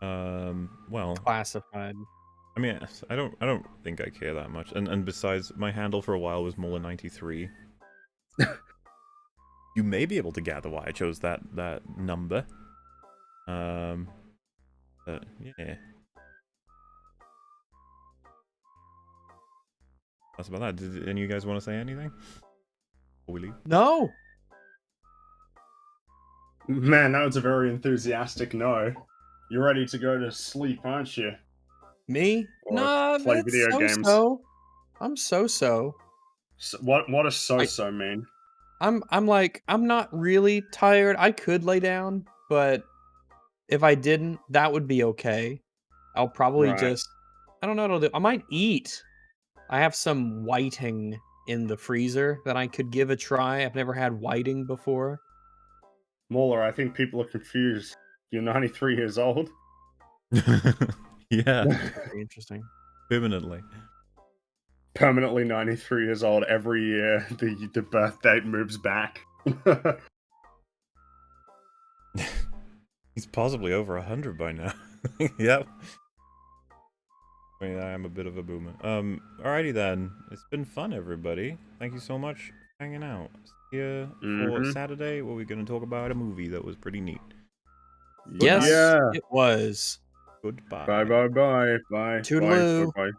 Well, Classified. I mean, I don't think I care that much. And besides, my handle for a while was Moolah93. You may be able to gather why I chose that number. But yeah. That's about that. Did any of you guys want to say anything before we leave? No. Man, that was a very enthusiastic no. You're ready to go to sleep, aren't you? Me? Or No, play that's video games. so. I'm so. So, what does so mean? I'm like, I'm not really tired. I could lay down, but if I didn't, that would be okay. I'll probably Right. just, I don't know what I'll do. I might eat. I have some whiting in the freezer that I could give a try. I've never had whiting before. Mauler, I think people are confused. You're 93 years old. Yeah, Very interesting. permanently. Permanently 93 years old. Every year, the birth date moves back. He's possibly over 100 by now. Yep. I mean, I am a bit of a boomer. Alrighty then. It's been fun, everybody. Thank you so much for hanging out. See you for Saturday, where we're going to talk about a movie that was pretty neat. Yes, Yeah. it was. Goodbye. Bye. Toodaloo. Bye.